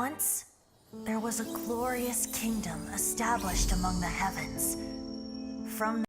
Once, there was a glorious kingdom established among the heavens. From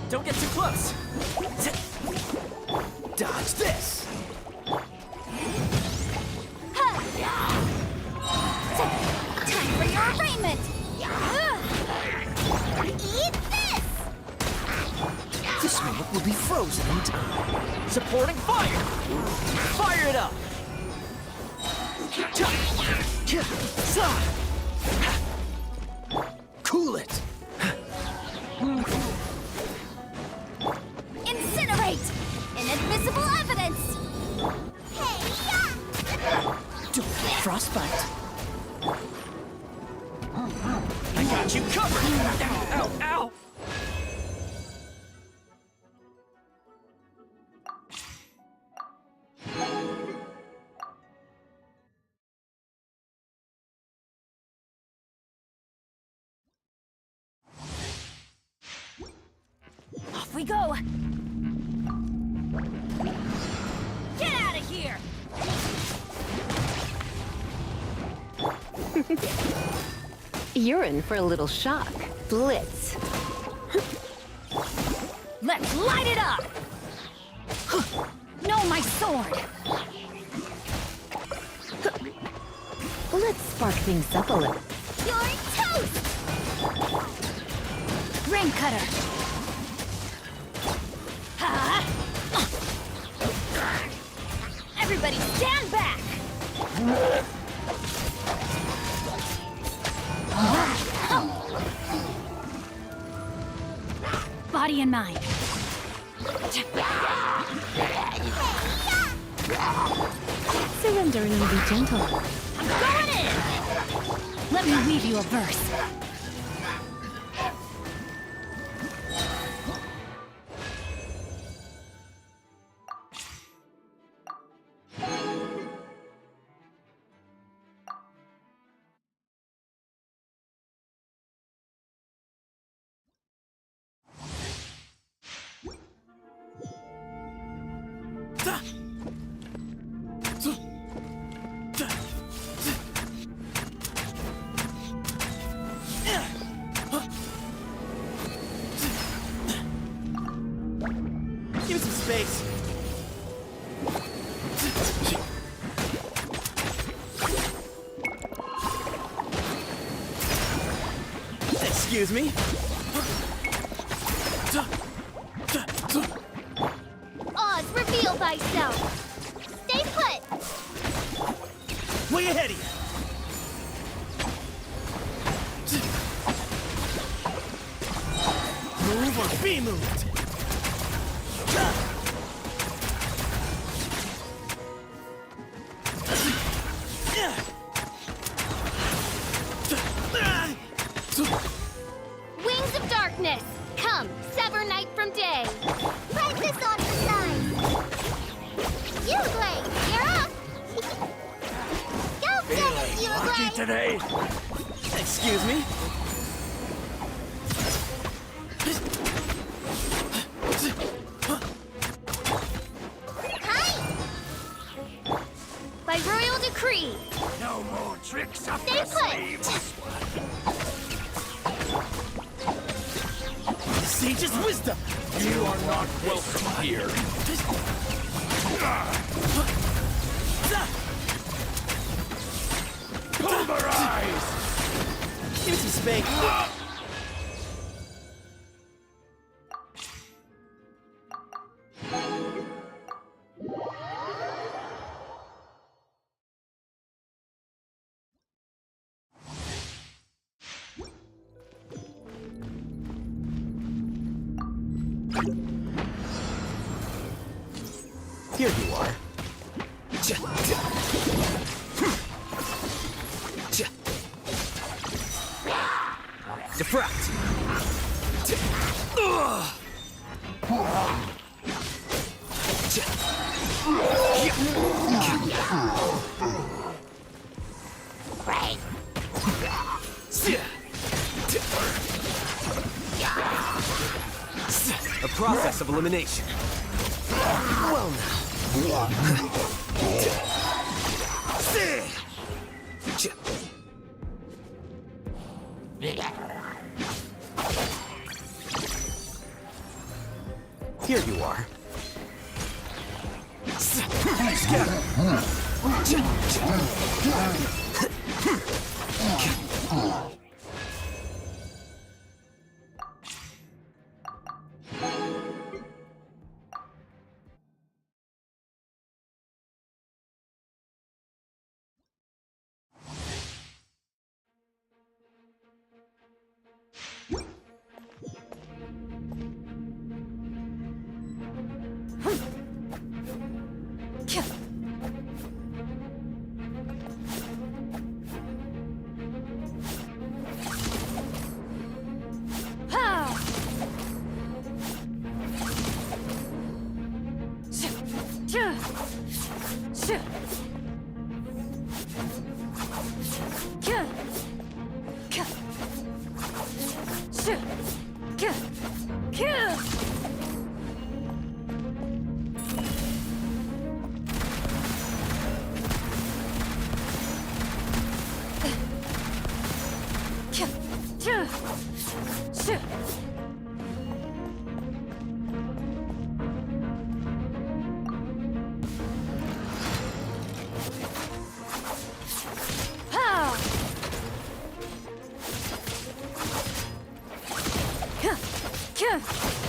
Don't get too close! Dodge this! Time for your arraignment! Eat this! This moment will be frozen in time. Supporting fire! Fire it up! Cool it! Incinerate! Inadmissible evidence! Hey, Don't get frostbite! I got you covered! Ow, ow, ow! Off we go! Get out of here! You're in for a little shock. Blitz. Let's light it up! No, my sword! Let's spark things up a little. You're toast! Rain cutter! Ha! Everybody stand back! Body and mind. Surrender and be gentle. I'm going in! Let me weave you a verse. Give me some space! Excuse me? Oz, reveal thyself! Stay put! Way ahead of you! Move or be moved! today? Excuse me? By royal decree, No more tricks up stay your put! sleeve. The sage's wisdom! You are not welcome here. Pulverize! Give me some spank. Here you are. Defract. Right. A process of elimination. Well now. Here you are.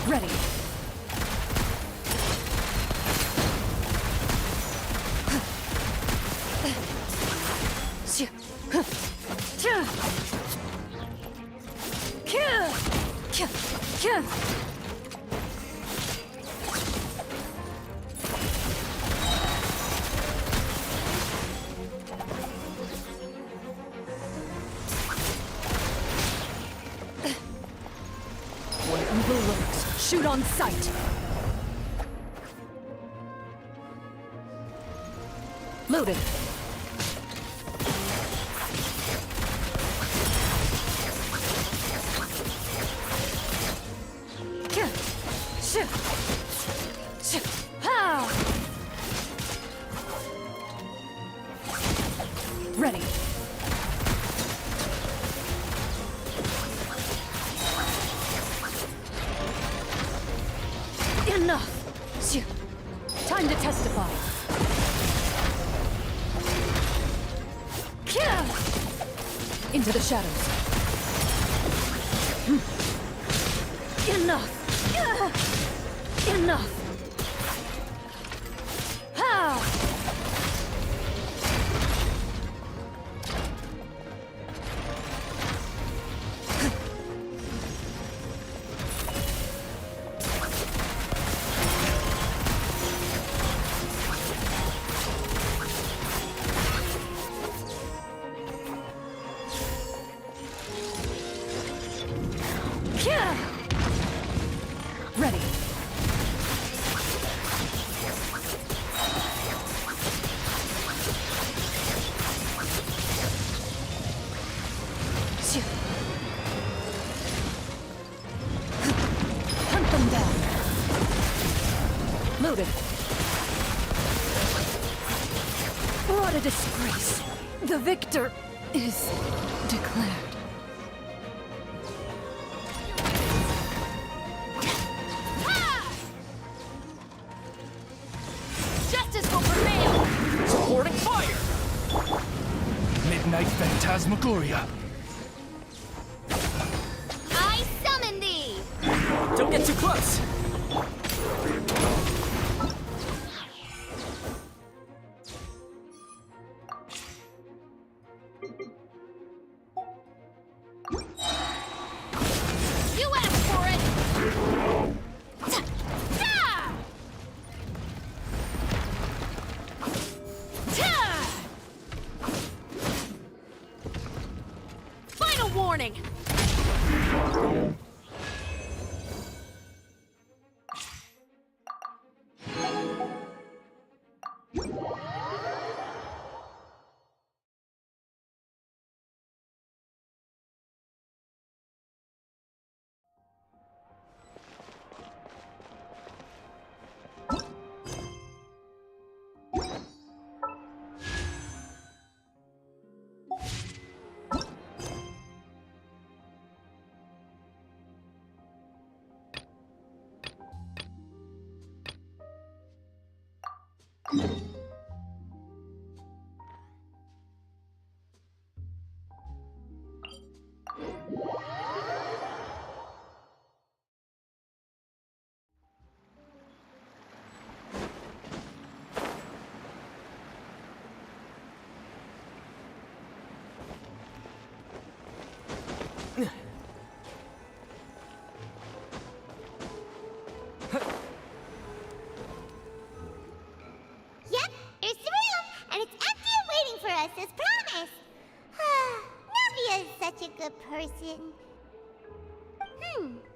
Ready. When evil lurks, shoot on sight. Loaded. Ready. Enough! Time to testify. Into the shadows. Enough! Enough! Ready. Noted. What a disgrace. The victor is declared. Justice will prevail! Supporting fire! Midnight Phantasmagoria. I summon thee! Don't get too close! You asked for it! Ta! Ta! Final warning! Yep, here's the room, and it's empty and waiting for us, as promised. Navia is such a good person.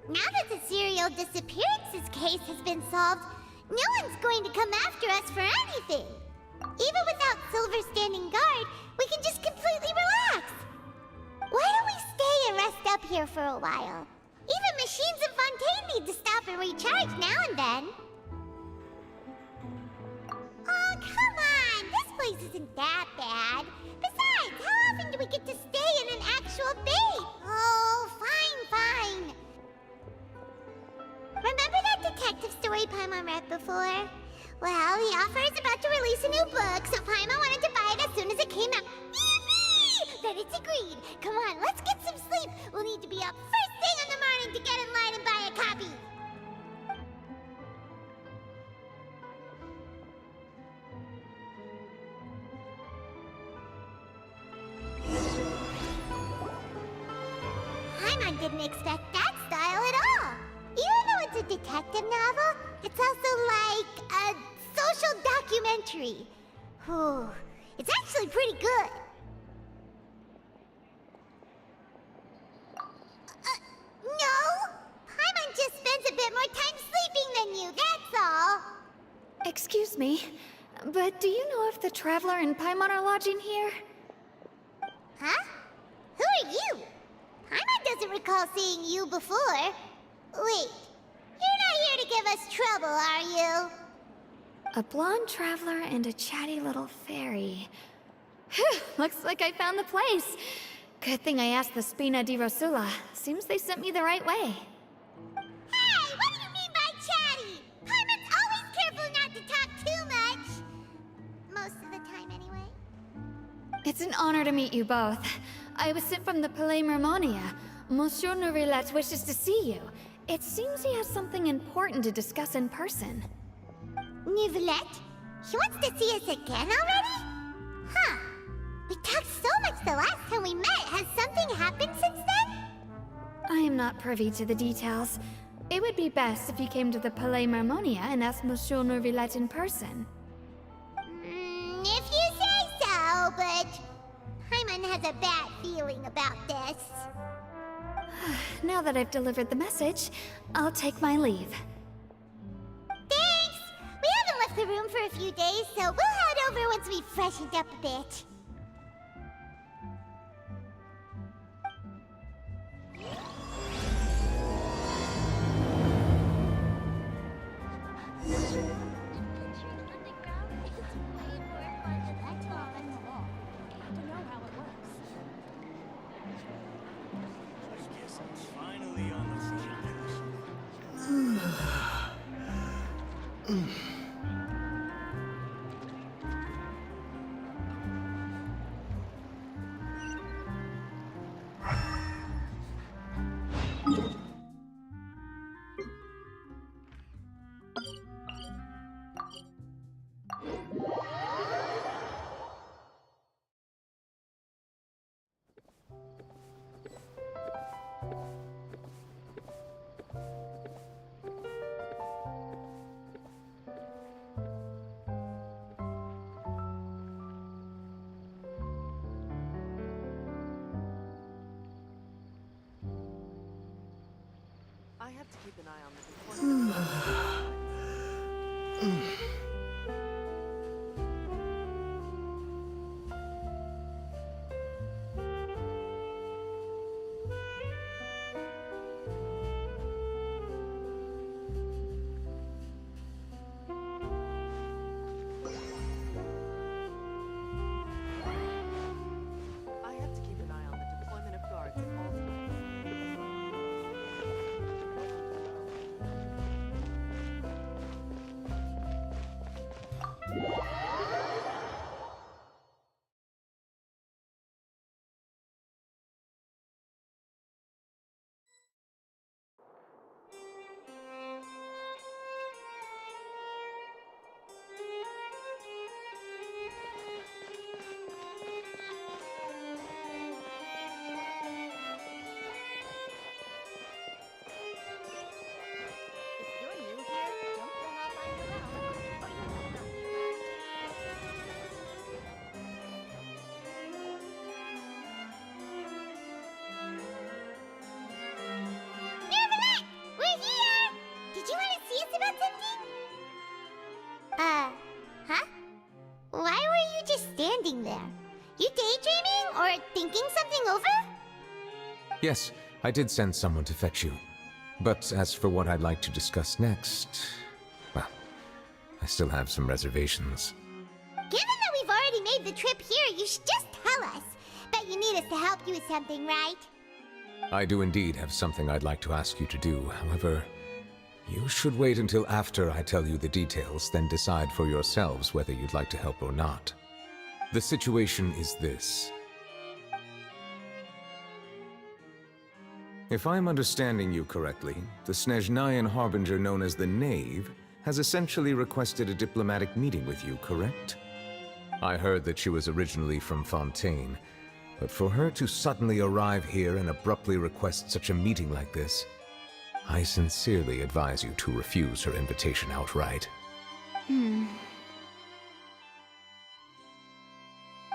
Now that the serial disappearances case has been solved, no one's going to come after us for anything. Even without Silver standing guard, we can just completely relax. Why don't we stay and rest up here for a while? Even machines in Fontaine need to stop and recharge now and then. Oh, come on! This place isn't that bad. Besides, how often do we get to stay in an actual base? Oh, fine. Remember that detective story Paimon read before? Well, the author is about to release a new book, so Paimon wanted to buy it as soon as it came out. Yippee! Then it's agreed. Come on, let's get some sleep. We'll need to be up first thing in the morning to get in line and buy a copy. Paimon didn't expect that style at all. Even though it's a detective novel, it's also like a social documentary. Whew. It's actually pretty good. No! Paimon just spends a bit more time sleeping than you, that's all. Excuse me, but do you know if the Traveler and Paimon are lodging here? Huh? Who are you? Paimon doesn't recall seeing you before. Wait, you're not here to give us trouble, are you? A blonde traveler and a chatty little fairy. Whew, looks like I found the place. Good thing I asked the Spina di Rosula. Seems they sent me the right way. Hey, what do you mean by chatty? Paimon's always careful not to talk too much. Most of the time, anyway. It's an honor to meet you both. I was sent from the Palais Mermonia. Monsieur Nourilette wishes to see you. It seems he has something important to discuss in person. Nivelette? He wants to see us again already? Huh. We talked so much the last time we met. Has something happened since then? I am not privy to the details. It would be best if you came to the Palais Mermonia and asked Monsieur Nourilette in person. If you say so, but Paimon has a bad feeling about this. Now that I've delivered the message, I'll take my leave. Thanks! We haven't left the room for a few days, so we'll head over once we've freshened up a bit. I have to keep an eye on the I have to keep an eye on the deployment of guards at all times. If you're new here, don't plan on lying around, or you won't know. Nervalette! We're here! Did you want to see us about something? Huh? Why were you just standing there? You daydreaming or thinking something over? Yes, I did send someone to fetch you. But as for what I'd like to discuss next, well, I still have some reservations. Given that we've already made the trip here, you should just tell us. Bet you need us to help you with something, right? I do indeed have something I'd like to ask you to do. However, you should wait until after I tell you the details, then decide for yourselves whether you'd like to help or not. The situation is this. If I'm understanding you correctly, the Snezhnayan Harbinger known as the Knave has essentially requested a diplomatic meeting with you, correct? I heard that she was originally from Fontaine, but for her to suddenly arrive here and abruptly request such a meeting like this, I sincerely advise you to refuse her invitation outright.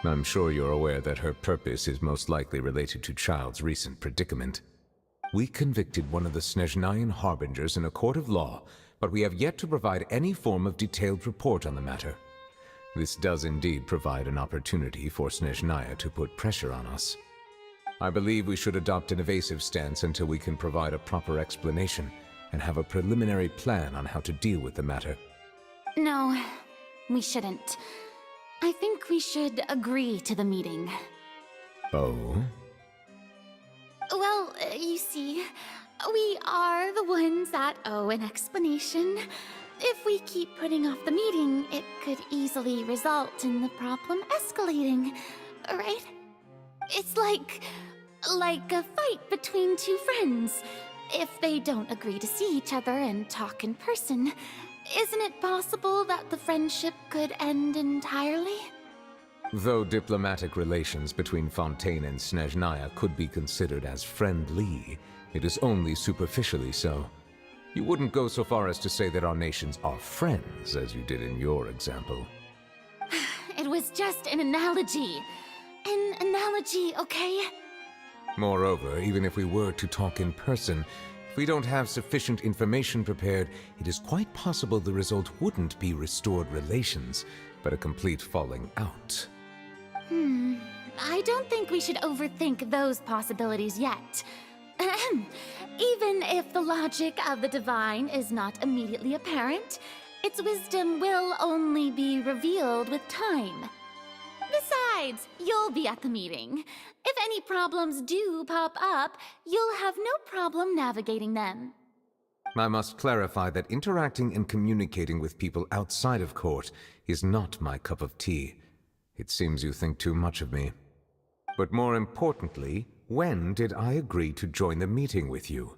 I'm sure you're aware that her purpose is most likely related to Child's recent predicament. We convicted one of the Snezhnayan Harbingers in a court of law, but we have yet to provide any form of detailed report on the matter. This does indeed provide an opportunity for Snezhnaya to put pressure on us. I believe we should adopt an evasive stance until we can provide a proper explanation and have a preliminary plan on how to deal with the matter. No, we shouldn't. I think we should agree to the meeting. Oh? Well, you see, we are the ones that owe an explanation. If we keep putting off the meeting, it could easily result in the problem escalating, right? It's like a fight between two friends. If they don't agree to see each other and talk in person, isn't it possible that the friendship could end entirely? Though diplomatic relations between Fontaine and Snezhnaya could be considered as friendly, it is only superficially so. You wouldn't go so far as to say that our nations are friends, as you did in your example. It was just an analogy. An analogy, okay? Moreover, even if we were to talk in person, if we don't have sufficient information prepared, it is quite possible the result wouldn't be restored relations, but a complete falling out. I don't think we should overthink those possibilities yet. Ahem. Even if the logic of the divine is not immediately apparent, its wisdom will only be revealed with time. Besides, you'll be at the meeting. If any problems do pop up, you'll have no problem navigating them. I must clarify that interacting and communicating with people outside of court is not my cup of tea. It seems you think too much of me. But more importantly, when did I agree to join the meeting with you?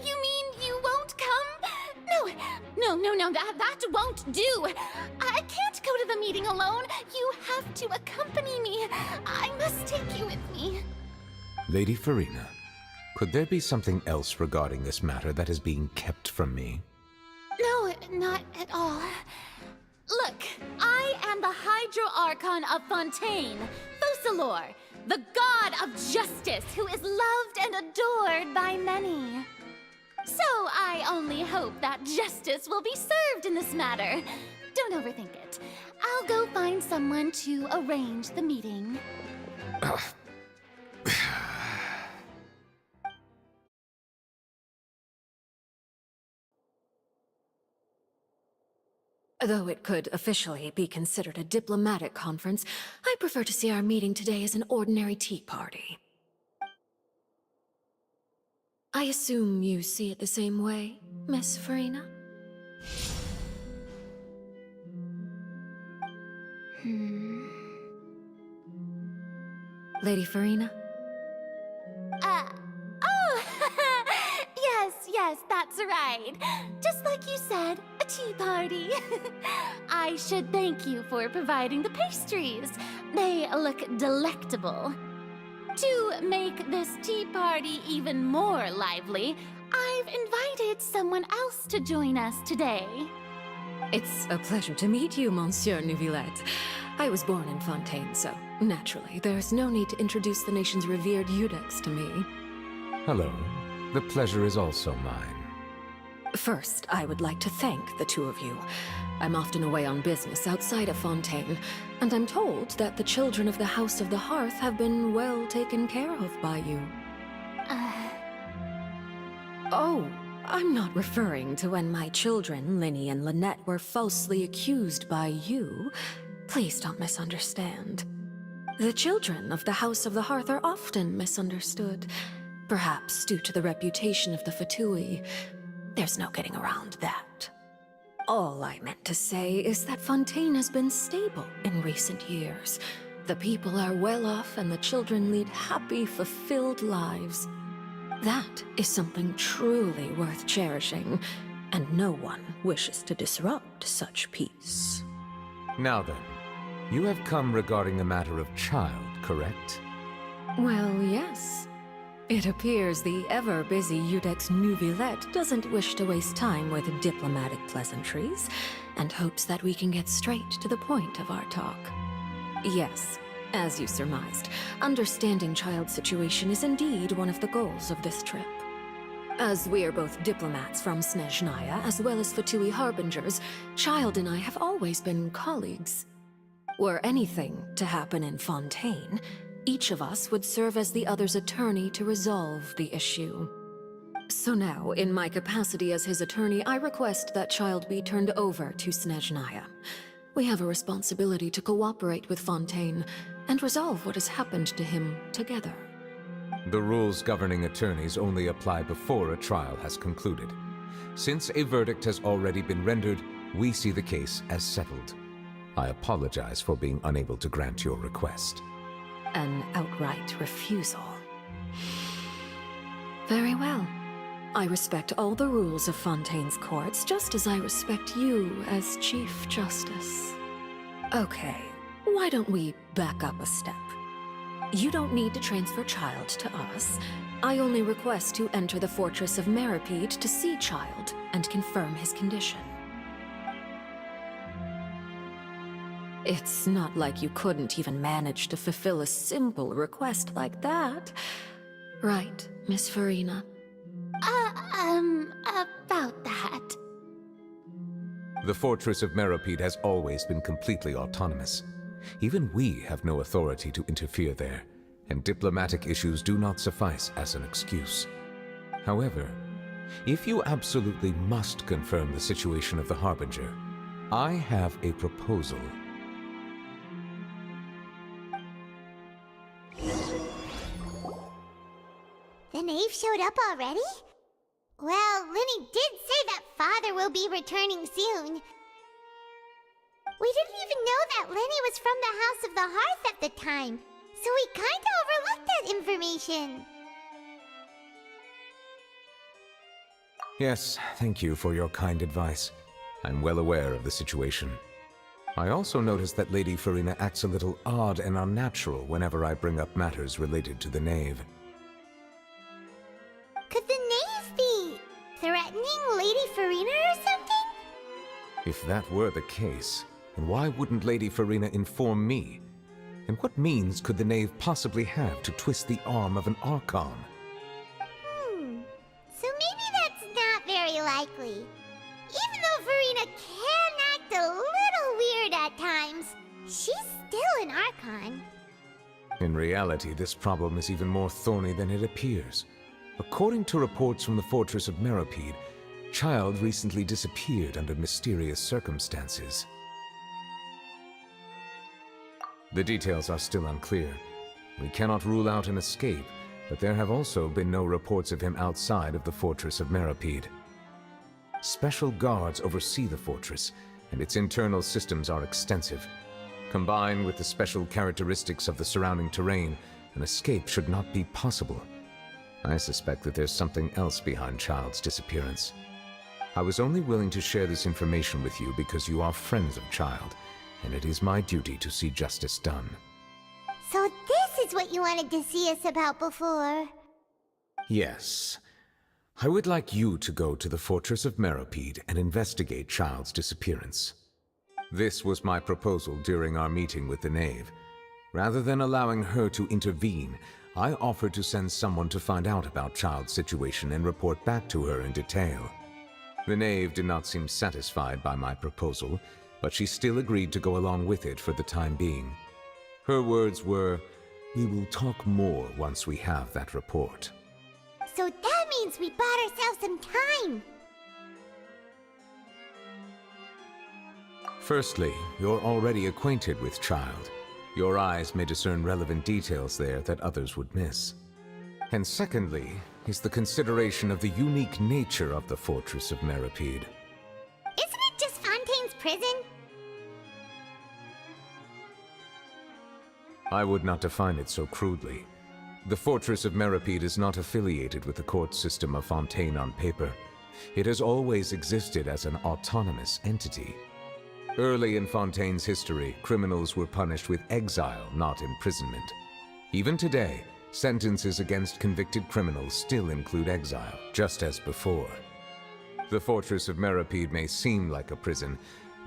You mean you won't come? No, that won't do. I can't go to the meeting alone. You have to accompany me. I must take you with me. Lady Farina, could there be something else regarding this matter that is being kept from me? No, not at all. Look, I am the Hydro Archon of Fontaine, Focalor, the god of justice who is loved and adored by many. So I only hope that justice will be served in this matter. Don't overthink it. I'll go find someone to arrange the meeting. Though it could officially be considered a diplomatic conference, I prefer to see our meeting today as an ordinary tea party. I assume you see it the same way, Miss Farina? Lady Farina? Yes, that's right. Just like you said, a tea party. I should thank you for providing the pastries. They look delectable. To make this tea party even more lively, I've invited someone else to join us today. It's a pleasure to meet you, Monsieur Neuvillette. I was born in Fontaine, so naturally, there's no need to introduce the nation's revered Eudex to me. Hello. The pleasure is also mine. First, I would like to thank the two of you. I'm often away on business outside of Fontaine, and I'm told that the children of the House of the Hearth have been well taken care of by you. Oh, I'm not referring to when my children, Linny and Lynette, were falsely accused by you. Please don't misunderstand. The children of the House of the Hearth are often misunderstood, perhaps due to the reputation of the Fatui. There's no getting around that. All I meant to say is that Fontaine has been stable in recent years. The people are well off and the children lead happy, fulfilled lives. That is something truly worth cherishing, and no one wishes to disrupt such peace. Now then, you have come regarding the matter of child, correct? Well, yes. It appears the ever-busy Eudex Neuvillette doesn't wish to waste time with diplomatic pleasantries, and hopes that we can get straight to the point of our talk. Yes, as you surmised, understanding child's situation is indeed one of the goals of this trip. As we are both diplomats from Snezhnaya, as well as Fatui Harbingers, Child and I have always been colleagues. Were anything to happen in Fontaine, each of us would serve as the other's attorney to resolve the issue. So now, in my capacity as his attorney, I request that Child be turned over to Snezhnaya. We have a responsibility to cooperate with Fontaine and resolve what has happened to him together. The rules governing attorneys only apply before a trial has concluded. Since a verdict has already been rendered, we see the case as settled. I apologize for being unable to grant your request. An outright refusal. Very well. I respect all the rules of Fontaine's courts, just as I respect you as Chief Justice. Okay, why don't we back up a step? You don't need to transfer Child to us. I only request to enter the fortress of Meripede to see Child and confirm his condition. It's not like you couldn't even manage to fulfill a simple request like that. Right, Miss Farina? About that. The fortress of Meripede has always been completely autonomous. Even we have no authority to interfere there, and diplomatic issues do not suffice as an excuse. However, if you absolutely must confirm the situation of the Harbinger, I have a proposal. The knave showed up already? Well, Linny did say that father will be returning soon. We didn't even know that Lenny was from the House of the Hearth at the time, so we kinda overlooked that information. Yes, thank you for your kind advice. I'm well aware of the situation. I also noticed that Lady Farina acts a little odd and unnatural whenever I bring up matters related to the knave. Could the knave be threatening Lady Farina or something? If that were the case, then why wouldn't Lady Farina inform me? And what means could the knave possibly have to twist the arm of an Archon? So maybe that's not very likely. Even though Farina can act a little weird at times, she's still an Archon. In reality, this problem is even more thorny than it appears. According to reports from the fortress of Meropide, Child recently disappeared under mysterious circumstances. The details are still unclear. We cannot rule out an escape, but there have also been no reports of him outside of the fortress of Meropide. Special guards oversee the fortress, and its internal systems are extensive. Combined with the special characteristics of the surrounding terrain, an escape should not be possible. I suspect that there's something else behind Child's disappearance. I was only willing to share this information with you because you are friends of Child, and it is my duty to see justice done. So this is what you wanted to see us about before. Yes. I would like you to go to the fortress of Meropide and investigate Child's disappearance. This was my proposal during our meeting with the knave. Rather than allowing her to intervene, I offered to send someone to find out about Child's situation and report back to her in detail. The knave did not seem satisfied by my proposal, but she still agreed to go along with it for the time being. Her words were, "We will talk more once we have that report." So that means we bought ourselves some time. Firstly, you're already acquainted with Child. Your eyes may discern relevant details there that others would miss. And secondly, is the consideration of the unique nature of the fortress of Meropide. Isn't it just Fontaine's prison? I would not define it so crudely. The fortress of Meropide is not affiliated with the court system of Fontaine on paper. It has always existed as an autonomous entity. Early in Fontaine's history, criminals were punished with exile, not imprisonment. Even today, sentences against convicted criminals still include exile, just as before. The fortress of Meropide may seem like a prison,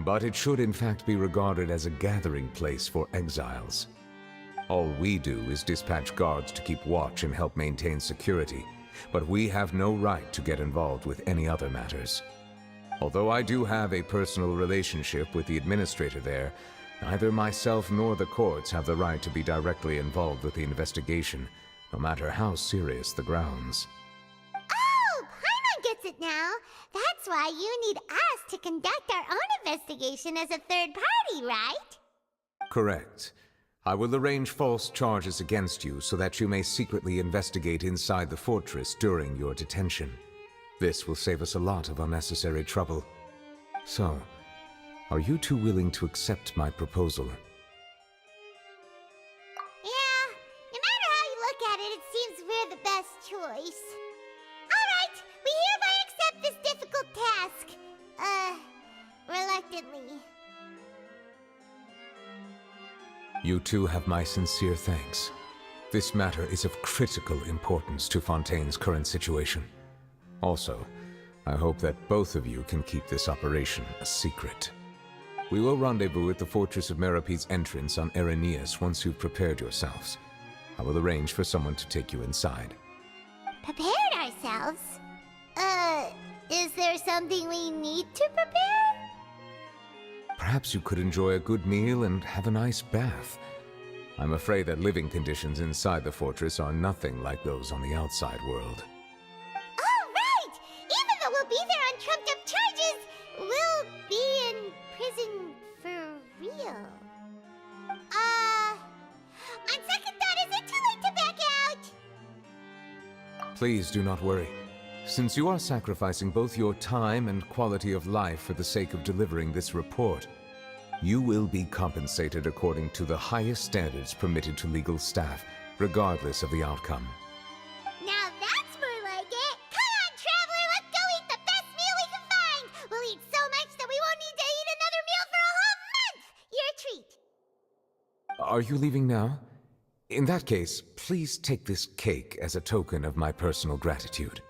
but it should in fact be regarded as a gathering place for exiles. All we do is dispatch guards to keep watch and help maintain security, but we have no right to get involved with any other matters. Although I do have a personal relationship with the administrator there, neither myself nor the courts have the right to be directly involved with the investigation, no matter how serious the grounds. Oh, Paimon gets it now. That's why you need us to conduct our own investigation as a third party, right? Correct. I will arrange false charges against you so that you may secretly investigate inside the fortress during your detention. This will save us a lot of unnecessary trouble. So, are you two willing to accept my proposal? Yeah, no matter how you look at it, it seems we're the best choice. Alright, we hereby accept this difficult task. Reluctantly. You two have my sincere thanks. This matter is of critical importance to Fontaine's current situation. Also, I hope that both of you can keep this operation a secret. We will rendezvous at the Fortress of Meropide's entrance on Erinius once you've prepared yourselves. I will arrange for someone to take you inside. Prepared ourselves? Is there something we need to prepare? Perhaps you could enjoy a good meal and have a nice bath. I'm afraid that living conditions inside the fortress are nothing like those on the outside world. Oh, right! Even though we'll be there on trumped-up charges, we'll be in prison for real. On second thought, is it too late to back out? Please do not worry. Since you are sacrificing both your time and quality of life for the sake of delivering this report, you will be compensated according to the highest standards permitted to legal staff, regardless of the outcome. Now that's more like it! Come on, Traveler, let's go eat the best meal we can find! We'll eat so much that we won't need to eat another meal for a whole month! You're a treat! Are you leaving now? In that case, please take this cake as a token of my personal gratitude.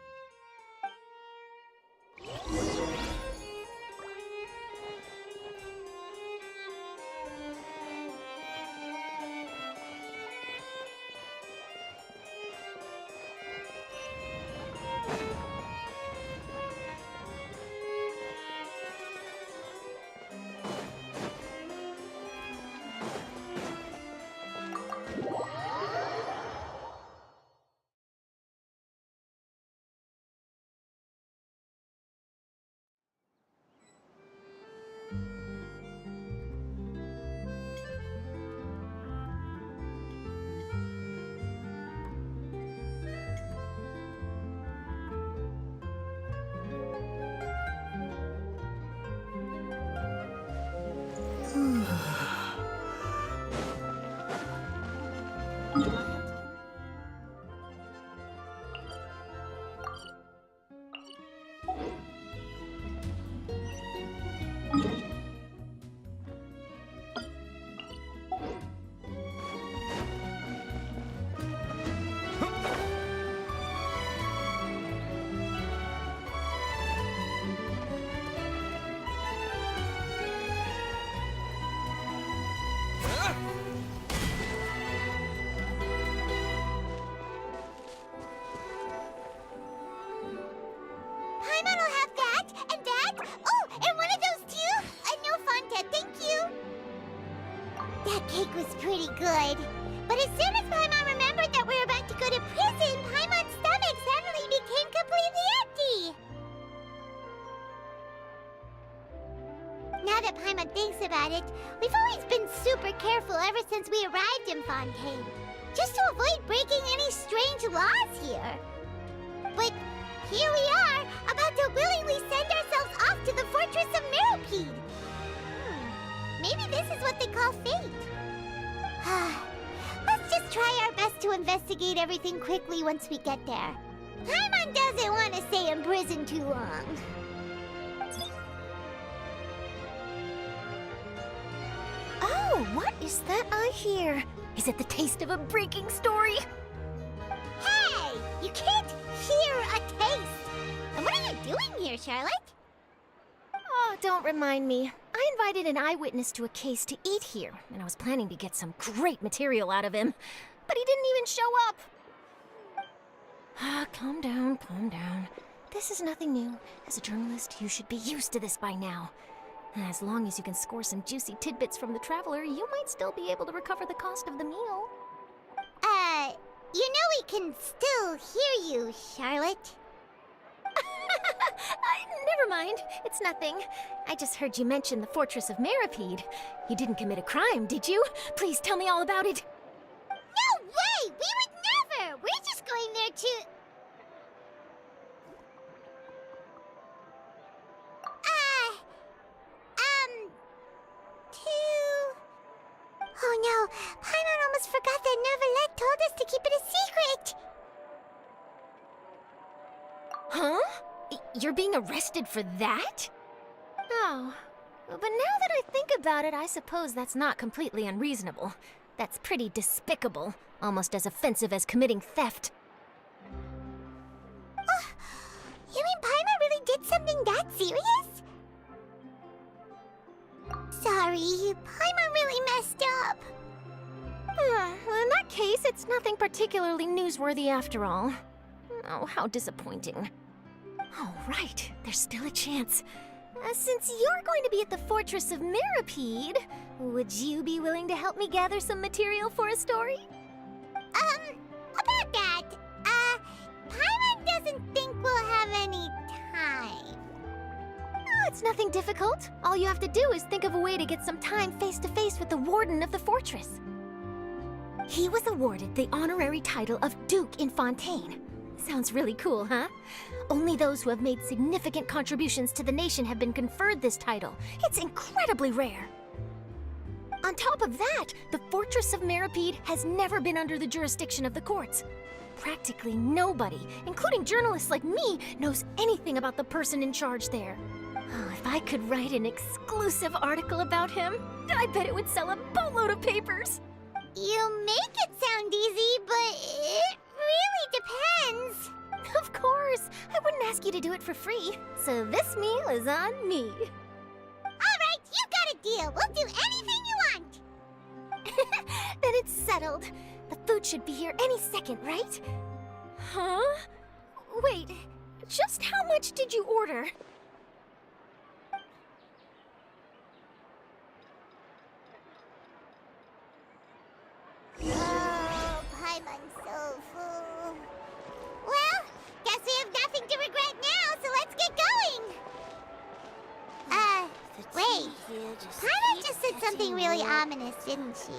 Paimon will have that, and that. Oh, and one of those too. No Fonta, thank you. That cake was pretty good. But as soon as Paimon remembered that we were about to go to prison, Paimon's stomach suddenly became completely empty. Now that Paimon thinks about it, we've always been super careful ever since we arrived in Fontaine. Just to avoid breaking any strange laws here. But here we are, about to willingly send ourselves off to the Fortress of Meropide. Maybe this is what they call fate. Let's just try our best to investigate everything quickly once we get there. Paimon doesn't want to stay in prison too long. Oh, what is that I hear? Is it the taste of a breaking story? Hey! You can't hear a taste! And what are you doing here, Charlotte? Oh, don't remind me. I invited an eyewitness to a case to eat here, and I was planning to get some great material out of him. But he didn't even show up. Calm down, calm down. This is nothing new. As a journalist, you should be used to this by now. As long as you can score some juicy tidbits from the Traveler, you might still be able to recover the cost of the meal. You know we can still hear you, Charlotte. Never mind. It's nothing. I just heard you mention the Fortress of Meropide. You didn't commit a crime, did you? Please tell me all about it. No way! We would never! We're just going there to... Oh no, Paimon almost forgot that Neuvillette told us to keep it a secret! Huh? You're being arrested for that? Oh, but now that I think about it, I suppose that's not completely unreasonable. That's pretty despicable, almost as offensive as committing theft. You mean Paimon really did something that serious? Sorry, Paimon really messed up. Well, in that case, it's nothing particularly newsworthy after all. Oh, how disappointing. Oh, right, there's still a chance. Since you're going to be at the Fortress of Meropide, would you be willing to help me gather some material for a story? About that, Paimon doesn't think we'll have any time. Oh, it's nothing difficult. All you have to do is think of a way to get some time face-to-face with the Warden of the Fortress. He was awarded the honorary title of Duke in Fontaine. Sounds really cool, huh? Only those who have made significant contributions to the nation have been conferred this title. It's incredibly rare. On top of that, the Fortress of Meripede has never been under the jurisdiction of the courts. Practically nobody, including journalists like me, knows anything about the person in charge there. Oh, if I could write an exclusive article about him, I bet it would sell a boatload of papers. You make it sound easy, but it really depends. Of course, I wouldn't ask you to do it for free, so this meal is on me. All right, you got a deal. We'll do anything you want. Then it's settled. The food should be here any second, right? Huh? Wait, just how much did you order? Oh, Paimon's so full. Well, guess we have nothing to regret now, so let's get going. Wait. Paimon just said something really ominous, didn't she?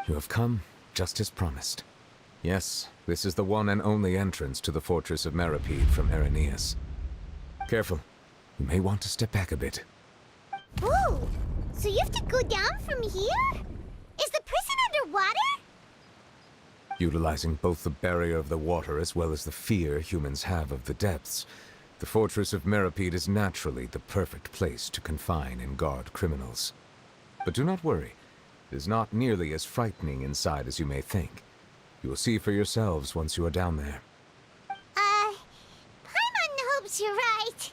You have come, just as promised. Yes, this is the one and only entrance to the Fortress of Meripede from Arrhenius. Careful. You may want to step back a bit. Whoa! So you have to go down from here? Is the prison underwater? Utilizing both the barrier of the water as well as the fear humans have of the depths, the Fortress of Meripede is naturally the perfect place to confine and guard criminals. But do not worry. It is not nearly as frightening inside as you may think. You will see for yourselves once you are down there. Paimon hopes you're right.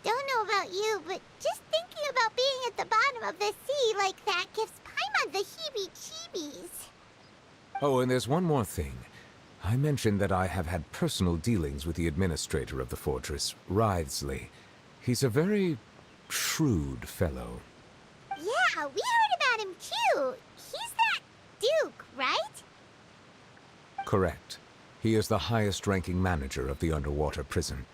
Don't know about you, but just thinking about being at the bottom of the sea like that gives Paimon the heebie-jeebies. Oh, and there's one more thing. I mentioned that I have had personal dealings with the administrator of the fortress, Writhsley. He's a very shrewd fellow. Yeah, we heard about him too. He's that Duke, right? Correct. He is the highest-ranking manager of the underwater prison.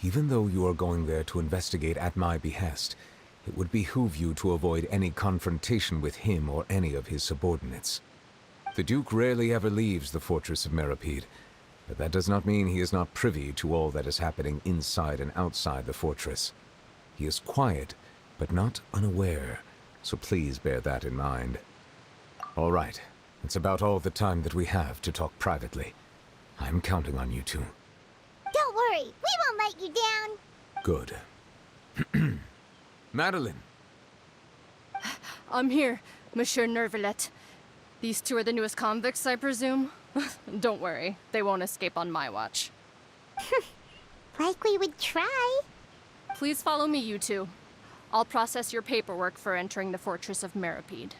Even though you are going there to investigate at my behest, it would behoove you to avoid any confrontation with him or any of his subordinates. The Duke rarely ever leaves the Fortress of Meripede, but that does not mean he is not privy to all that is happening inside and outside the fortress. He is quiet, but not unaware, so please bear that in mind. All right, it's about all the time that we have to talk privately. I'm counting on you two. Don't worry, we won't let you down. Good. Madeline! I'm here, Monsieur Nervalet. These two are the newest convicts, I presume? Don't worry, they won't escape on my watch. Like we would try. Please follow me, you two. I'll process your paperwork for entering the Fortress of Meripede.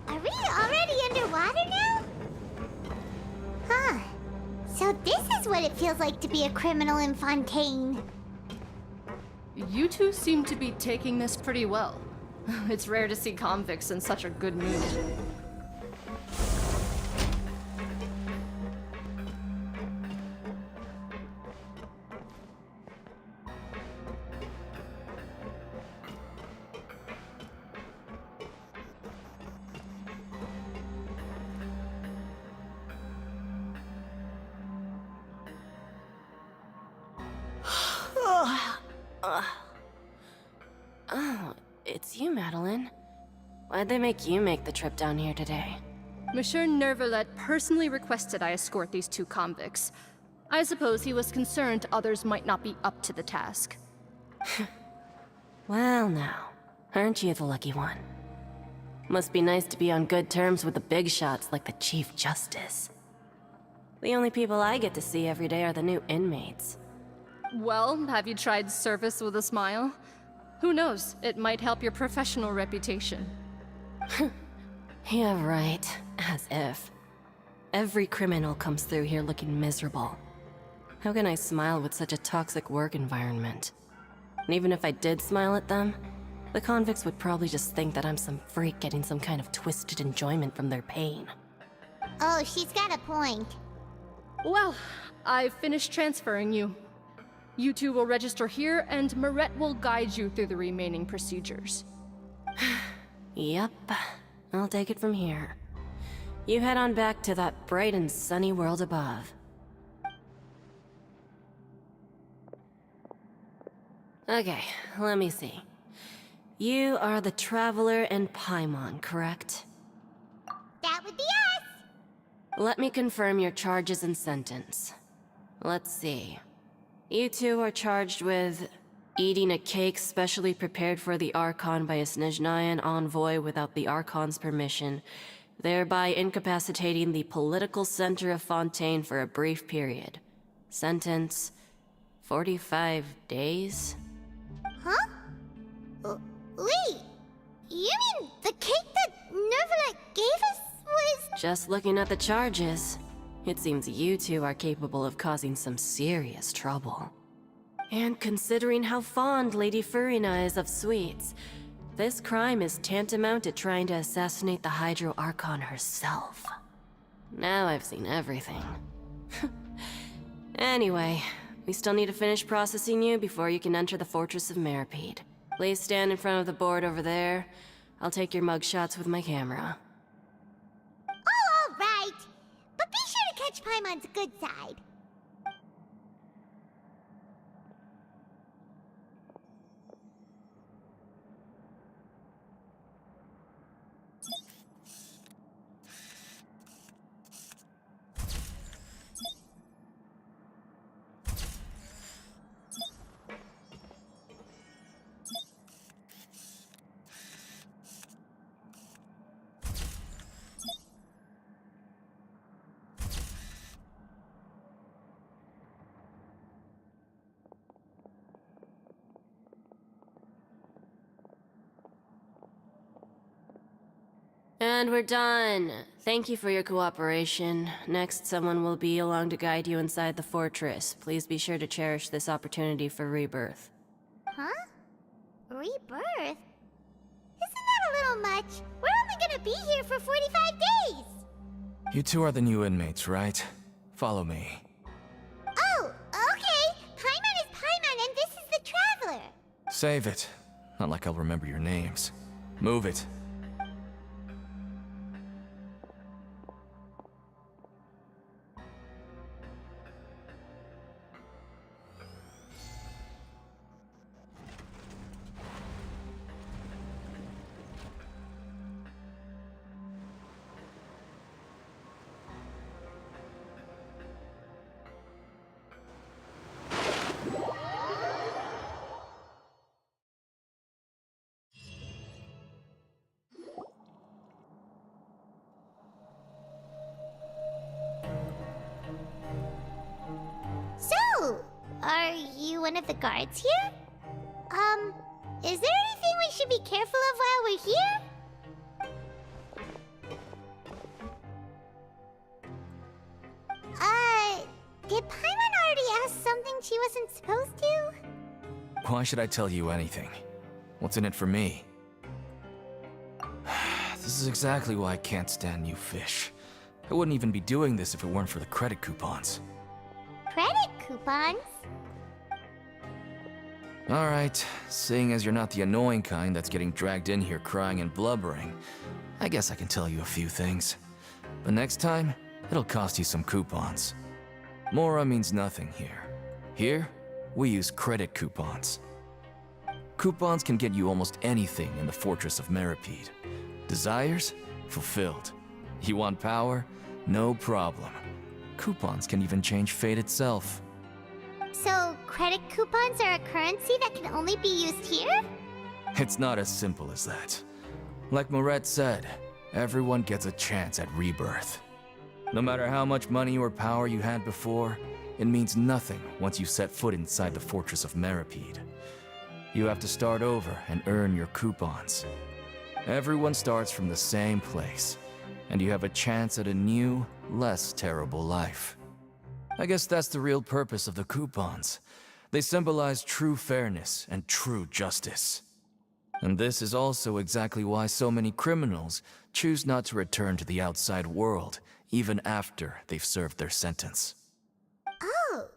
Are we already underwater now? Huh. So this is what it feels like to be a criminal in Fontaine. You two seem to be taking this pretty well. It's rare to see convicts in such a good mood. Oh, it's you, Madeline. Why'd they make you make the trip down here today? Monsieur Nervalet personally requested I escort these two convicts. I suppose he was concerned others might not be up to the task. Well now, aren't you the lucky one? Must be nice to be on good terms with the big shots like the Chief Justice. The only people I get to see every day are the new inmates. Well, have you tried service with a smile? Who knows, it might help your professional reputation. Yeah, right. As if. Every criminal comes through here looking miserable. How can I smile with such a toxic work environment? And even if I did smile at them, the convicts would probably just think that I'm some freak getting some kind of twisted enjoyment from their pain. Oh, she's got a point. Well, I've finished transferring you. You two will register here, and Marette will guide you through the remaining procedures. Yep, I'll take it from here. You head on back to that bright and sunny world above. Okay, let me see. You are the Traveler and Paimon, correct? That would be us! Let me confirm your charges and sentence. Let's see. You two are charged with eating a cake specially prepared for the Archon by a Snezhnayan envoy without the Archon's permission, thereby incapacitating the political center of Fontaine for a brief period. Sentence: 45 days? Huh? Wait, you mean the cake that Nervalet gave us was... Just looking at the charges, it seems you two are capable of causing some serious trouble. And considering how fond Lady Furina is of sweets, this crime is tantamount to trying to assassinate the Hydro Archon herself. Now I've seen everything. Anyway, we still need to finish processing you before you can enter the Fortress of Meripede. Please stand in front of the board over there. I'll take your mugshots with my camera. Oh, all right. But be sure to catch Paimon's good side. And we're done. Thank you for your cooperation. Next, someone will be along to guide you inside the fortress. Please be sure to cherish this opportunity for rebirth. Huh? Rebirth? Isn't that a little much? We're only gonna be here for 45 days! You two are the new inmates, right? Follow me. Oh, okay. Paimon is Paimon, and this is the Traveler. Save it. Not like I'll remember your names. Move it. So, are you one of the guards here? Is there anything we should be careful of while we're here? Did Paimon already ask something she wasn't supposed to? Why should I tell you anything? What's in it for me? This is exactly why I can't stand new fish. I wouldn't even be doing this if it weren't for the credit coupons. Credit coupons? Alright, seeing as you're not the annoying kind that's getting dragged in here crying and blubbering, I guess I can tell you a few things. But next time, it'll cost you some coupons. Mora means nothing here. Here, we use credit coupons. Coupons can get you almost anything in the Fortress of Meripede. Desires? Fulfilled. You want power? No problem. Coupons can even change fate itself. So, credit coupons are a currency that can only be used here? It's not as simple as that. Like Moret said, everyone gets a chance at rebirth. No matter how much money or power you had before, it means nothing once you set foot inside the Fortress of Meripede. You have to start over and earn your coupons. Everyone starts from the same place, and you have a chance at a new, less terrible life. I guess that's the real purpose of the coupons. They symbolize true fairness and true justice. And this is also exactly why so many criminals choose not to return to the outside world, even after they've served their sentence. Oh,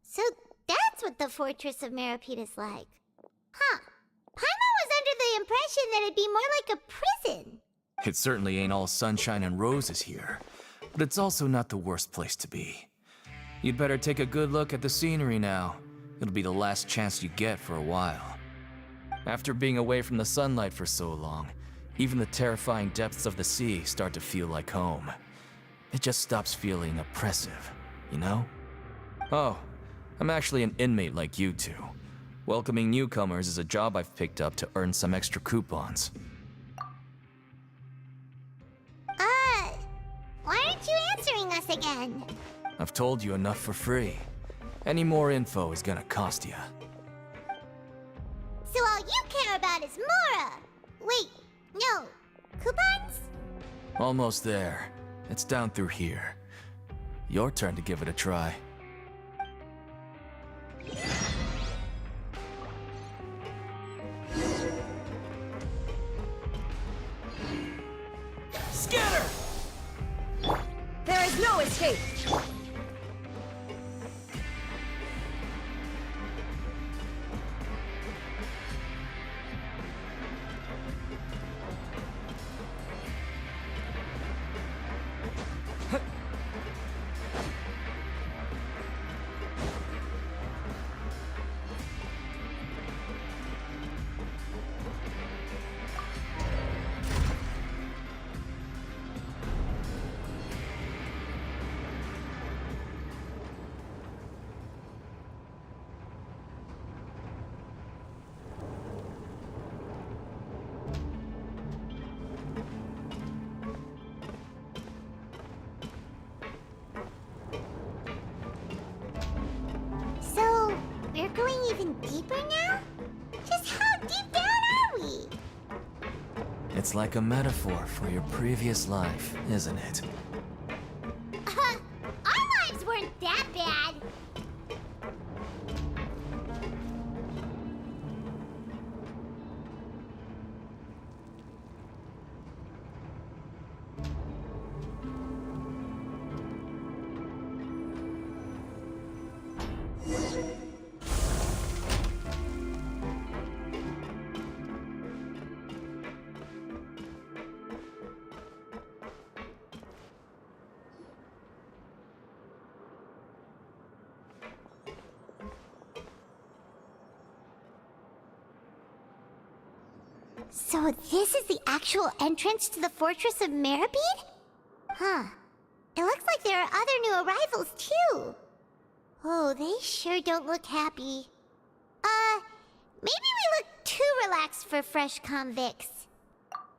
so that's what the Fortress of Meripede is like. Huh. Paimon was under the impression that it'd be more like a prison. It certainly ain't all sunshine and roses here, but it's also not the worst place to be. You'd better take a good look at the scenery now. It'll be the last chance you get for a while. After being away from the sunlight for so long, even the terrifying depths of the sea start to feel like home. It just stops feeling oppressive, you know? Oh, I'm actually an inmate like you two. Welcoming newcomers is a job I've picked up to earn some extra coupons. Why aren't you answering us again? I've told you enough for free. Any more info is gonna cost you. So all you care about is Mora! Wait, no. Coupons? Almost there. It's down through here. Your turn to give it a try. Scatter! There is no escape! We're going even deeper now? Just how deep down are we? It's like a metaphor for your previous life, isn't it? Our lives weren't that bad. So this is the actual entrance to the Fortress of Meripede? Huh. It looks like there are other new arrivals, too. Oh, they sure don't look happy. Maybe we look too relaxed for fresh convicts.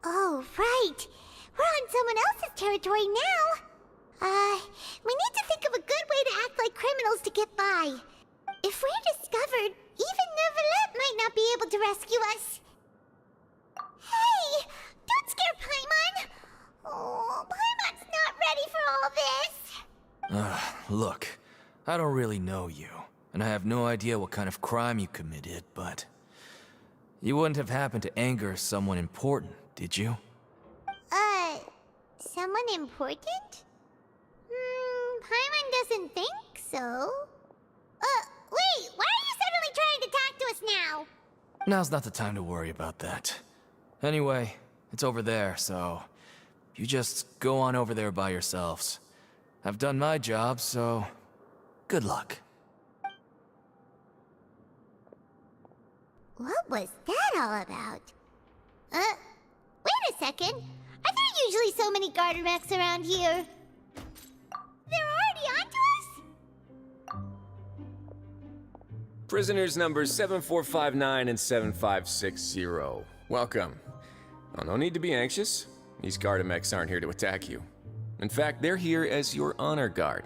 Oh, right. We're on someone else's territory now. We need to think of a good way to act like criminals to get by. If we're discovered, even Neuvillette might not be able to rescue us. Hey! Don't scare Paimon! Oh, Paimon's not ready for all this! Look, I don't really know you, and I have no idea what kind of crime you committed, but... You wouldn't have happened to anger someone important, did you? Someone important? Paimon doesn't think so. Wait, why are you suddenly trying to talk to us now? Now's not the time to worry about that. Anyway, it's over there, so... You just go on over there by yourselves. I've done my job, so... Good luck. What was that all about? Wait a second. Are there usually so many garter mechs around here? They're already onto us? Prisoners numbers 7459 and 7560. Welcome. Oh, no need to be anxious. These Gardamex aren't here to attack you. In fact, they're here as your honor guard.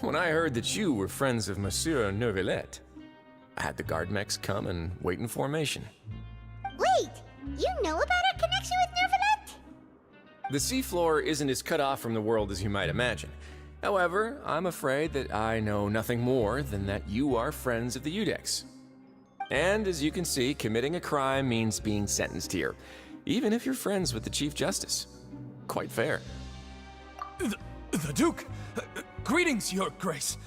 When I heard that you were friends of Monsieur Neuvillette, I had the Gardamex come and wait in formation. Wait, you know about our connection with Neuvillette? The seafloor isn't as cut off from the world as you might imagine. However, I'm afraid that I know nothing more than that you are friends of the Udex. And as you can see, committing a crime means being sentenced here, even if you're friends with the Chief Justice. Quite fair. The Duke! Greetings, Your Grace!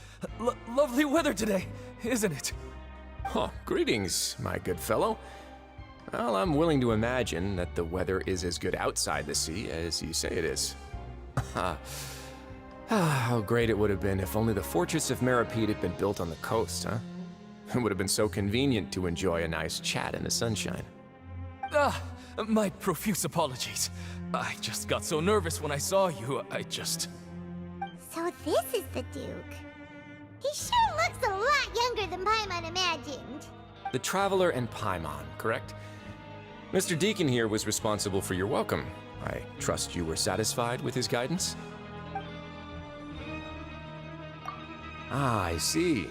Lovely weather today, isn't it? Oh, greetings, my good fellow. Well, I'm willing to imagine that the weather is as good outside the sea as you say it is. How great it would have been if only the Fortress of Meripede had been built on the coast, huh? It would have been so convenient to enjoy a nice chat in the sunshine. My profuse apologies. I just got so nervous when I saw you, So this is the Duke. He sure looks a lot younger than Paimon imagined. The Traveler and Paimon, correct? Mr. Deacon here was responsible for your welcome. I trust you were satisfied with his guidance? Ah, I see.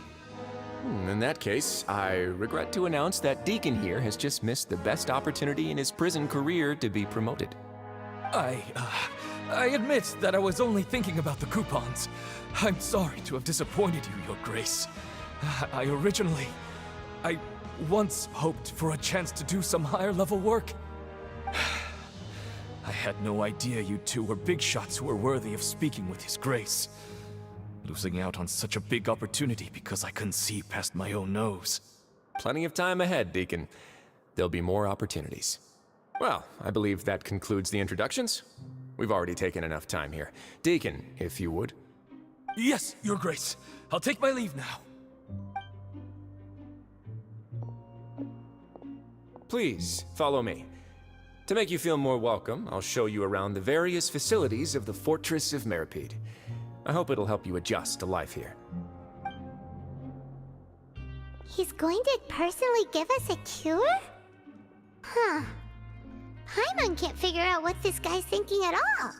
In that case, I regret to announce that Deacon here has just missed the best opportunity in his prison career to be promoted. I admit that I was only thinking about the coupons. I'm sorry to have disappointed you, Your Grace. I once hoped for a chance to do some higher-level work. I had no idea you two were big shots who were worthy of speaking with His Grace. Losing out on such a big opportunity because I couldn't see past my own nose. Plenty of time ahead, Deacon. There'll be more opportunities. Well, I believe that concludes the introductions. We've already taken enough time here. Deacon, if you would. Yes, Your Grace. I'll take my leave now. Please, follow me. To make you feel more welcome, I'll show you around the various facilities of the Fortress of Meripede. I hope it'll help you adjust to life here. He's going to personally give us a cure? Huh. Paimon can't figure out what this guy's thinking at all.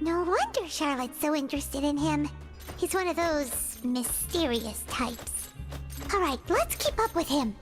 No wonder Charlotte's so interested in him. He's one of those mysterious types. Alright, let's keep up with him.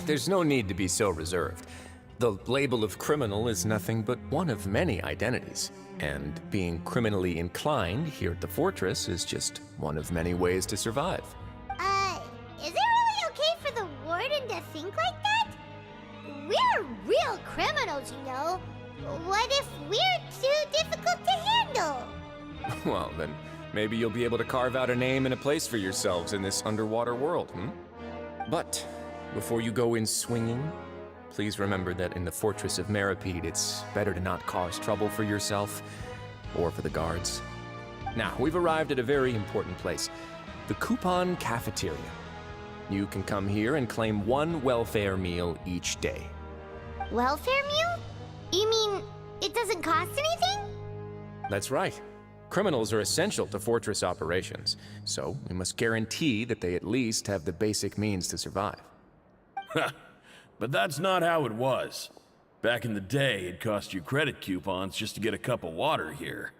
There's no need to be so reserved. The label of criminal is nothing but one of many identities. And being criminally inclined here at the Fortress is just one of many ways to survive. Is it really okay for the warden to think like that? we're real criminals, you know. What if we're too difficult to handle? Well, then maybe you'll be able to carve out a name and a place for yourselves in this underwater world, But before you go in swinging, please remember that in the Fortress of Meripede, it's better to not cause trouble for yourself or for the guards. Now, we've arrived at a very important place, the Coupon Cafeteria. You can come here and claim one welfare meal each day. Welfare meal? You mean it doesn't cost anything? That's right. Criminals are essential to Fortress operations, so we must guarantee that they at least have the basic means to survive. But that's not how it was. Back in the day, it cost you credit coupons just to get a cup of water here.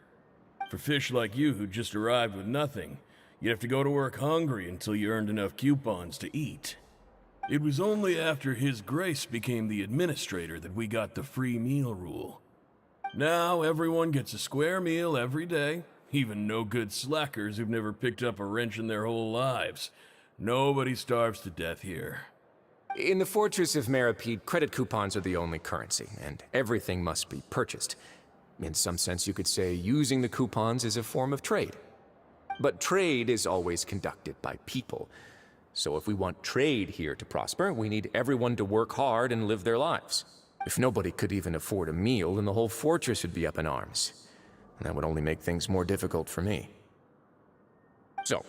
For fish like you who just arrived with nothing, you'd have to go to work hungry until you earned enough coupons to eat. It was only after His Grace became the administrator that we got the free meal rule. Now everyone gets a square meal every day, even no-good slackers who've never picked up a wrench in their whole lives. Nobody starves to death here. In the Fortress of Meripede, credit coupons are the only currency, and everything must be purchased. In some sense, you could say using the coupons is a form of trade. But trade is always conducted by people. So if we want trade here to prosper, we need everyone to work hard and live their lives. If nobody could even afford a meal, then the whole fortress would be up in arms. And that would only make things more difficult for me. So,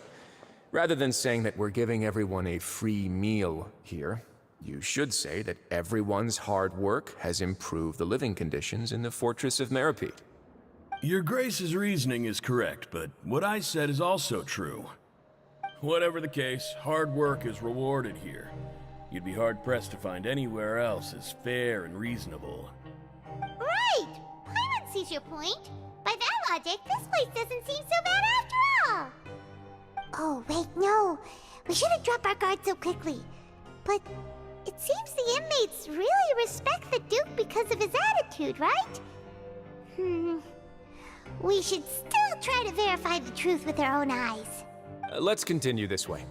rather than saying that we're giving everyone a free meal here, you should say that everyone's hard work has improved the living conditions in the Fortress of Meripede. Your Grace's reasoning is correct, but what I said is also true. Whatever the case, hard work is rewarded here. You'd be hard-pressed to find anywhere else as fair and reasonable. Right! Paimon sees your point. By that logic, this place doesn't seem so bad after all. Oh, wait, no. We shouldn't drop our guard so quickly. But it seems the inmates really respect the Duke because of his attitude, right? We should still try to verify the truth with our own eyes. Let's continue this way.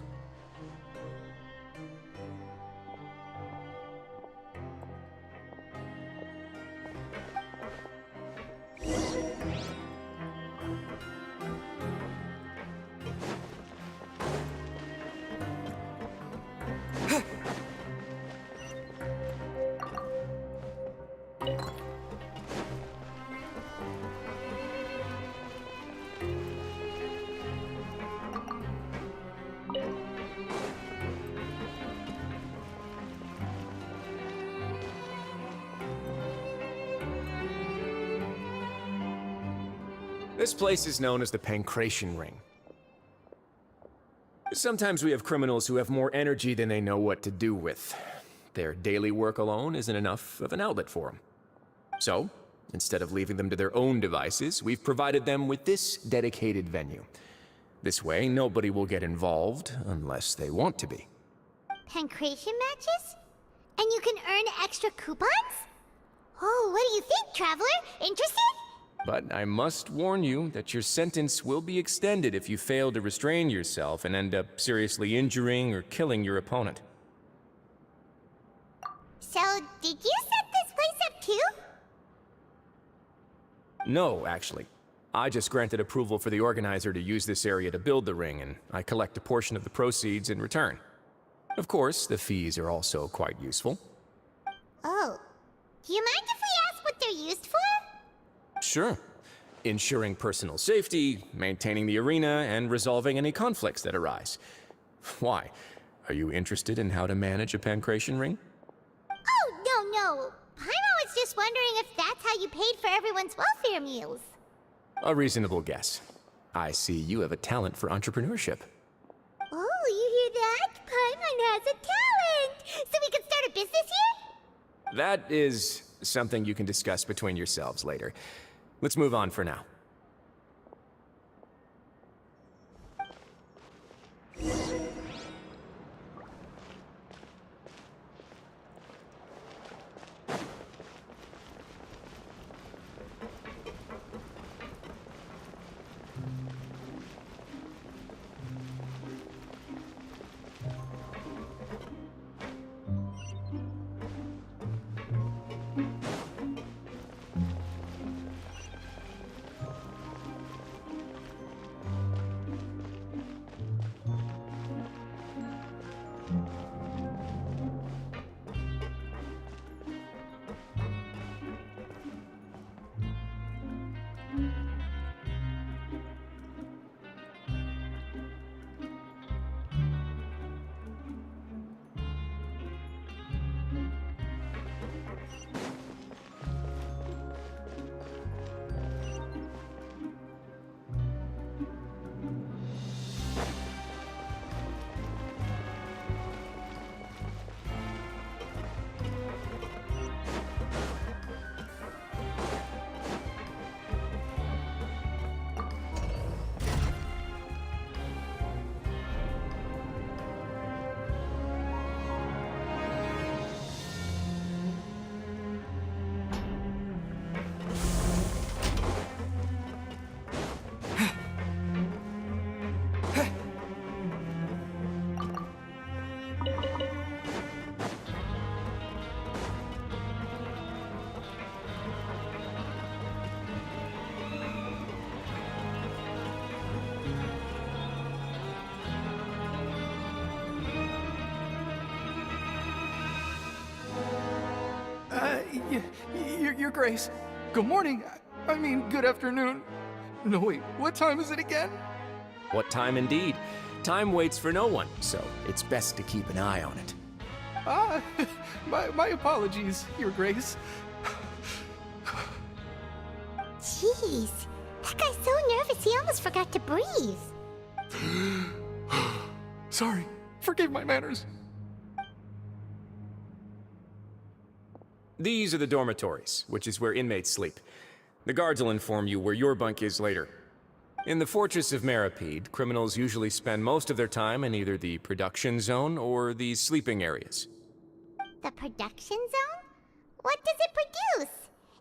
This place is known as the Pancration Ring. Sometimes we have criminals who have more energy than they know what to do with. Their daily work alone isn't enough of an outlet for them. So, instead of leaving them to their own devices, we've provided them with this dedicated venue. This way, nobody will get involved unless they want to be. Pancration matches? And you can earn extra coupons? Oh, what do you think, Traveler? Interested? But I must warn you that your sentence will be extended if you fail to restrain yourself and end up seriously injuring or killing your opponent. So, did you set this place up too? No, actually. I just granted approval for the organizer to use this area to build the ring, and I collect a portion of the proceeds in return. Of course, the fees are also quite useful. Oh. Do you mind if we ask what they're used for? Sure. Ensuring personal safety, maintaining the arena, and resolving any conflicts that arise. Why? Are you interested in how to manage a pancration ring? Oh, no. Paimon was just wondering if that's how you paid for everyone's welfare meals. A reasonable guess. I see you have a talent for entrepreneurship. Oh, you hear that? Paimon has a talent! So we can start a business here? That is something you can discuss between yourselves later. Let's move on for now. Your Grace. Good morning. I mean, good afternoon. No, wait, what time is it again? What time indeed? Time waits for no one, so it's best to keep an eye on it. Ah, my apologies, Your Grace. Jeez, that guy's so nervous he almost forgot to breathe. Sorry, forgive my manners. These are the dormitories, which is where inmates sleep. The guards will inform you where your bunk is later. In the Fortress of Meripede, criminals usually spend most of their time in either the production zone or the sleeping areas. The production zone? What does it produce?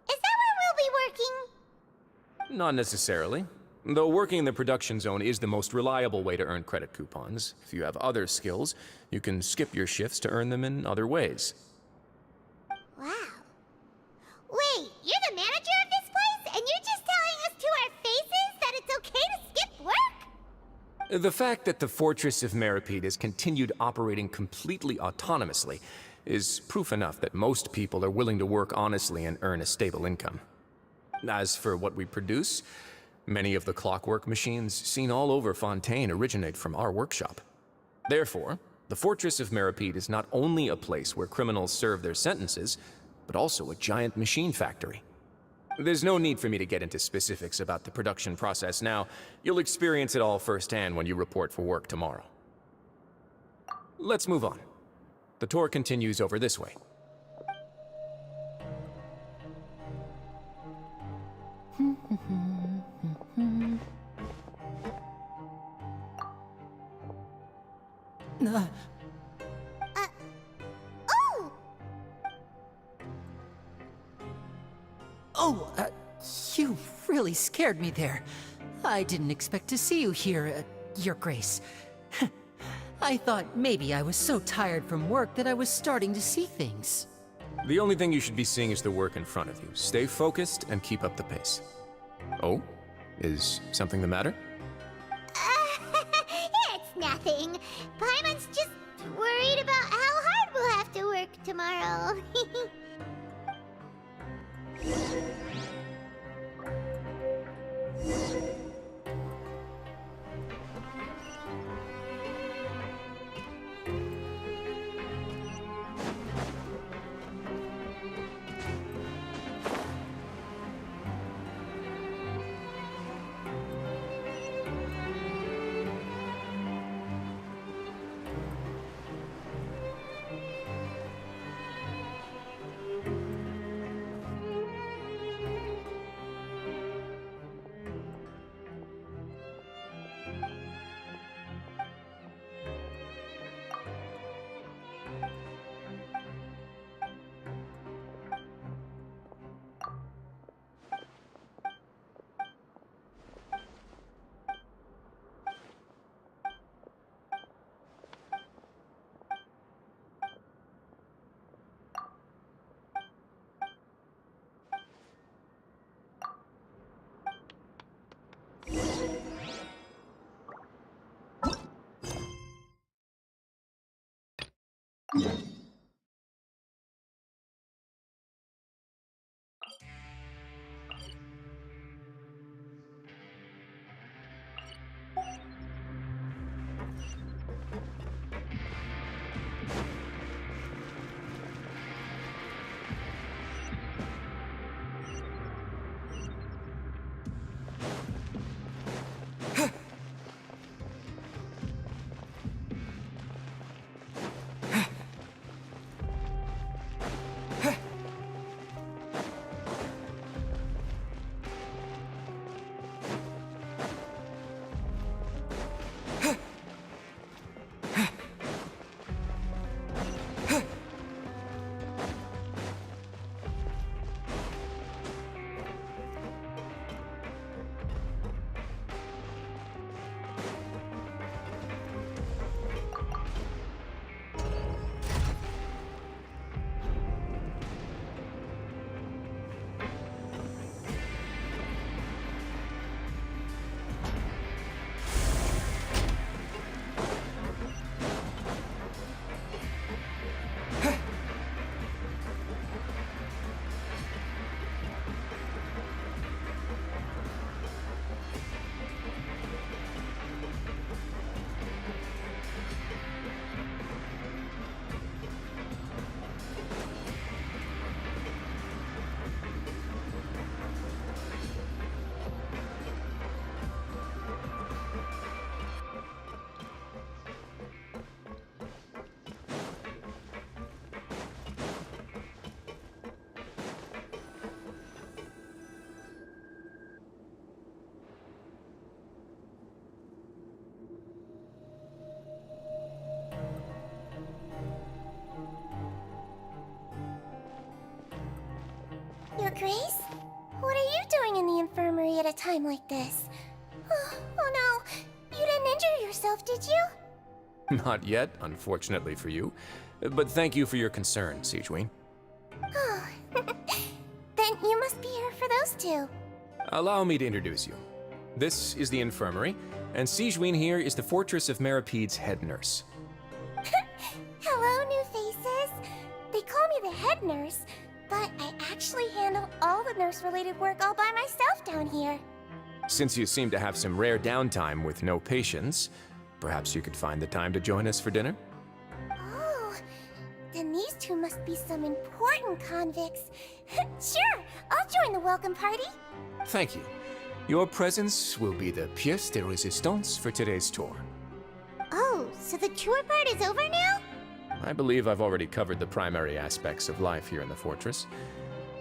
Is that where we'll be working? Not necessarily. Though working in the production zone is the most reliable way to earn credit coupons, if you have other skills, you can skip your shifts to earn them in other ways. Wow. Wait, you're the manager of this place, and you're just telling us to our faces that it's okay to skip work? The fact that the Fortress of Meripede has continued operating completely autonomously is proof enough that most people are willing to work honestly and earn a stable income. As for what we produce, many of the clockwork machines seen all over Fontaine originate from our workshop. Therefore, the Fortress of Meripede is not only a place where criminals serve their sentences, but also a giant machine factory. There's no need for me to get into specifics about the production process now. You'll experience it all firsthand when you report for work tomorrow. Let's move on. The tour continues over this way. Oh! Oh, you really scared me there. I didn't expect to see you here, Your Grace. I thought maybe I was so tired from work that I was starting to see things. The only thing you should be seeing is the work in front of you. Stay focused and keep up the pace. Oh? Is something the matter? It's nothing. Paimon's just worried about how hard we'll have to work tomorrow. Grace. What are you doing in the infirmary at a time like this? Oh no, you didn't injure yourself, did you? Not yet, unfortunately for you. But thank you for your concern, Sigewin. Oh, then you must be here for those two. Allow me to introduce you. This is the infirmary, and Sigewin here is the Fortress of Merapede's head nurse. Hello, new faces. They call me the head nurse, but I actually handle all the nurse-related work all by myself down here. Since you seem to have some rare downtime with no patients, perhaps you could find the time to join us for dinner? Oh, then these two must be some important convicts. Sure, I'll join the welcome party. Thank you. Your presence will be the pièce de résistance for today's tour. Oh, so the tour part is over now? I believe I've already covered the primary aspects of life here in the fortress.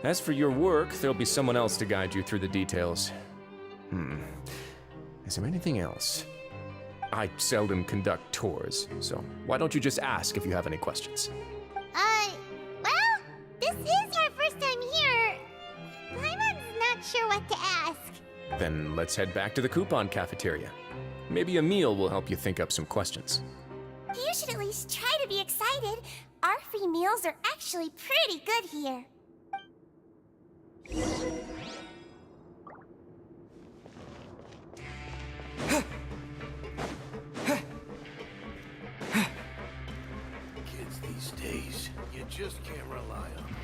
As for your work, there'll be someone else to guide you through the details. Is there anything else? I seldom conduct tours, so why don't you just ask if you have any questions? Well, this is our first time here. Paimon's not sure what to ask. Then let's head back to the coupon cafeteria. Maybe a meal will help you think up some questions. You should at least try to be excited. Our free meals are actually pretty good here. Kids these days, you just can't rely on them.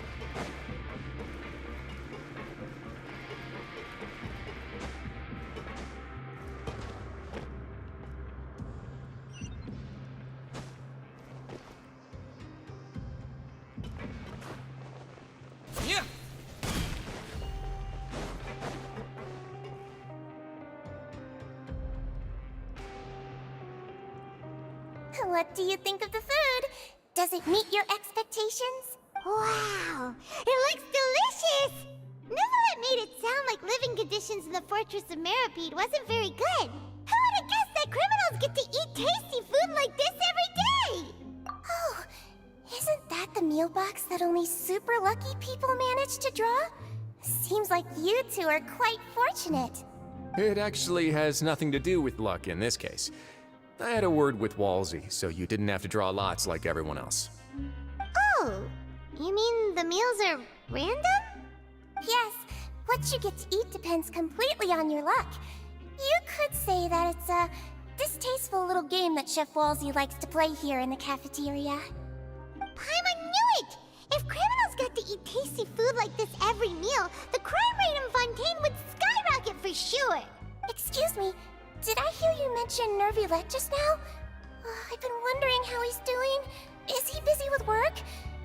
Yeah. What do you think of the food? Does it meet your expectations? Wow, it looks delicious! Neverlet made it sound like living conditions in the Fortress of Meripede wasn't very good. Who would have guessed that criminals get to eat tasty food like this every day? Oh, isn't that the meal box that only super lucky people manage to draw? Seems like you two are quite fortunate. It actually has nothing to do with luck in this case. I had a word with Walsey, so you didn't have to draw lots like everyone else. Oh, you mean the meals are random? Yes, what you get to eat depends completely on your luck. You could say that it's a distasteful little game that Chef Walsey likes to play here in the cafeteria. Paimon knew it! If criminals got to eat tasty food like this every meal, the crime rate in Fontaine would skyrocket for sure! Excuse me, did I hear you mention Nervulette just now? I've been wondering how he's doing. Is he busy with work?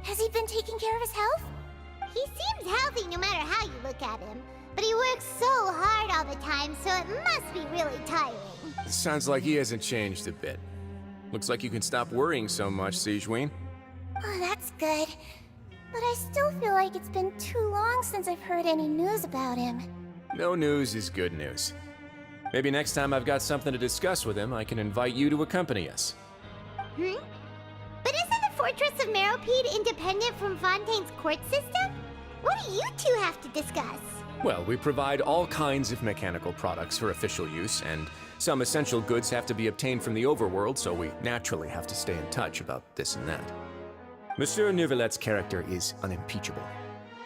Has he been taking care of his health? He seems healthy no matter how you look at him. But he works so hard all the time, so it must be really tiring. Sounds like he hasn't changed a bit. Looks like you can stop worrying so much, Sigewin. Oh, that's good. But I still feel like it's been too long since I've heard any news about him. No news is good news. Maybe next time I've got something to discuss with him, I can invite you to accompany us. But isn't the Fortress of Meropede independent from Fontaine's court system? What do you two have to discuss? Well, we provide all kinds of mechanical products for official use, and some essential goods have to be obtained from the overworld, so we naturally have to stay in touch about this and that. Monsieur Neuvillette's character is unimpeachable.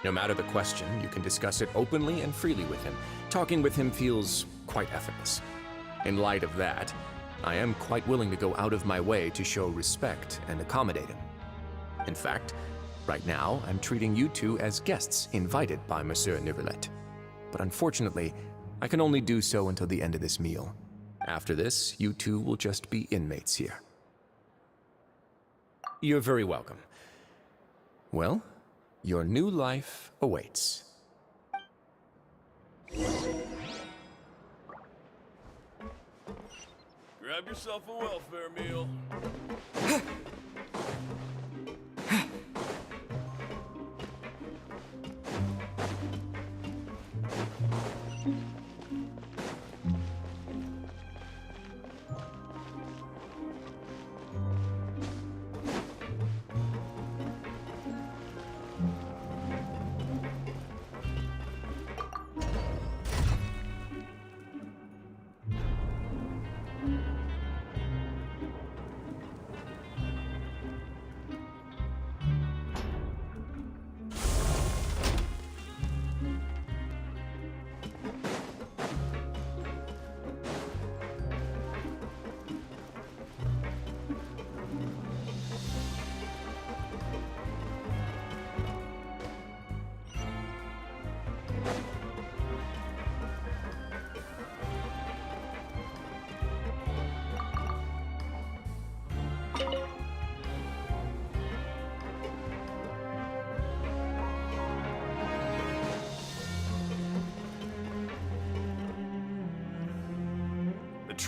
No matter the question, you can discuss it openly and freely with him. Talking with him feels quite effortless. In light of that, I am quite willing to go out of my way to show respect and accommodate him. In fact, right now, I'm treating you two as guests invited by Monsieur Neuvillette. But unfortunately, I can only do so until the end of this meal. After this, you two will just be inmates here. You're very welcome. Well, your new life awaits. Grab yourself a welfare meal.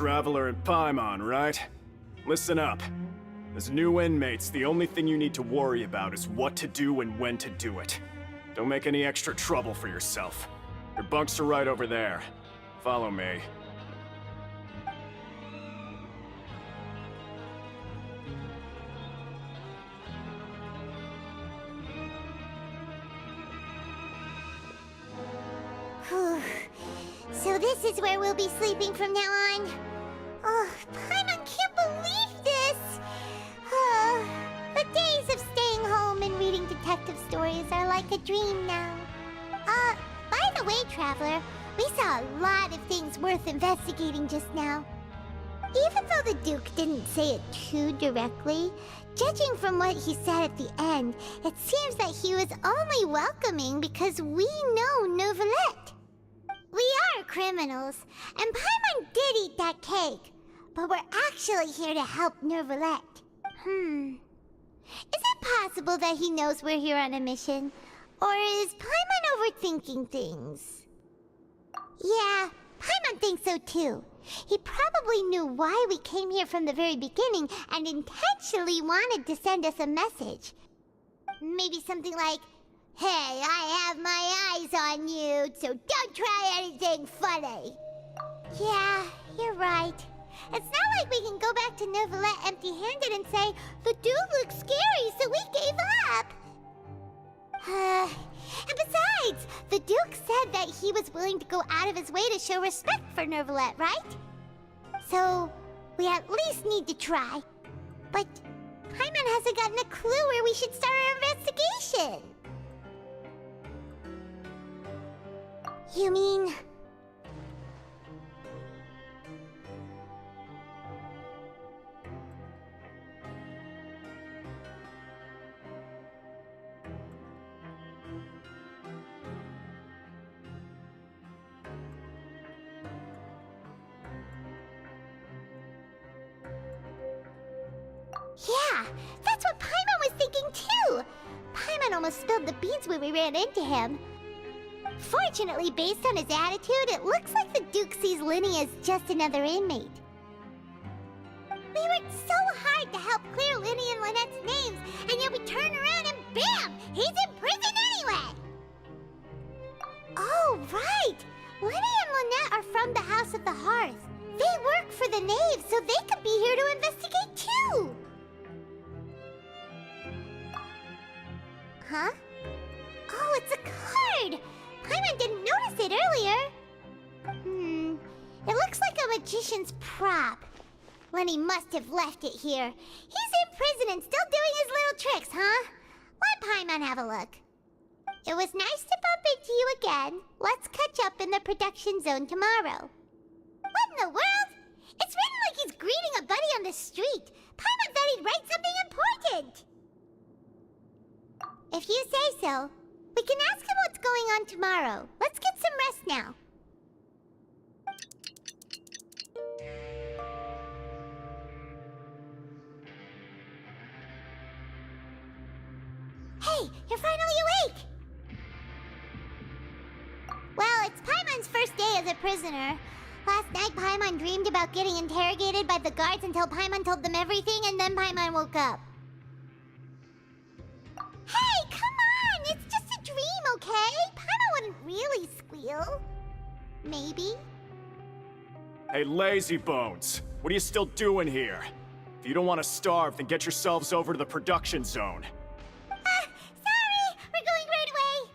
Traveler and Paimon, right? Listen up. As new inmates, the only thing you need to worry about is what to do and when to do it. Don't make any extra trouble for yourself. Your bunks are right over there. Follow me. Whew. So this is where we'll be sleeping from now on. Oh, Paimon can't believe this! The days of staying home and reading detective stories are like a dream now. By the way, Traveler, we saw a lot of things worth investigating just now. Even though the Duke didn't say it too directly, judging from what he said at the end, it seems that he was only welcoming because we know Novelette. We are criminals, and Paimon did eat that cake, but we're actually here to help Novelette. Is it possible that he knows we're here on a mission? Or is Paimon overthinking things? Yeah, Paimon thinks so too. He probably knew why we came here from the very beginning and intentionally wanted to send us a message. Maybe something like, "Hey, I have my eyes on you, so don't try anything funny." Yeah, you're right. It's not like we can go back to Novelette empty-handed and say, "The dude looks scary, so we gave up." And besides, the Duke said that he was willing to go out of his way to show respect for Novelette, right? So, we at least need to try. But Paimon hasn't gotten a clue where we should start our investigation. You mean... Yeah, that's what Paimon was thinking too! Paimon almost spilled the beans when we ran into him. Fortunately, based on his attitude, it looks like the Duke sees Linny as just another inmate. We worked so hard to help clear Linny and Lynette's names, and yet we turn around and bam! He's in prison anyway! Oh, right! Linny and Lynette are from the House of the Hearth. They work for the Knave, so they could be here to investigate too! Huh? Oh, it's a card! Paimon didn't notice it earlier. It looks like a magician's prop. Lenny must have left it here. He's in prison and still doing his little tricks, huh? Let Paimon have a look. It was nice to bump into you again. Let's catch up in the production zone tomorrow. What in the world? It's written like he's greeting a buddy on the street. Paimon thought he'd write something important. If you say so, we can ask him what's going on tomorrow. Let's get some rest now. Hey, you're finally awake! Well, it's Paimon's first day as a prisoner. Last night, Paimon dreamed about getting interrogated by the guards until Paimon told them everything, and then Paimon woke up. Hey, come on! It's just a dream, okay? Paimon wouldn't really squeal. Maybe. Hey, lazy bones! What are you still doing here? If you don't want to starve, then get yourselves over to the production zone. Sorry! We're going right away!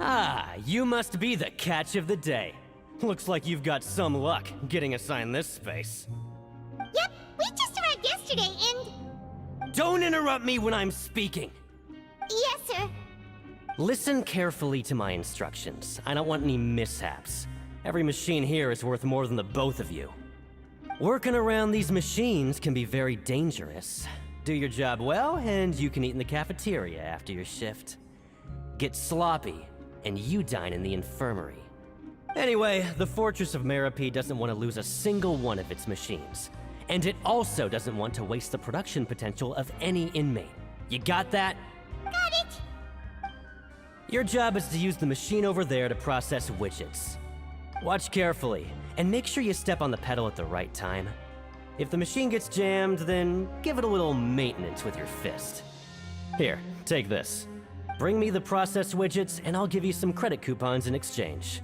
Ah, you must be the catch of the day. Looks like you've got some luck getting assigned this space. Yep, we just arrived yesterday and... Don't interrupt me when I'm speaking! Yes, sir. Listen carefully to my instructions. I don't want any mishaps. Every machine here is worth more than the both of you. Working around these machines can be very dangerous. Do your job well, and you can eat in the cafeteria after your shift. Get sloppy, and you dine in the infirmary. Anyway, the Fortress of Merope doesn't want to lose a single one of its machines. And it also doesn't want to waste the production potential of any inmate. You got that? Got it! Your job is to use the machine over there to process widgets. Watch carefully, and make sure you step on the pedal at the right time. If the machine gets jammed, then give it a little maintenance with your fist. Here, take this. Bring me the processed widgets, and I'll give you some credit coupons in exchange.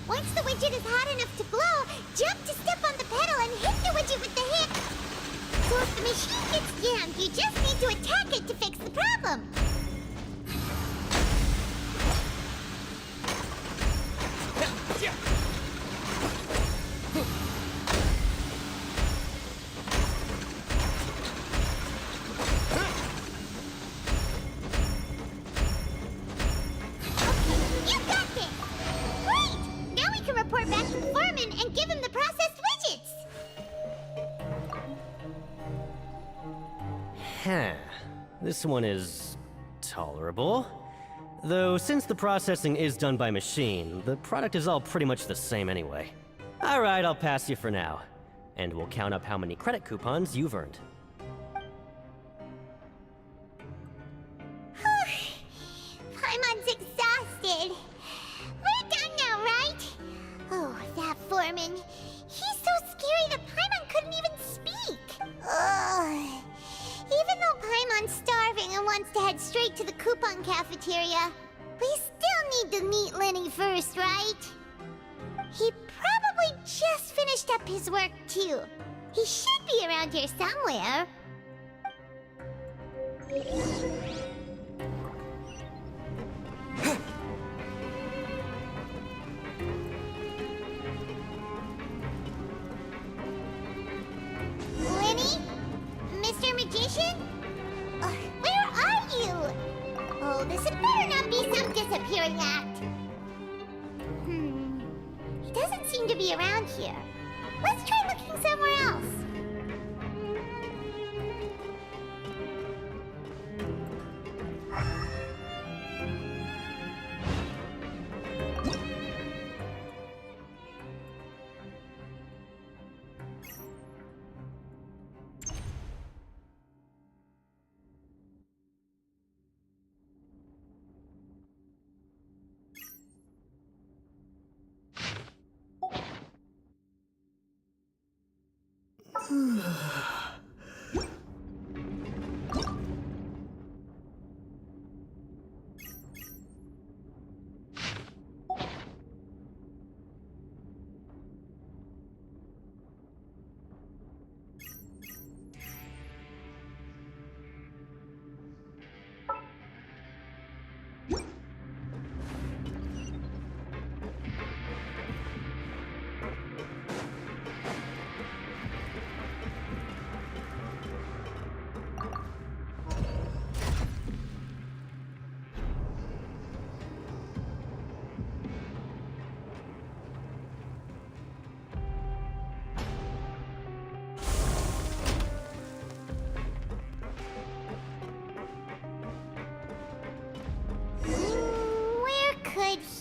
Once the widget is hot enough to blow, jump to step on the pedal and hit the widget with the hip. So if the machine gets jammed, you just need to attack it to fix the problem. You got it! Great! Now we can report back to Foreman and give him the processed widgets! Huh. This one is tolerable. Though since the processing is done by machine, the product is all pretty much the same anyway. Alright, I'll pass you for now. And we'll count up how many credit coupons you've earned. Paimon's exhausted. We're done now, right? Oh, that Foreman. He's so scary that Paimon couldn't even speak. Ugh. Even though Paimon's starving and wants to head straight to the coupon cafeteria, we still need to meet Lenny first, right? He probably just finished up his work, too. He should be around here somewhere. Lenny? Mr. Magician? Where are you? Oh, this had better not be some disappearing act. He doesn't seem to be around here. Let's try looking somewhere else.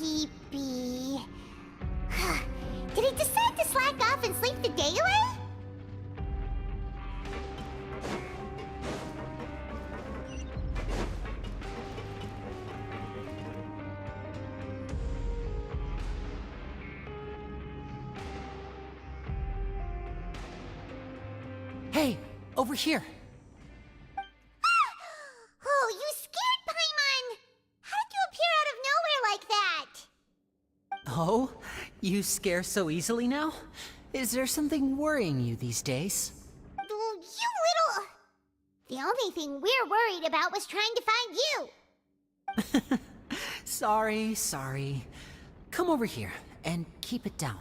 he be? Did he decide to slack off and sleep the day away? Hey, over here. Oh, you scared Paimon! How did you appear out of nowhere like that? Oh, you scare so easily now? Is there something worrying you these days? You little... The only thing we're worried about was trying to find you. Sorry. Come over here and keep it down.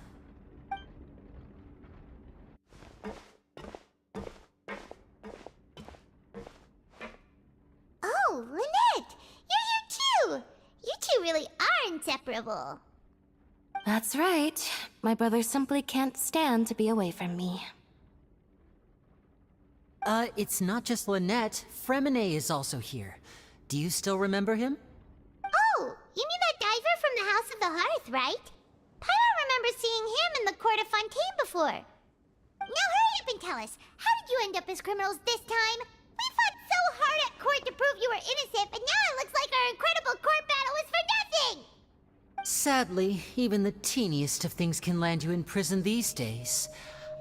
Oh, Lynette! You're here too! You two really are inseparable. That's right. My brother simply can't stand to be away from me. It's not just Lynette. Fremine is also here. Do you still remember him? Oh, you mean that diver from the House of the Hearth, right? Pyro remembers seeing him in the Court of Fontaine before. Now hurry up and tell us, how did you end up as criminals this time? We fought so hard at court to prove you were innocent, but now it looks like our incredible court battle was for nothing! Sadly, even the teeniest of things can land you in prison these days.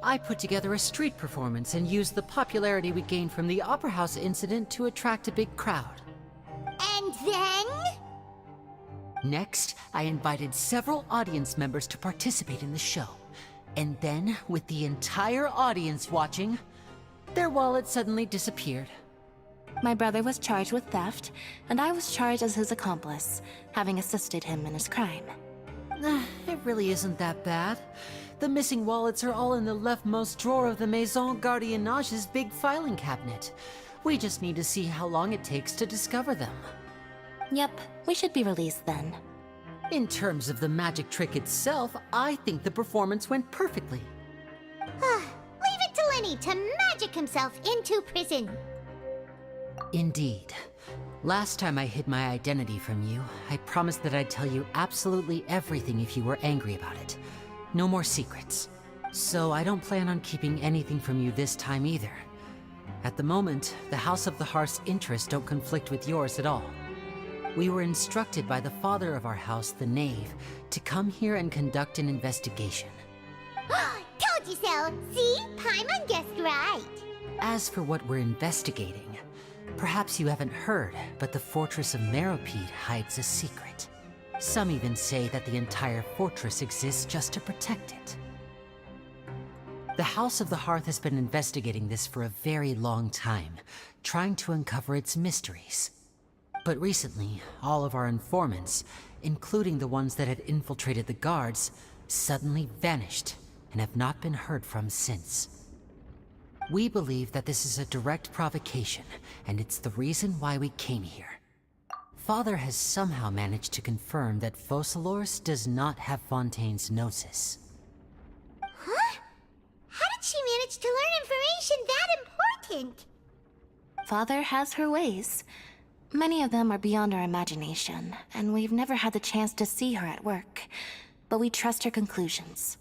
I put together a street performance and used the popularity we gained from the Opera House incident to attract a big crowd. And then? Next, I invited several audience members to participate in the show. And then, with the entire audience watching, their wallet suddenly disappeared. My brother was charged with theft, and I was charged as his accomplice, having assisted him in his crime. It really isn't that bad. The missing wallets are all in the leftmost drawer of the Maison Gardiennage's big filing cabinet. We just need to see how long it takes to discover them. Yep, we should be released then. In terms of the magic trick itself, I think the performance went perfectly. Leave it to Lenny to magic himself into prison. Indeed. Last time I hid my identity from you, I promised that I'd tell you absolutely everything if you were angry about it. No more secrets. So I don't plan on keeping anything from you this time either. At the moment, the House of the Hearth's interests don't conflict with yours at all. We were instructed by the father of our house, the Knave, to come here and conduct an investigation. Told you so! See? Paimon guessed right. As for what we're investigating, perhaps you haven't heard, but the fortress of Meropide hides a secret. Some even say that the entire fortress exists just to protect it. The House of the Hearth has been investigating this for a very long time, trying to uncover its mysteries. But recently, all of our informants, including the ones that had infiltrated the guards, suddenly vanished and have not been heard from since. We believe that this is a direct provocation, and it's the reason why we came here. Father has somehow managed to confirm that Focalors does not have Fontaine's Gnosis. Huh? How did she manage to learn information that important? Father has her ways. Many of them are beyond our imagination, and we've never had the chance to see her at work. But we trust her conclusions.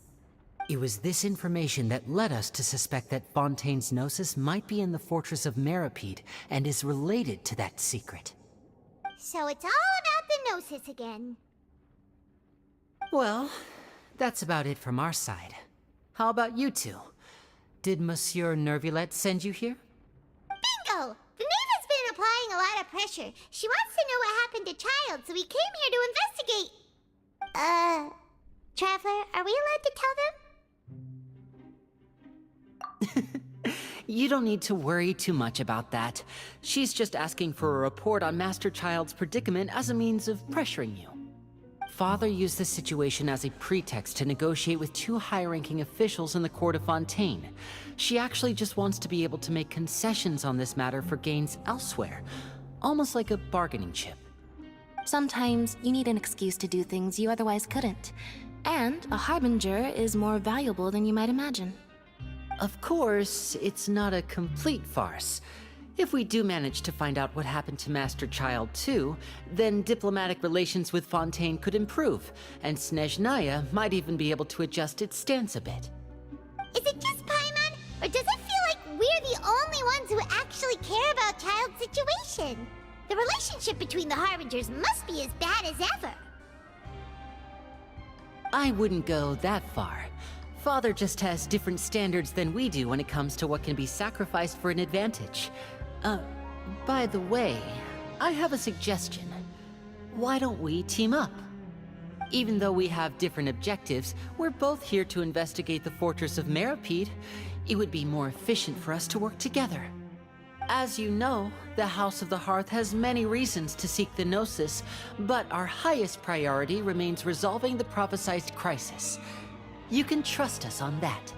It was this information that led us to suspect that Fontaine's Gnosis might be in the fortress of Meropide and is related to that secret. So it's all about the Gnosis again. Well, that's about it from our side. How about you two? Did Monsieur Nervulette send you here? Bingo! The Knave has been applying a lot of pressure. She wants to know what happened to Child, so we came here to investigate. Traveler, are we allowed to tell them? You don't need to worry too much about that. She's just asking for a report on Master Child's predicament as a means of pressuring you. Father used this situation as a pretext to negotiate with two high-ranking officials in the court of Fontaine. She actually just wants to be able to make concessions on this matter for gains elsewhere, almost like a bargaining chip. Sometimes you need an excuse to do things you otherwise couldn't. And a harbinger is more valuable than you might imagine. Of course, it's not a complete farce. If we do manage to find out what happened to Master Child 2, then diplomatic relations with Fontaine could improve, and Snezhnaya might even be able to adjust its stance a bit. Is it just Paimon, or does it feel like we're the only ones who actually care about Child's situation? The relationship between the Harbingers must be as bad as ever. I wouldn't go that far. Father just has different standards than we do when it comes to what can be sacrificed for an advantage. By the way, I have a suggestion. Why don't we team up? Even though we have different objectives, we're both here to investigate the Fortress of Meripede. It would be more efficient for us to work together. As you know, the House of the Hearth has many reasons to seek the Gnosis, but our highest priority remains resolving the prophesized crisis. You can trust us on that.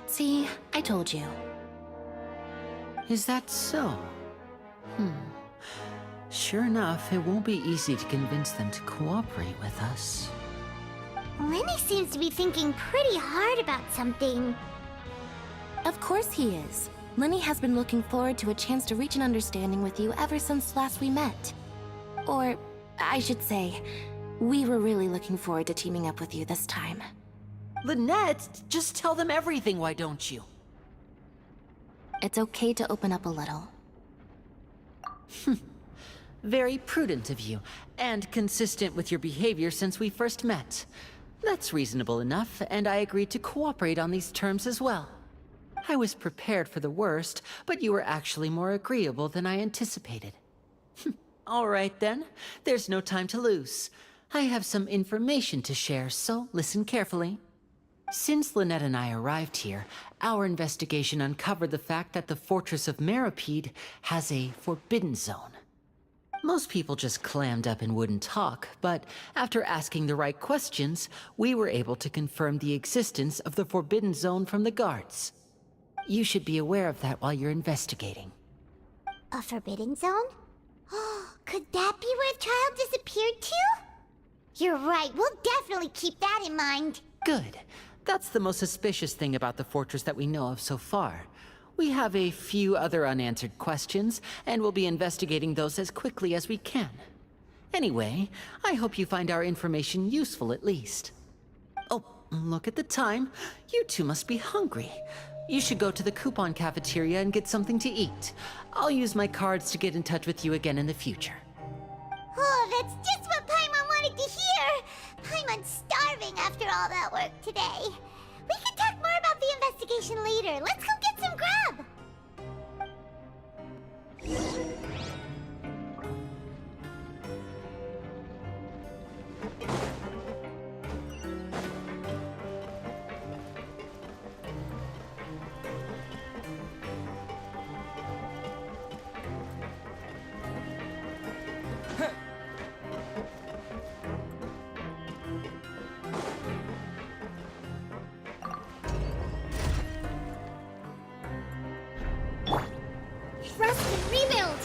See, I told you. Is that so? Sure enough, it won't be easy to convince them to cooperate with us. Lenny seems to be thinking pretty hard about something. Of course he is. Lenny has been looking forward to a chance to reach an understanding with you ever since last we met. Or, I should say, we were really looking forward to teaming up with you this time. Lynette, just tell them everything, why don't you? It's okay to open up a little. Very prudent of you, and consistent with your behavior since we first met. That's reasonable enough, and I agreed to cooperate on these terms as well. I was prepared for the worst, but you were actually more agreeable than I anticipated. All right then, there's no time to lose. I have some information to share, so listen carefully. Since Lynette and I arrived here, our investigation uncovered the fact that the Fortress of Meripede has a forbidden zone. Most people just clammed up and wouldn't talk, but after asking the right questions, we were able to confirm the existence of the forbidden zone from the guards. You should be aware of that while you're investigating. A forbidden zone? Could that be where Child disappeared to? You're right, we'll definitely keep that in mind. Good. That's the most suspicious thing about the fortress that we know of so far. We have a few other unanswered questions, and we'll be investigating those as quickly as we can. Anyway, I hope you find our information useful at least. Oh, look at the time. You two must be hungry. You should go to the coupon cafeteria and get something to eat. I'll use my cards to get in touch with you again in the future. Oh, that's just what Paimon wanted to hear! Paimon's starving after all that work today. We can talk more about the investigation later. Let's go get some grub! Rest and rebuild!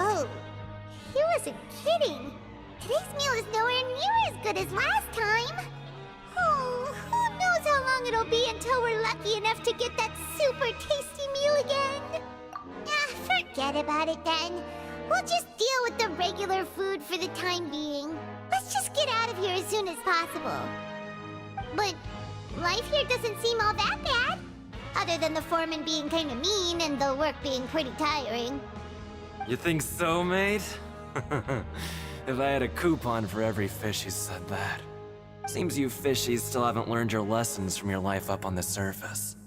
Oh, he wasn't kidding. Today's meal is nowhere near as good as last time. Oh, who knows how long it'll be until we're lucky enough to get that super tasty meal again. Ah, forget about it then. We'll just deal with the regular food for the time being. Let's just get out of here as soon as possible. But life here doesn't seem all that bad. Other than the foreman being kinda mean and the work being pretty tiring. You think so, mate? If I had a coupon for every fish who said that. Seems you fishies still haven't learned your lessons from your life up on the surface.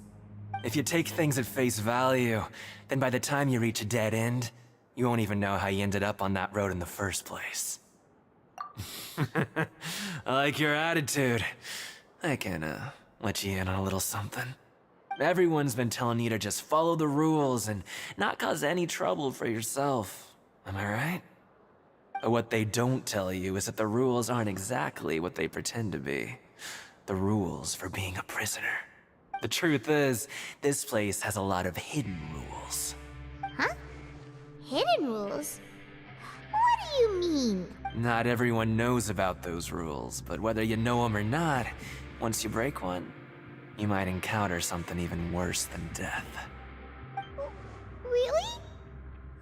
If you take things at face value, then by the time you reach a dead end, you won't even know how you ended up on that road in the first place. I like your attitude. I can, let you in on a little something. Everyone's been telling you to just follow the rules and not cause any trouble for yourself. Am I right? But what they don't tell you is that the rules aren't exactly what they pretend to be. The rules for being a prisoner. The truth is, this place has a lot of hidden rules. Huh? Hidden rules? What do you mean? Not everyone knows about those rules, but whether you know them or not, once you break one, you might encounter something even worse than death. Really?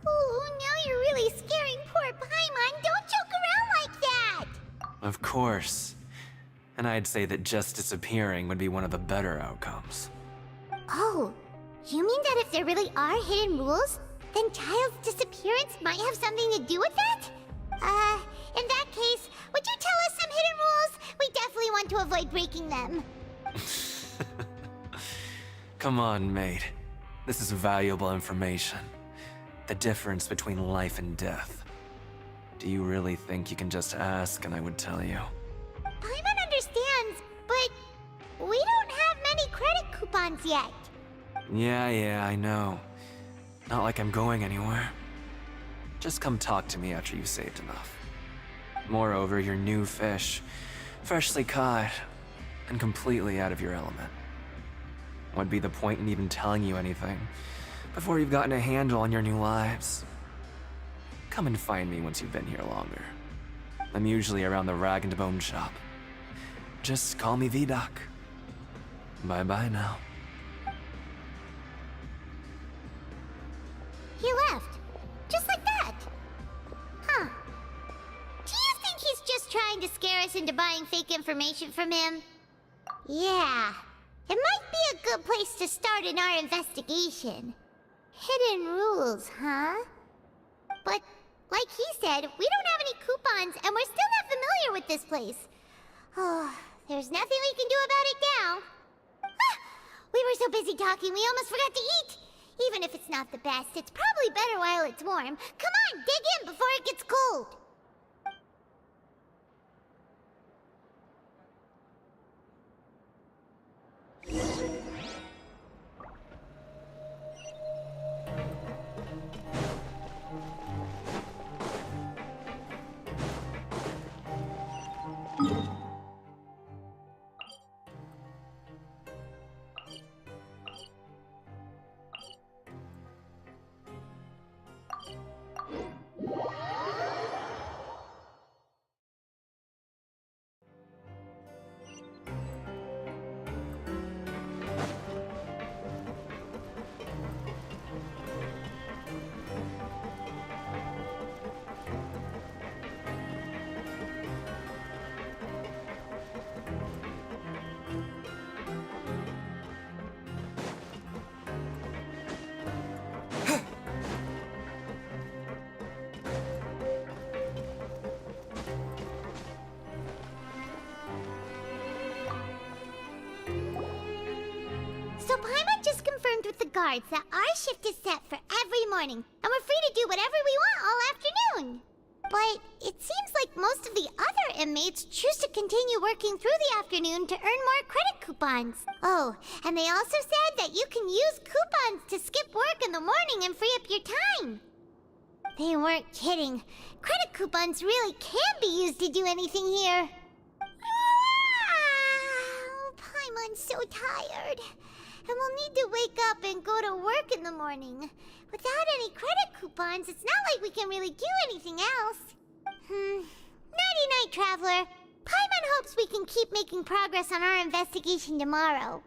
Oh, now you're really scaring poor Paimon. Don't joke around like that! Of course. And I'd say that just disappearing would be one of the better outcomes. Oh, you mean that if there really are hidden rules, then Child's disappearance might have something to do with that? In that case, would you tell us some hidden rules? We definitely want to avoid breaking them. Come on, mate. This is valuable information. The difference between life and death. Do you really think you can just ask and I would tell you? Paimon understands, but we don't have many credit coupons yet. Yeah, I know. Not like I'm going anywhere. Just come talk to me after you've saved enough. Moreover, you're new fish, freshly caught, and completely out of your element. What'd be the point in even telling you anything before you've gotten a handle on your new lives? Come and find me once you've been here longer. I'm usually around the rag and bone shop. Just call me Vidoc. Bye-bye now. He left. Just like that. Huh. Do you think he's just trying to scare us into buying fake information from him? Yeah. It might be a good place to start in our investigation. Hidden rules, huh? But, like he said, we don't have any coupons, and we're still not familiar with this place. Oh, there's nothing we can do about it now. Ah, we were so busy talking, we almost forgot to eat. Even if it's not the best, it's probably better while it's warm. Come on, dig in before it gets cold. Paimon just confirmed with the guards that our shift is set for every morning, and we're free to do whatever we want all afternoon. But it seems like most of the other inmates choose to continue working through the afternoon to earn more credit coupons. Oh, and they also said that you can use coupons to skip work in the morning and free up your time. They weren't kidding. Credit coupons really can be used to do anything here. Paimon's so tired. And we'll need to wake up and go to work in the morning. Without any credit coupons, it's not like we can really do anything else. Nighty-night, Traveler. Paimon hopes we can keep making progress on our investigation tomorrow.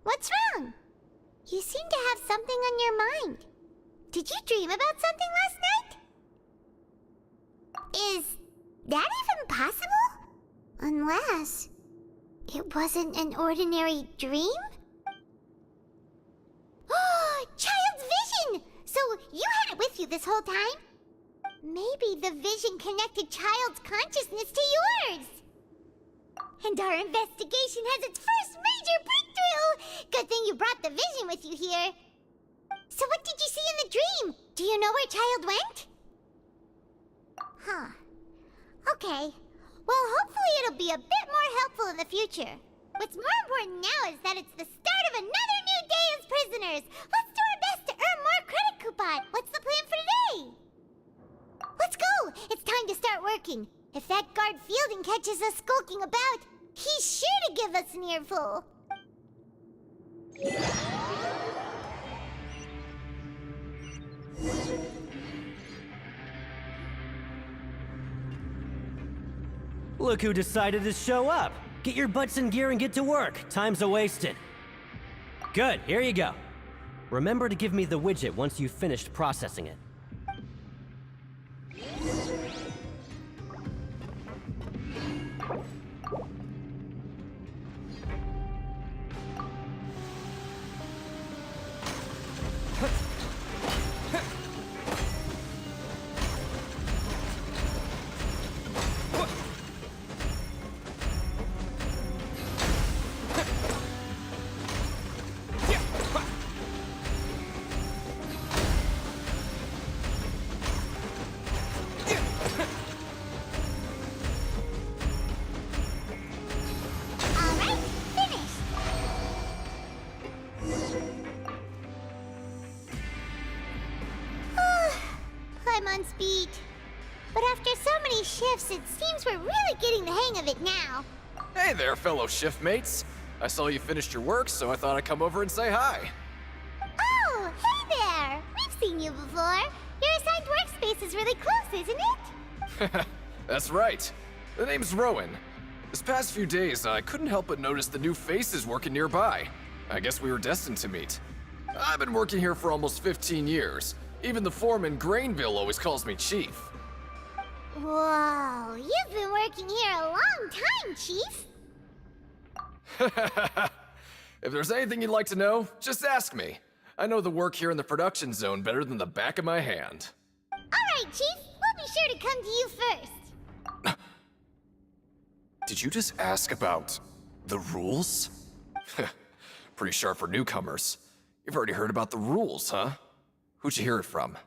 What's wrong? You seem to have something on your mind. Did you dream about something last night? Is that even possible? Unless it wasn't an ordinary dream? Oh, child's vision! So you had it with you this whole time? Maybe the vision connected child's consciousness to yours. And our investigation has its first major breakthrough! Good thing you brought the vision with you here. So what did you see in the dream? Do you know where child went? Huh. Okay. Well, hopefully it'll be a bit more helpful in the future. What's more important now is that it's the start of another new day as prisoners. Let's do our best to earn more credit coupon. What's the plan for today? Let's go! It's time to start working. If that guard Fielding catches us skulking about, he's sure to give us an earful. Look who decided to show up! Get your butts in gear and get to work. Time's a-wasted. Good, here you go. Remember to give me the widget once you've finished processing it. I'm on speed. But after so many shifts, it seems we're really getting the hang of it now. Hey there, fellow shiftmates. I saw you finished your work, so I thought I'd come over and say hi. Oh, hey there! We've seen you before. Your assigned workspace is really close, isn't it? That's right. The name's Rowan. This past few days, I couldn't help but notice the new faces working nearby. I guess we were destined to meet. I've been working here for almost 15 years. Even the foreman, Grainville, always calls me Chief. Whoa, you've been working here a long time, Chief. If there's anything you'd like to know, just ask me. I know the work here in the production zone better than the back of my hand. All right, Chief. sure to come to you first. Did you just ask about the rules? Pretty sharp for newcomers. You've already heard about the rules, huh? Who'd you hear it from?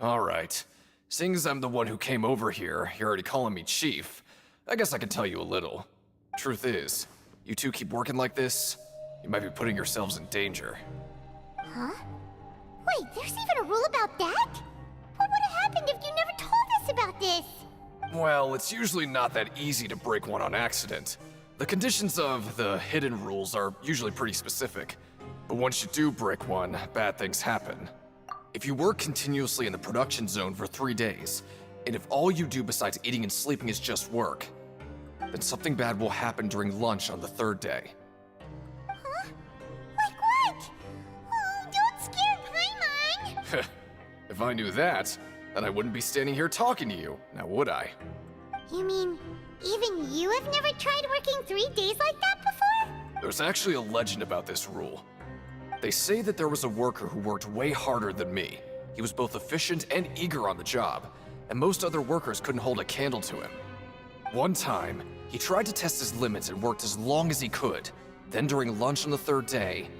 Alright. Seeing as I'm the one who came over here, you're already calling me Chief. I guess I can tell you a little. Truth is, you two keep working like this, you might be putting yourselves in danger. Huh? Wait, there's even a rule about that? What would have happened if you never told us about this? Well, it's usually not that easy to break one on accident. The conditions of the hidden rules are usually pretty specific. But once you do break one, bad things happen. If you work continuously in the production zone for 3 days, and if all you do besides eating and sleeping is just work, then something bad will happen during lunch on the 3rd day. Huh? Like what? Oh, don't scare Paimon! If I knew that, then I wouldn't be standing here talking to you, now would I? You mean, even you have never tried working 3 days like that before? There's actually a legend about this rule. They say that there was a worker who worked way harder than me. He was both efficient and eager on the job, and most other workers couldn't hold a candle to him. One time, he tried to test his limits and worked as long as he could. Then during lunch on the 3rd day,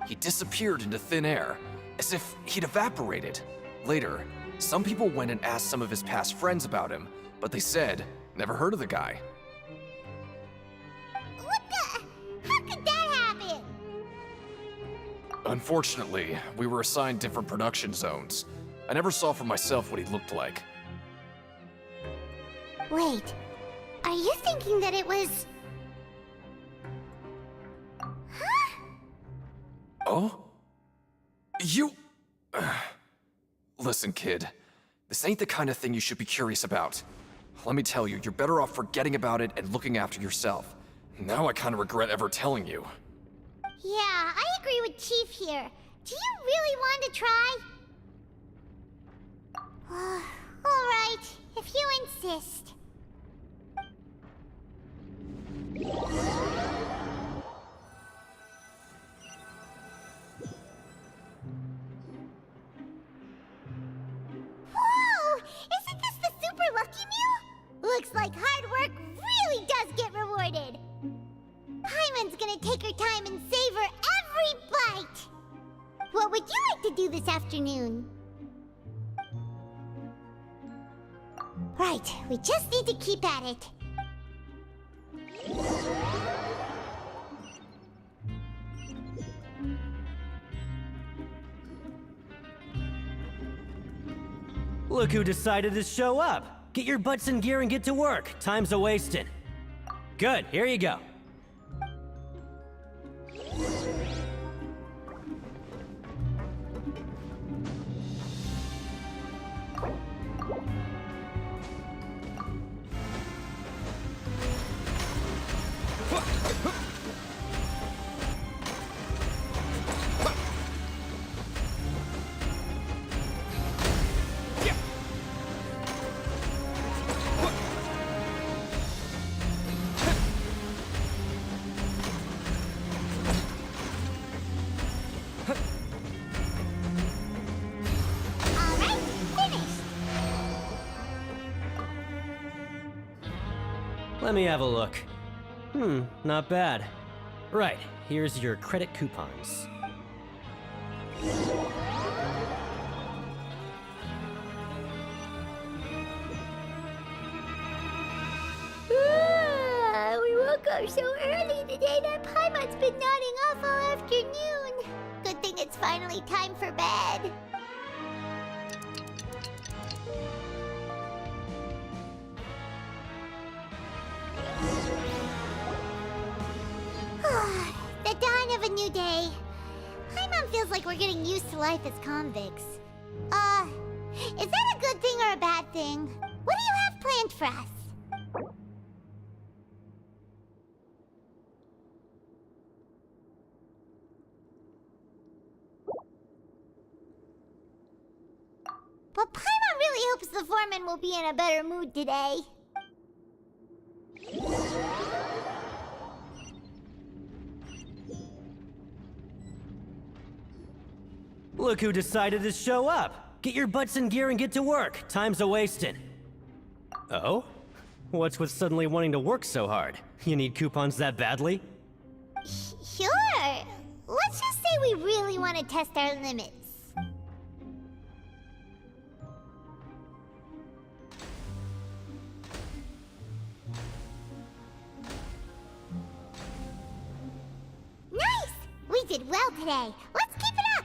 he disappeared into thin air, as if he'd evaporated. Later, some people went and asked some of his past friends about him, but they said, never heard of the guy. What the? How could that happen? Unfortunately, we were assigned different production zones. I never saw for myself what he looked like. Wait, are you thinking that it was... Oh? You... Listen, kid. This ain't the kind of thing you should be curious about. Let me tell you, you're better off forgetting about it and looking after yourself. Now I kind of regret ever telling you. Yeah, I agree with Chief here. Do you really want to try? Alright, if you insist. Whoa! Isn't this the super lucky meal? Looks like hard work really does get rewarded. Paimon's gonna take her time and savor every bite. What would you like to do this afternoon? Right, we just need to keep at it. Look who decided to show up. Get your butts in gear and get to work. Time's a-wasting. Good, here you go. Let me have a look. Not bad. Right, here's your credit coupons. We woke up so early today that Paimon's been nodding off all afternoon. Good thing it's finally time for bed. The dawn of a new day. Paimon feels like we're getting used to life as convicts. Is that a good thing or a bad thing? What do you have planned for us? But Paimon really hopes the foreman will be in a better mood today. Look who decided to show up! Get your butts in gear and get to work. Time's a-wasting. Oh? What's with suddenly wanting to work so hard? You need coupons that badly? Sure. Let's just say we really want to test our limits. Nice! We did well today. Let's keep it up!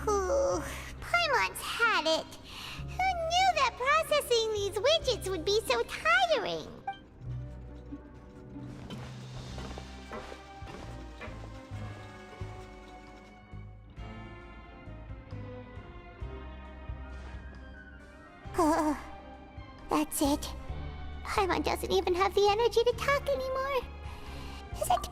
Whew, Paimon's had it. Who knew that processing these widgets would be so tiring? That's it. Paimon doesn't even have the energy to talk anymore. Is it?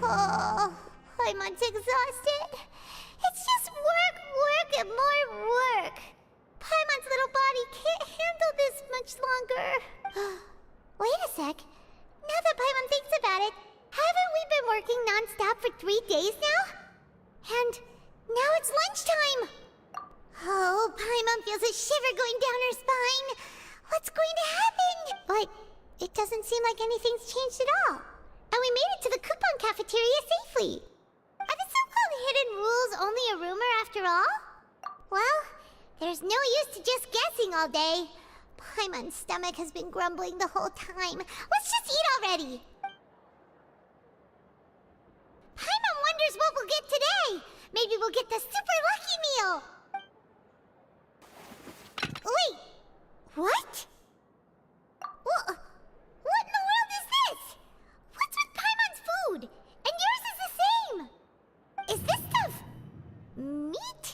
Oh, Paimon's exhausted. It's just work, and more work. Paimon's little body can't handle this much longer. Wait a sec. Now that Paimon thinks about it, haven't we been working non-stop for 3 days now? And now it's lunchtime. Oh, Paimon feels a shiver going down her spine. What's going to happen? But it doesn't seem like anything's changed at all. And we made it to the coupon cafeteria safely. Are the so-called hidden rules only a rumor after all? Well, there's no use to just guessing all day. Paimon's stomach has been grumbling the whole time. Let's just eat already. Paimon wonders what we'll get today. Maybe we'll get the super lucky meal. Wait, what? What in the world is this? What's with Paimon's food? And yours is the same. Is this stuff meat?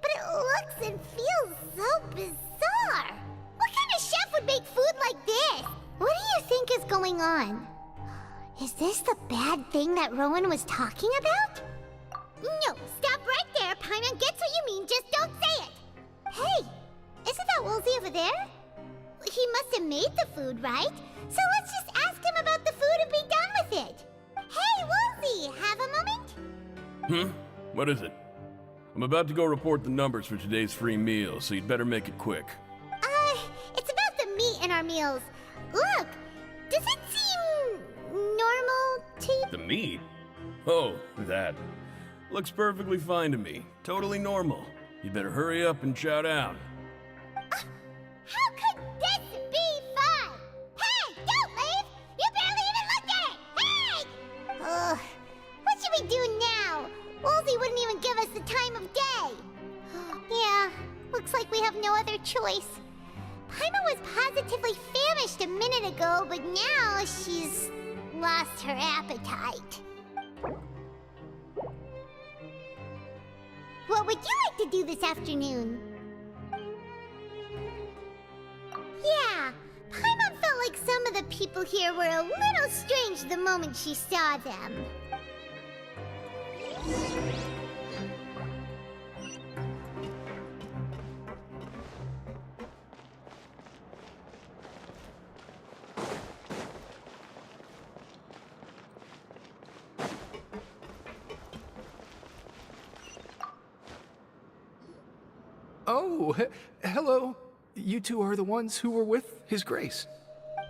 But it looks and feels so bizarre. What kind of chef would make food like this? What do you think is going on? Is this the bad thing that Rowan was talking about? No, stop right there. Paimon gets what you mean, just don't say it. Hey, isn't that Woolsey over there? He must have made the food, right? So let's just ask him about the food and be done with it. Hey, Woolsey, have a moment? What is it? I'm about to go report the numbers for today's free meal, so you'd better make it quick. It's about the meat in our meals. Look, does it seem normal to you? The meat? Oh, that. Looks perfectly fine to me. Totally normal. You better hurry up and chow down. How could this be fun? Hey, don't leave! You barely even looked at it! Hey! Ugh, what should we do now? Woolsey wouldn't even give us the time of day. Yeah, looks like we have no other choice. Paimon was positively famished a minute ago, but now she's lost her appetite. What would you like to do this afternoon? Yeah, Paimon felt like some of the people here were a little strange the moment she saw them. Oh, hello. You two are the ones who were with His Grace.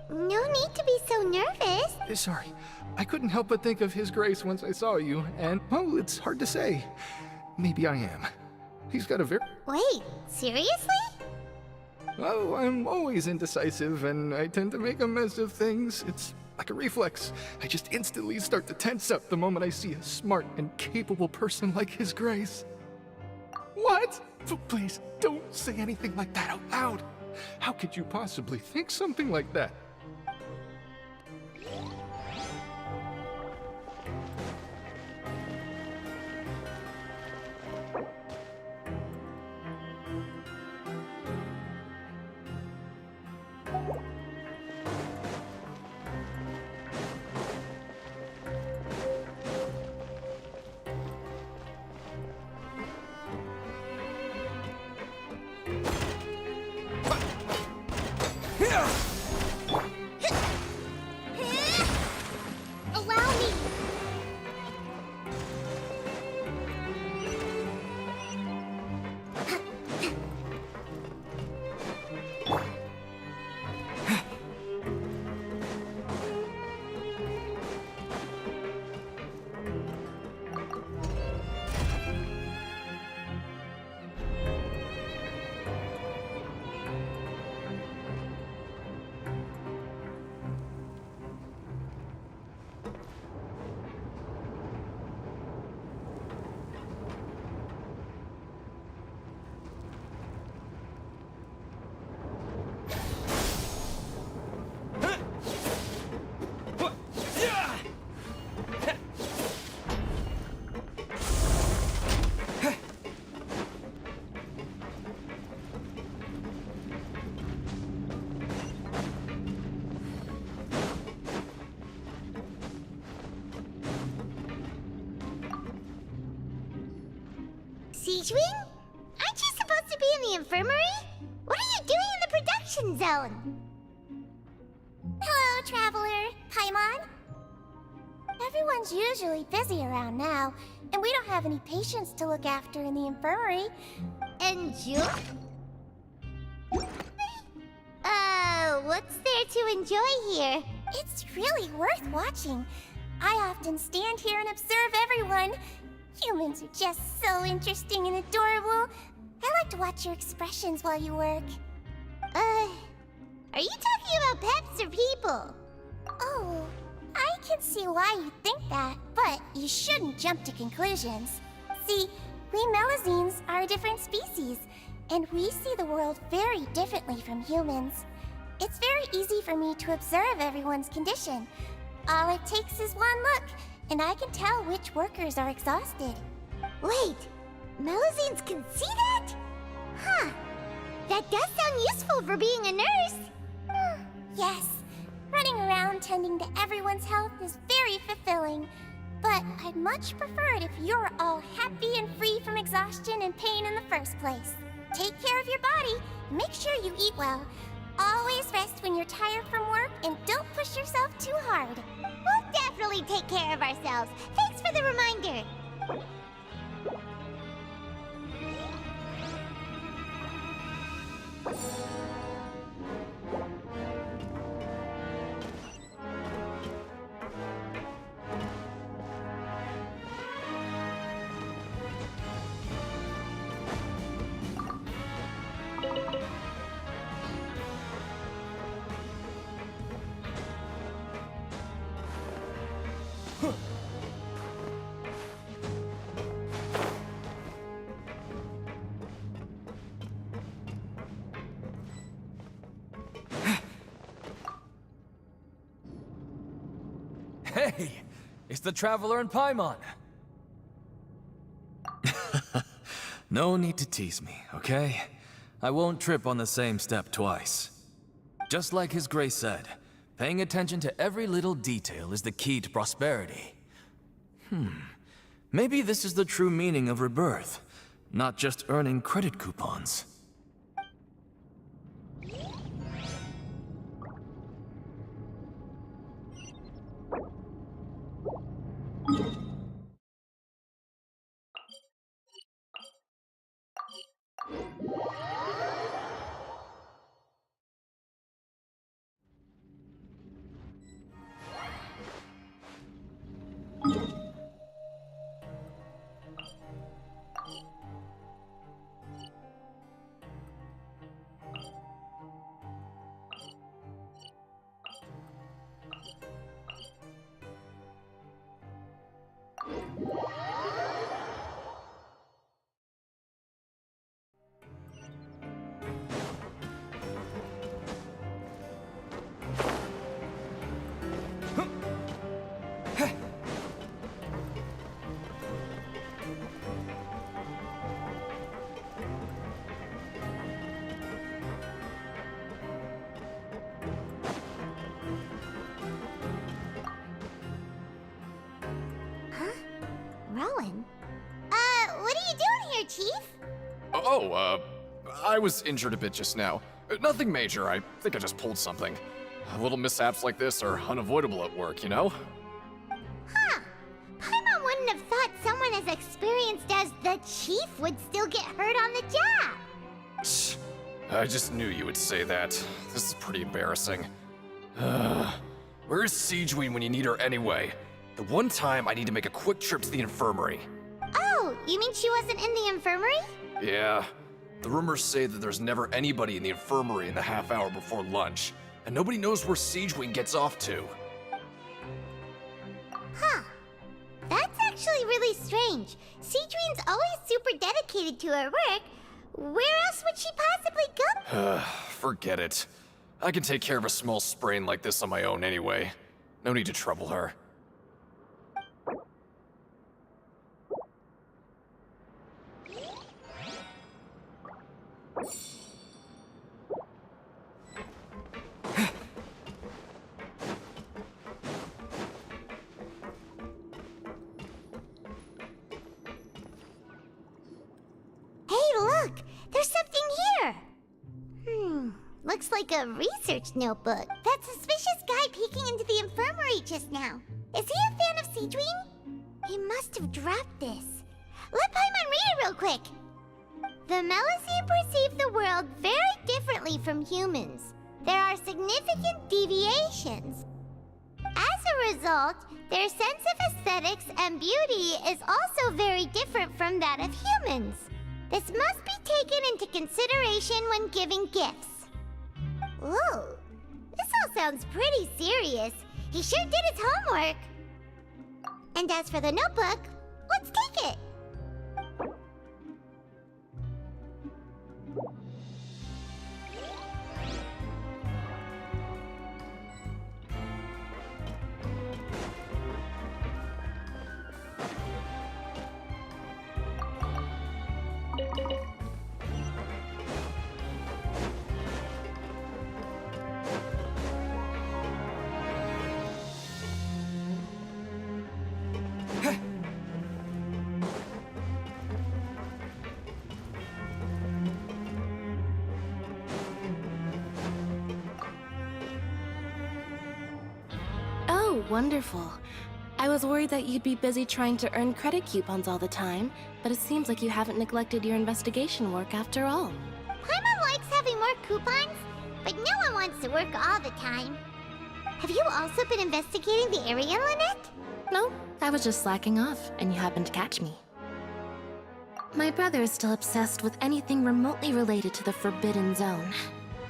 No need to be so nervous. Sorry, I couldn't help but think of His Grace once I saw you, and, well, it's hard to say. Maybe I am. He's got a very... Wait, seriously? Oh, I'm always indecisive, and I tend to make a mess of things. It's like a reflex. I just instantly start to tense up the moment I see a smart and capable person like His Grace. What? Please, don't say anything like that out loud. How could you possibly think something like that? Siegewing? Aren't you supposed to be in the infirmary? What are you doing in the production zone? Hello, Traveler. Paimon? Everyone's usually busy around now, and we don't have any patients to look after in the infirmary. And you? What's there to enjoy here? It's really worth watching. I often stand here and observe everyone. Humans are just so interesting and adorable. I like to watch your expressions while you work. Are you talking about pets or people? Oh, I can see why you think that, but you shouldn't jump to conclusions. See, we Melazines are a different species, and we see the world very differently from humans. It's very easy for me to observe everyone's condition. All it takes is one look, and I can tell which workers are exhausted. Wait, Melazines can see that? Huh. That does sound useful for being a nurse. Yes, running around tending to everyone's health is very fulfilling. But I'd much prefer it if you're all happy and free from exhaustion and pain in the first place. Take care of your body, make sure you eat well. Always rest when you're tired from work, and don't push yourself too hard. We'll definitely take care of ourselves. Thanks for the reminder. Hey! It's the Traveler and Paimon! No need to tease me, okay? I won't trip on the same step twice. Just like His Grace said, paying attention to every little detail is the key to prosperity. Maybe this is the true meaning of rebirth, not just earning credit coupons. Rowan? What are you doing here, Chief? I was injured a bit just now. Nothing major, I think I just pulled something. Little mishaps like this are unavoidable at work, you know? Huh. Paimon wouldn't have thought someone as experienced as the Chief would still get hurt on the job. I just knew you would say that. This is pretty embarrassing. Where's Siegewing when you need her anyway? The one time I need to make a quick trip to the infirmary. Oh, you mean she wasn't in the infirmary? Yeah. The rumors say that there's never anybody in the infirmary in the half hour before lunch, and nobody knows where Siegewing gets off to. Huh. That's actually really strange. Siegewing's always super dedicated to her work. Where else would she possibly go? Forget it. I can take care of a small sprain like this on my own anyway. No need to trouble her. looks like a research notebook. That suspicious guy peeking into the infirmary just now. Is he a fan of Seedwing? He must have dropped this. Let Paimon read it real quick. The Melusine perceive the world very differently from humans. There are significant deviations. As a result, their sense of aesthetics and beauty is also very different from that of humans. This must be taken into consideration when giving gifts. Ooh, this all sounds pretty serious. He sure did his homework. And as for the notebook, let's take it. Oh, wonderful. I was worried that you'd be busy trying to earn credit coupons all the time, but it seems like you haven't neglected your investigation work after all. Paimon likes having more coupons, but no one wants to work all the time. Have you also been investigating the area, Lynette? No, I was just slacking off, and you happened to catch me. My brother is still obsessed with anything remotely related to the Forbidden Zone.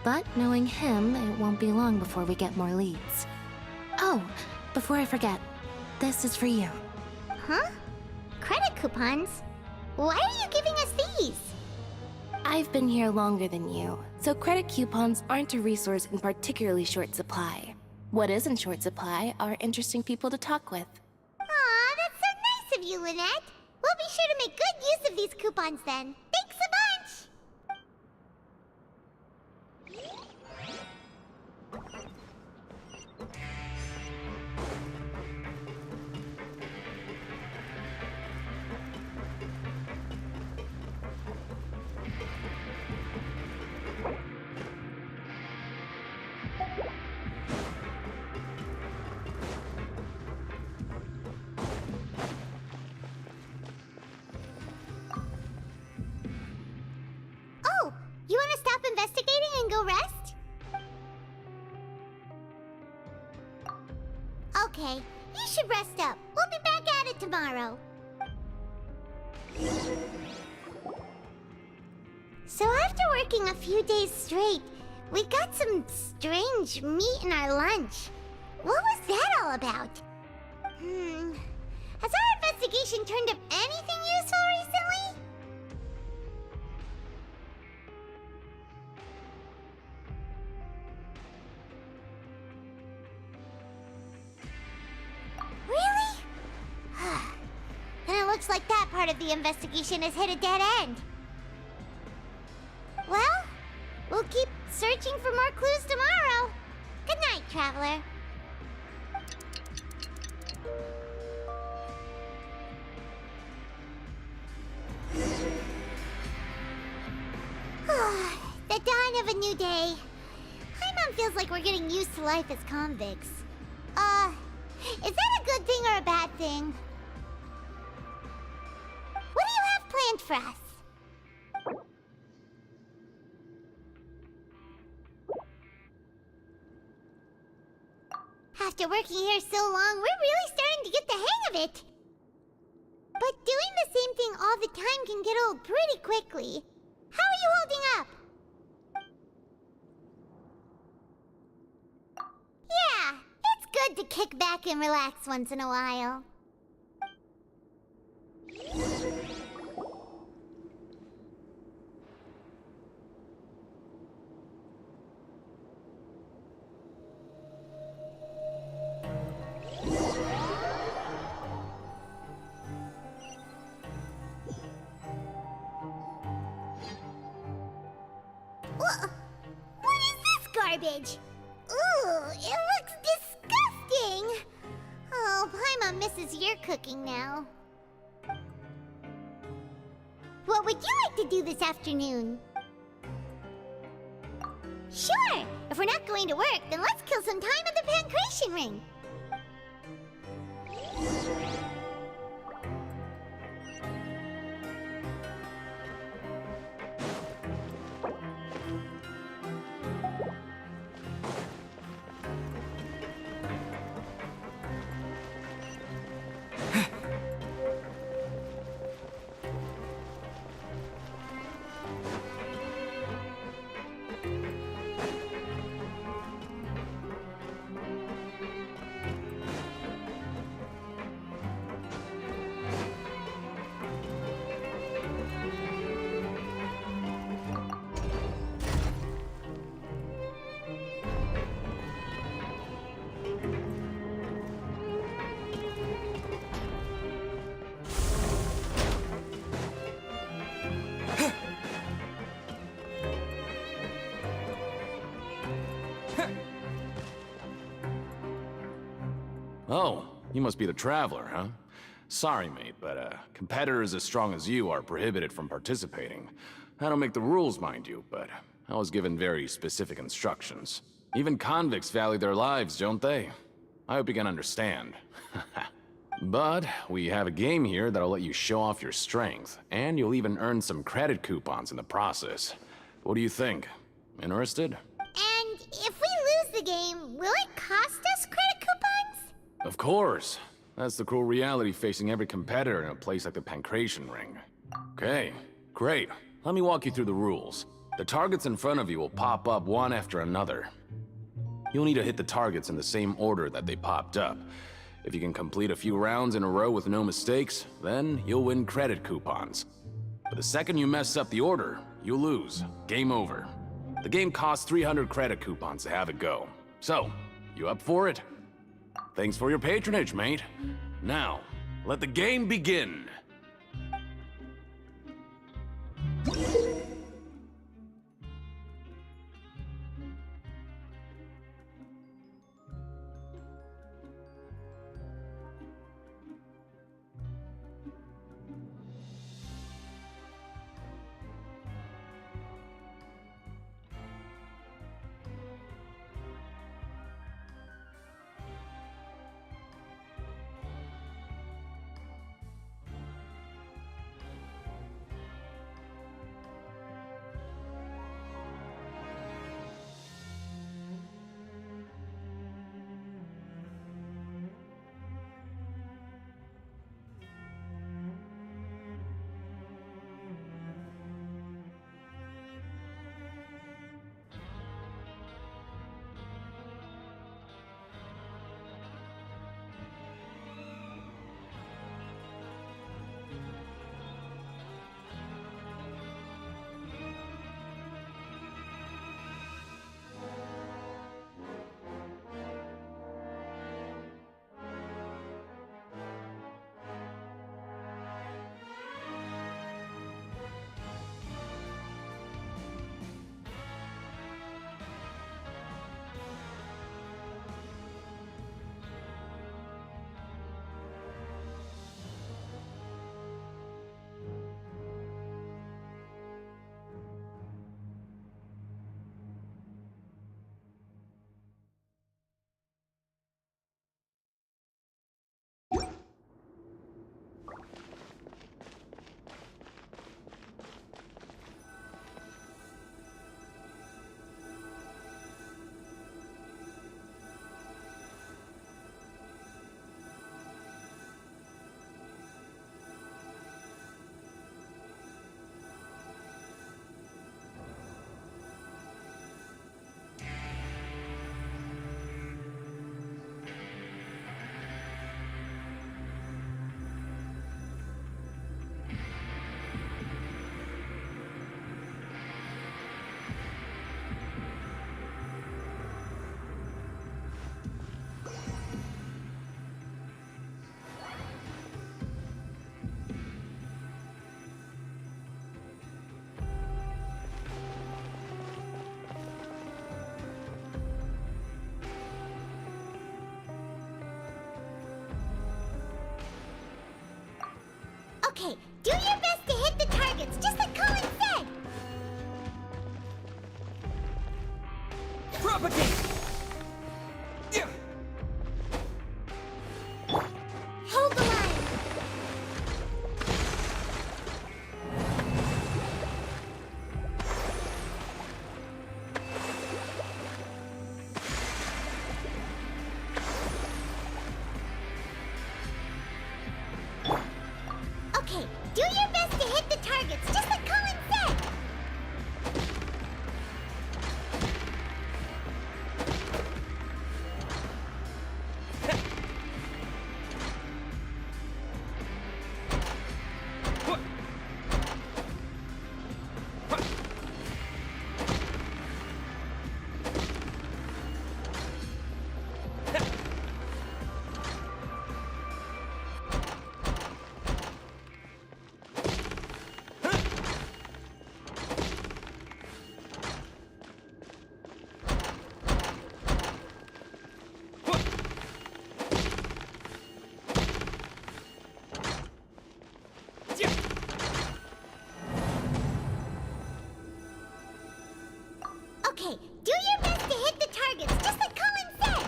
But knowing him, it won't be long before we get more leads. Oh, before I forget, this is for you. Huh? Credit coupons? Why are you giving us these? I've been here longer than you, so credit coupons aren't a resource in particularly short supply. What is in short supply are interesting people to talk with. Aw, that's so nice of you, Lynette. We'll be sure to make good use of these coupons then. Thanks a bunch! Oh, you want to stop investigating and go rest? Okay, you should rest up. We'll be back at it tomorrow. So after working a few days straight, we got some strange meat in our lunch. What was that all about? Has our investigation turned up anything useful recently? Really? Then it looks like that part of the investigation has hit a dead end. Well, we'll keep searching for more clues tomorrow. Good night, Traveler. The dawn of a new day. Paimon feels like we're getting used to life as convicts. Is that a good thing or a bad thing? What do you have planned for us? After working here so long, we're really starting to get the hang of it. But doing the same thing all the time can get old pretty quickly. How are you holding up? Yeah, it's good to kick back and relax once in a while. What is this garbage? Ooh, it looks disgusting! Oh, Paimon misses your cooking now. What would you like to do this afternoon? Sure! If we're not going to work, then let's kill some time at the Pancration Ring. Oh, you must be the Traveler, huh? Sorry, mate, but competitors as strong as you are prohibited from participating. I don't make the rules, mind you, but I was given very specific instructions. Even convicts value their lives, don't they? I hope you can understand. But we have a game here that'll let you show off your strength, and you'll even earn some credit coupons in the process. What do you think? Interested? And if we lose the game, will it cost us credit coupons? Of course. That's the cruel reality facing every competitor in a place like the Pancration Ring. Okay, great. Let me walk you through the rules. The targets in front of you will pop up one after another. You'll need to hit the targets in the same order that they popped up. If you can complete a few rounds in a row with no mistakes, then you'll win credit coupons. But the second you mess up the order, you'll lose. Game over. The game costs 300 credit coupons to have it go. So, you up for it? Thanks for your patronage, mate. Now, let the game begin. Okay, do your best to hit the targets, just like Colin said! Okay, do your best to hit the targets, just like Colin said! Okay, do your best to hit the targets, just like Colin said!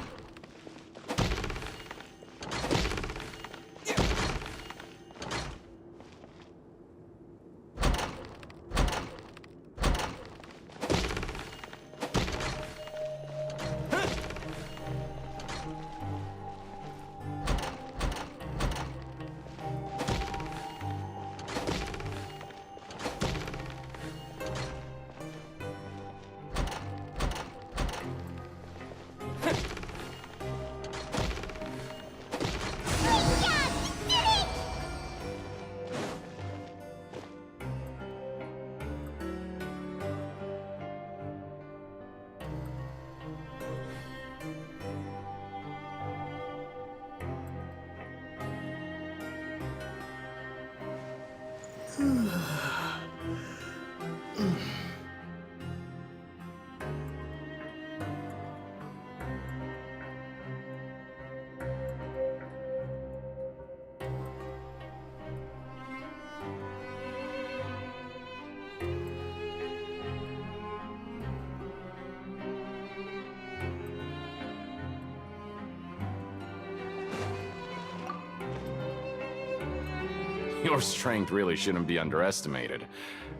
Your strength really shouldn't be underestimated.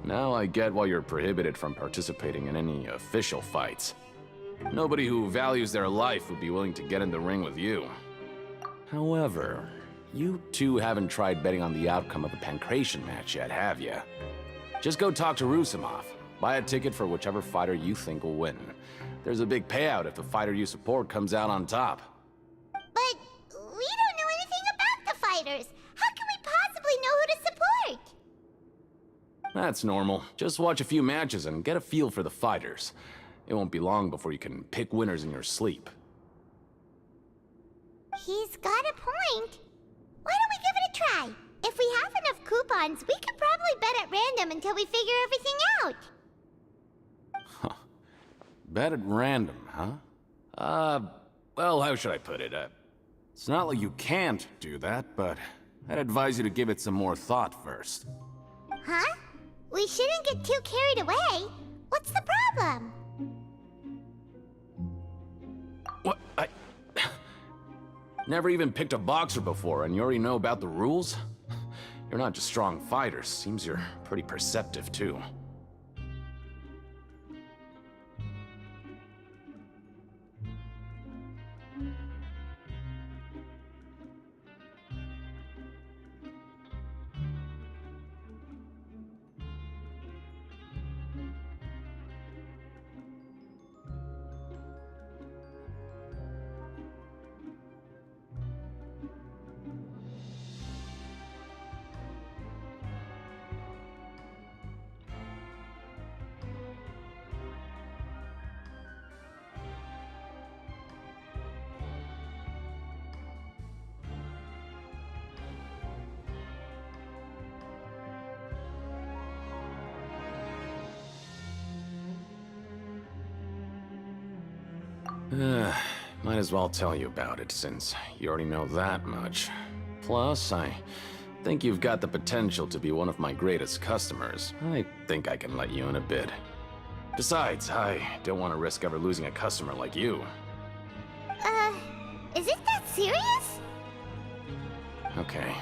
Now I get why you're prohibited from participating in any official fights. Nobody who values their life would be willing to get in the ring with you. However, you two haven't tried betting on the outcome of a pancration match yet, have you? Just go talk to Rusimov. Buy a ticket for whichever fighter you think will win. There's a big payout if the fighter you support comes out on top. But we don't know anything about the fighters! How can we possibly know who to support? That's normal. Just watch a few matches and get a feel for the fighters. It won't be long before you can pick winners in your sleep. He's got a point. Why don't we give it a try? If we have enough coupons, we could probably bet at random until we figure everything out. Bet at random, huh? Well, how should I put it? It's not like you can't do that, but I'd advise you to give it some more thought first. Huh? We shouldn't get too carried away. What's the problem? What? Never even picked a boxer before, and you already know about the rules? You're not just strong fighters. Seems you're pretty perceptive, too. Might as well tell you about it, since you already know that much. Plus, I think you've got the potential to be one of my greatest customers. I think I can let you in a bit. Besides, I don't want to risk ever losing a customer like you. Is it that serious? Okay.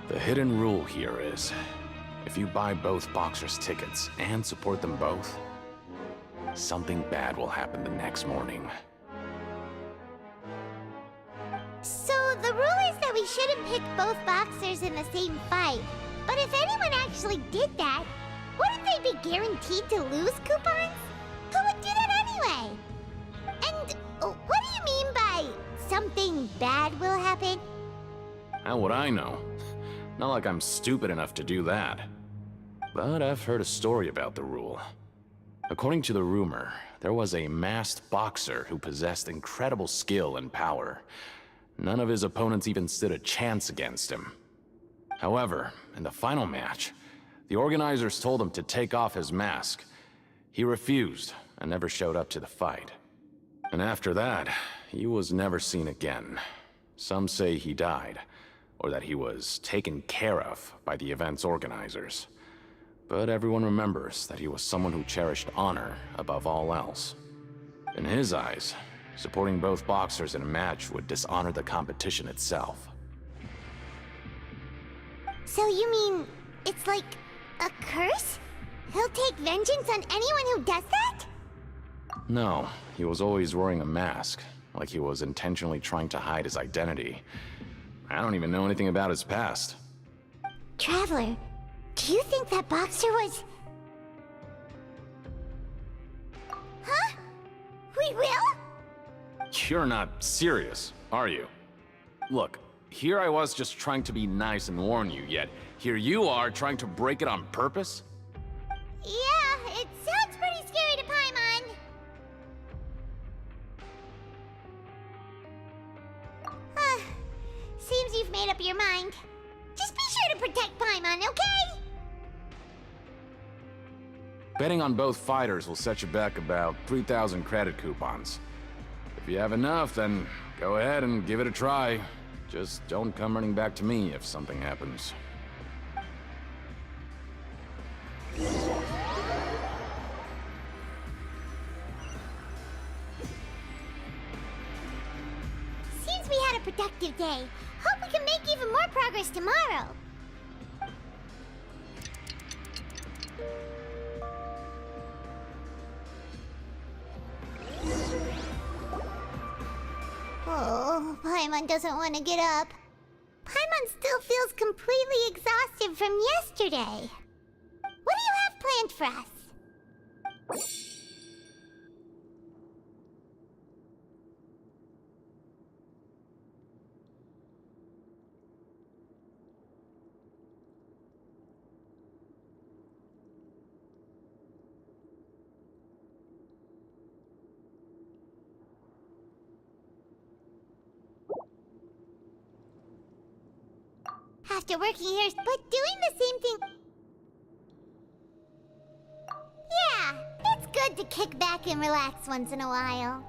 The hidden rule here is, if you buy both boxers' tickets and support them both, something bad will happen the next morning. So the rule is that we we shouldn't pick both boxers in the same fight. But if anyone actually did that, wouldn't they be guaranteed to lose coupons? Who would do that anyway? And what do you mean by something bad will happen? How would I know? Not like I'm stupid enough to do that. But I've heard a story about the rule. According to the rumor, there was a masked boxer who possessed incredible skill and power. None of his opponents even stood a chance against him. However, in the final match, the organizers told him to take off his mask. He refused and never showed up to the fight. And after that, he was never seen again. Some say he died, or that he was taken care of by the event's organizers. But everyone remembers that he was someone who cherished honor above all else. In his eyes, supporting both boxers in a match would dishonor the competition itself. So you mean it's like a curse? He'll take vengeance on anyone who does that? No, he was always wearing a mask, like he was intentionally trying to hide his identity. I don't even know anything about his past. Traveler, do you think that boxer was... Huh? We will? You're not serious, are you? Look, here I was just trying to be nice and warn you, yet here you are trying to break it on purpose? Yeah, it sounds pretty scary to Paimon. Seems you've made up your mind. Just be sure to protect Paimon, okay? Betting on both fighters will set you back about 3,000 credit coupons. If you have enough, then go ahead and give it a try. Just don't come running back to me if something happens. Seems we had a productive day. Hope we can make even more progress tomorrow. Oh, Paimon doesn't want to get up. Paimon still feels completely exhausted from yesterday. What do you have planned for us? After working here, but doing the same thing... Yeah, it's good to kick back and relax once in a while.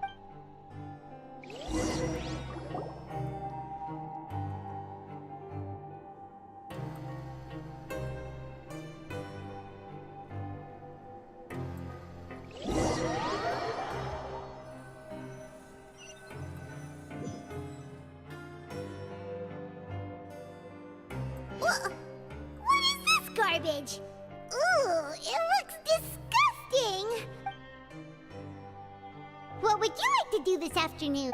What is this garbage? Ooh, it looks disgusting! What would you like to do this afternoon?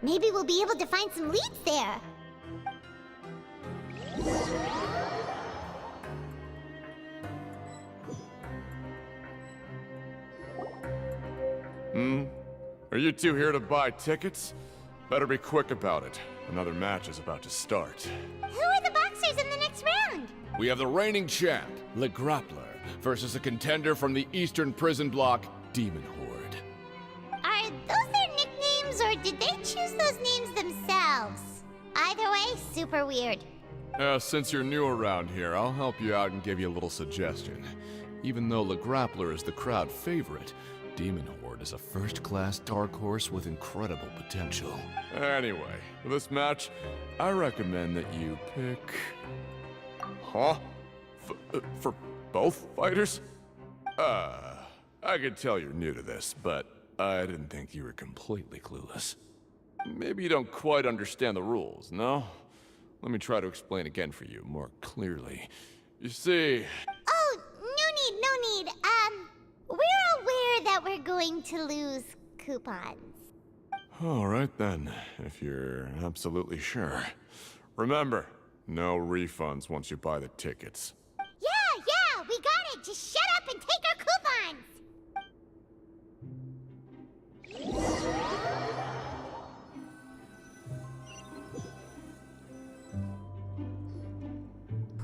Maybe we'll be able to find some leads there. Are you two here to buy tickets? Better be quick about it. Another match is about to start. Who are the boxers in the next round? We have the reigning champ, Le Grappler, versus a contender from the Eastern Prison Block, Demon Horde. Are those their nicknames, or did they choose those names themselves? Either way, super weird. Since you're new around here, I'll help you out and give you a little suggestion. Even though Le Grappler is the crowd favorite, Demon Horde is a first-class dark horse with incredible potential. Anyway, for this match, I recommend that you pick... Huh? For both fighters? I could tell you're new to this, but I didn't think you were completely clueless. Maybe you don't quite understand the rules, no? Let me try to explain again for you more clearly. You see... Oh, no need. We're aware that we're going to lose coupons. All right then, if you're absolutely sure. Remember, no refunds once you buy the tickets. Yeah, we got it! Just shut up and take our coupons!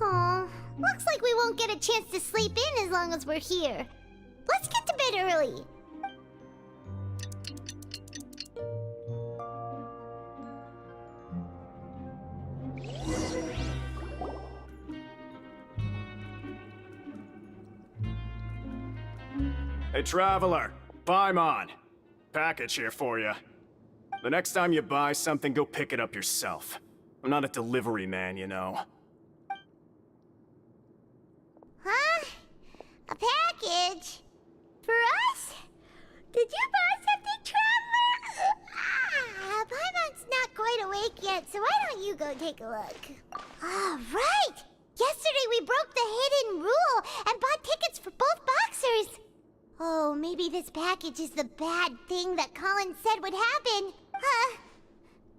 Aw, looks like we won't get a chance to sleep in as long as we're here. Let's get to bed early. Hey, Traveler, Paimon. Package here for you. The next time you buy something, go pick it up yourself. I'm not a delivery man, you know. Huh? A package? For us? Did you buy something, Traveler? Paimon's not quite awake yet, so why don't you go take a look? Ah, right! Yesterday we broke the hidden rule and bought tickets for both boxers. Oh, maybe this package is the bad thing that Colin said would happen. Huh?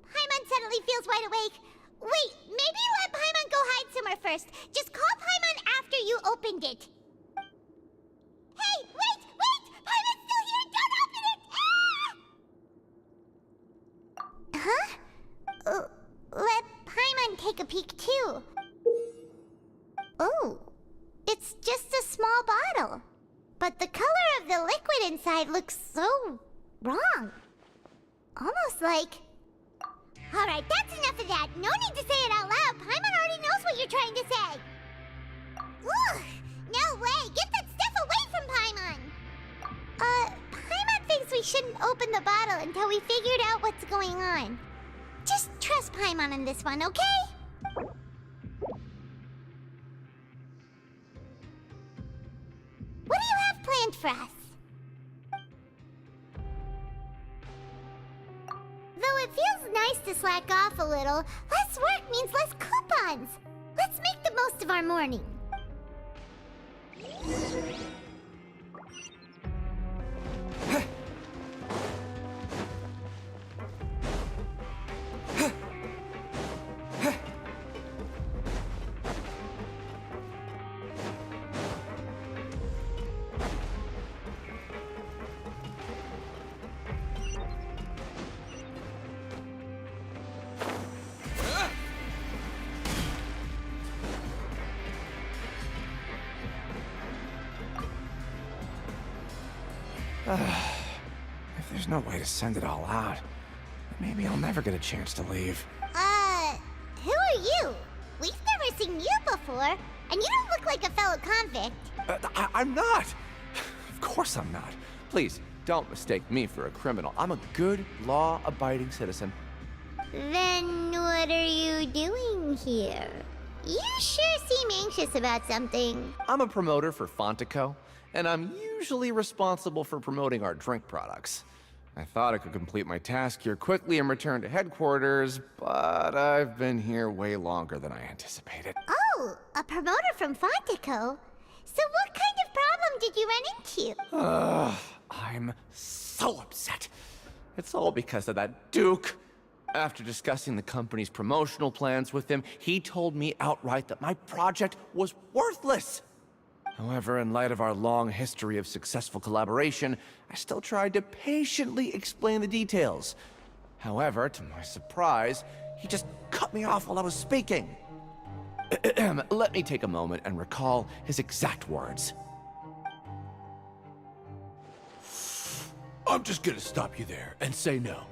Paimon suddenly feels wide awake. Wait, maybe let Paimon go hide somewhere first. Just call Paimon after you opened it. Hey, wait! Paimon's still here! Don't open it! Ah! Huh? Let Paimon take a peek too. Oh, it's just a small bottle. But the color of the liquid inside looks so wrong. Almost like... Alright, that's enough of that. No need to say it out loud. Paimon already knows what you're trying to say. Ugh, no way. Get that stuff away from Paimon. Paimon thinks we shouldn't open the bottle until we figured out what's going on. Just trust Paimon on this one, okay? What do you have planned for us? Though it feels nice to slack off a little, less work means less coupons. Let's make the most of our morning. If there's no way to send it all out, maybe I'll never get a chance to leave. Who are you? We've never seen you before, and you don't look like a fellow convict. I'm not! Of course I'm not. Please, don't mistake me for a criminal. I'm a good, law-abiding citizen. Then what are you doing here? You sure seem anxious about something. I'm a promoter for Fontico, and I'm usually responsible for promoting our drink products. I thought I could complete my task here quickly and return to headquarters, but I've been here way longer than I anticipated. Oh, a promoter from Fontico? So what kind of problem did you run into? I'm so upset. It's all because of that Duke. After discussing the company's promotional plans with him, he told me outright that my project was worthless. However, in light of our long history of successful collaboration, I still tried to patiently explain the details. However, to my surprise, he just cut me off while I was speaking. Let me take a moment and recall his exact words. I'm just gonna stop you there and say no.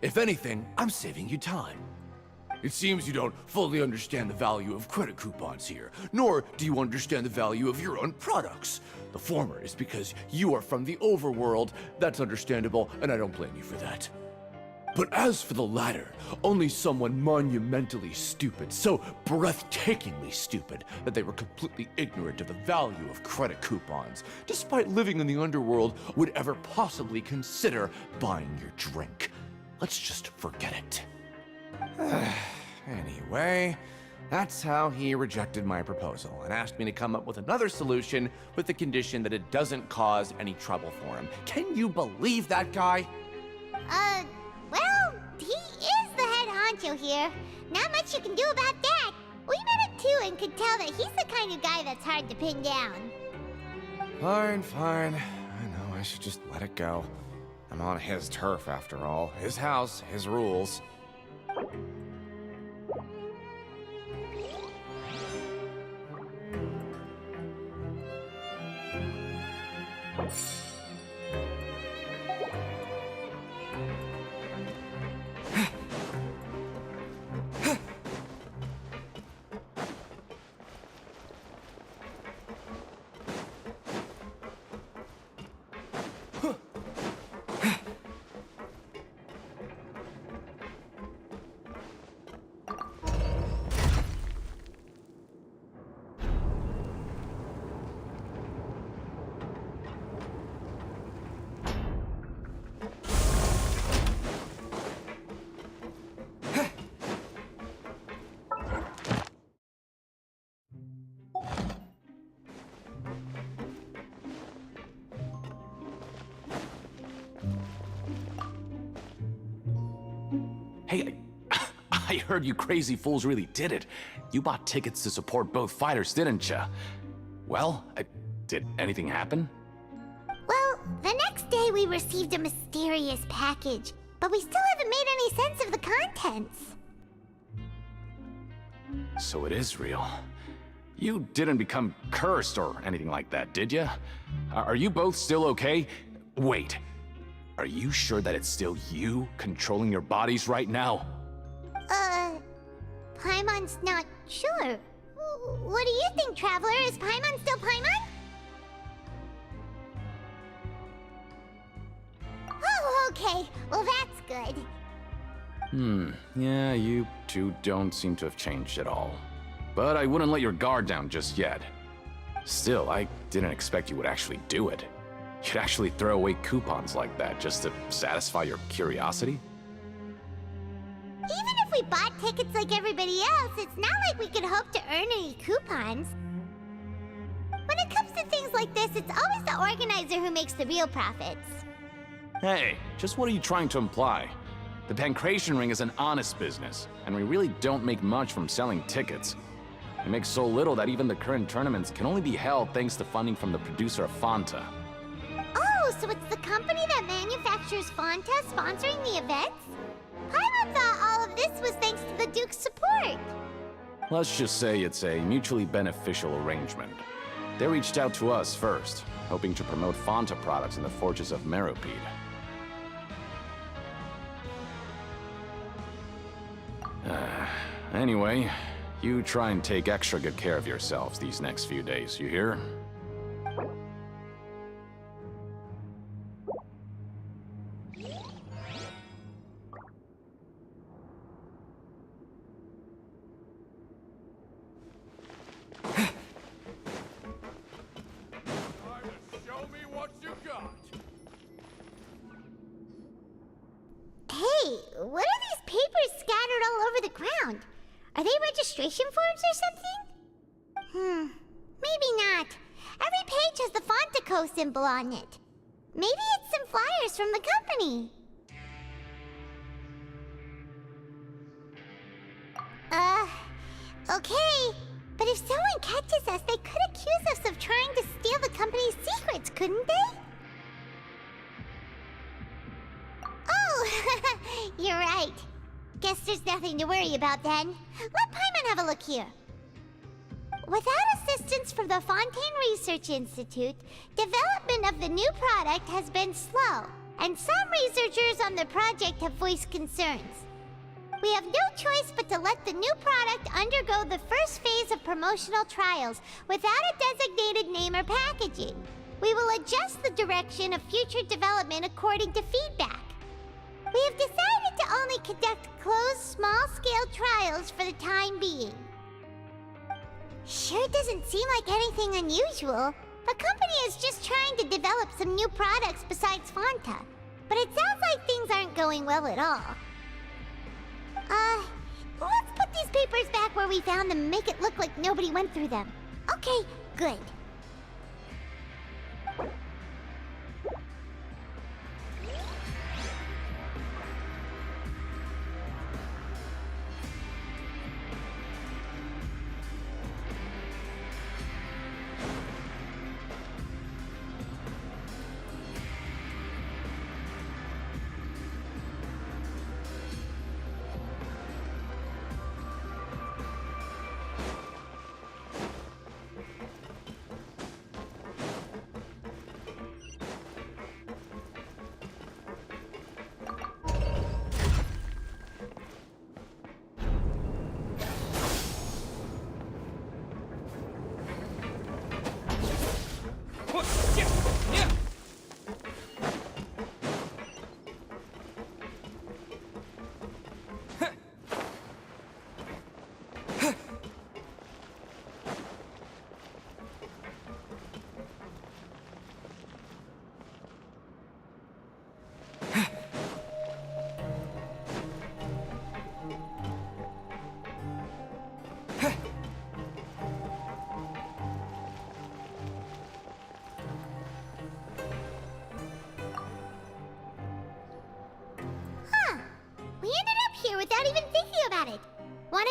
If anything, I'm saving you time. It seems you don't fully understand the value of credit coupons here, nor do you understand the value of your own products. The former is because you are from the overworld. That's understandable, and I don't blame you for that. But as for the latter, only someone monumentally stupid, so breathtakingly stupid that they were completely ignorant of the value of credit coupons, despite living in the underworld, would ever possibly consider buying your drink. Let's just forget it. Anyway, that's how he rejected my proposal and asked me to come up with another solution with the condition that it doesn't cause any trouble for him. Can you believe that guy? Well, honcho here. Not much you can do about that. We met him too and could tell that he's the kind of guy that's hard to pin down. Fine. I know, I should just let it go. I'm on his turf after all. His house, his rules. Hey, I heard you crazy fools really did it. You bought tickets to support both fighters, didn't ya? Well, did anything happen? Well, the next day we received a mysterious package, but we still haven't made any sense of the contents. So it is real. You didn't become cursed or anything like that, did ya? Are you both still okay? Wait. Are you sure that it's still you controlling your bodies right now? Paimon's not sure. What do you think, Traveler? Is Paimon still Paimon? Oh, okay. Well, that's good. Yeah, you two don't seem to have changed at all. But I wouldn't let your guard down just yet. Still, I didn't expect you would actually do it. You'd actually throw away coupons like that just to satisfy your curiosity? Even if we bought tickets like everybody else, it's not like we could hope to earn any coupons. When it comes to things like this, it's always the organizer who makes the real profits. Hey, just what are you trying to imply? The Pancration Ring is an honest business, and we really don't make much from selling tickets. We make so little that even the current tournaments can only be held thanks to funding from the producer of Fanta. Oh, so it's the company that manufactures Fanta sponsoring the events? Paimon thought all of this was thanks to the Duke's support. Let's just say it's a mutually beneficial arrangement. They reached out to us first, hoping to promote Fanta products in the Forges of Meropide. Anyway, you try and take extra good care of yourselves these next few days, you hear? Hey, what are these papers scattered all over the ground? Are they registration forms or something? Maybe not. Every page has the Fontaco symbol on it. Maybe it's some flyers from the company. Okay. But if someone catches us, they could accuse us of trying to steal the company's secrets, couldn't they? Oh, you're right. Guess there's nothing to worry about then. Let Paimon have a look here. Without assistance from the Fontaine Research Institute, development of the new product has been slow, and some researchers on the project have voiced concerns. We have no choice but to let the new product undergo the first phase of promotional trials without a designated name or packaging. We will adjust the direction of future development according to feedback. We have decided to only conduct closed, small-scale trials for the time being. Sure doesn't seem like anything unusual. The company is just trying to develop some new products besides Fanta. But it sounds like things aren't going well at all. Let's put these papers back where we found them and make it look like nobody went through them. Okay, good.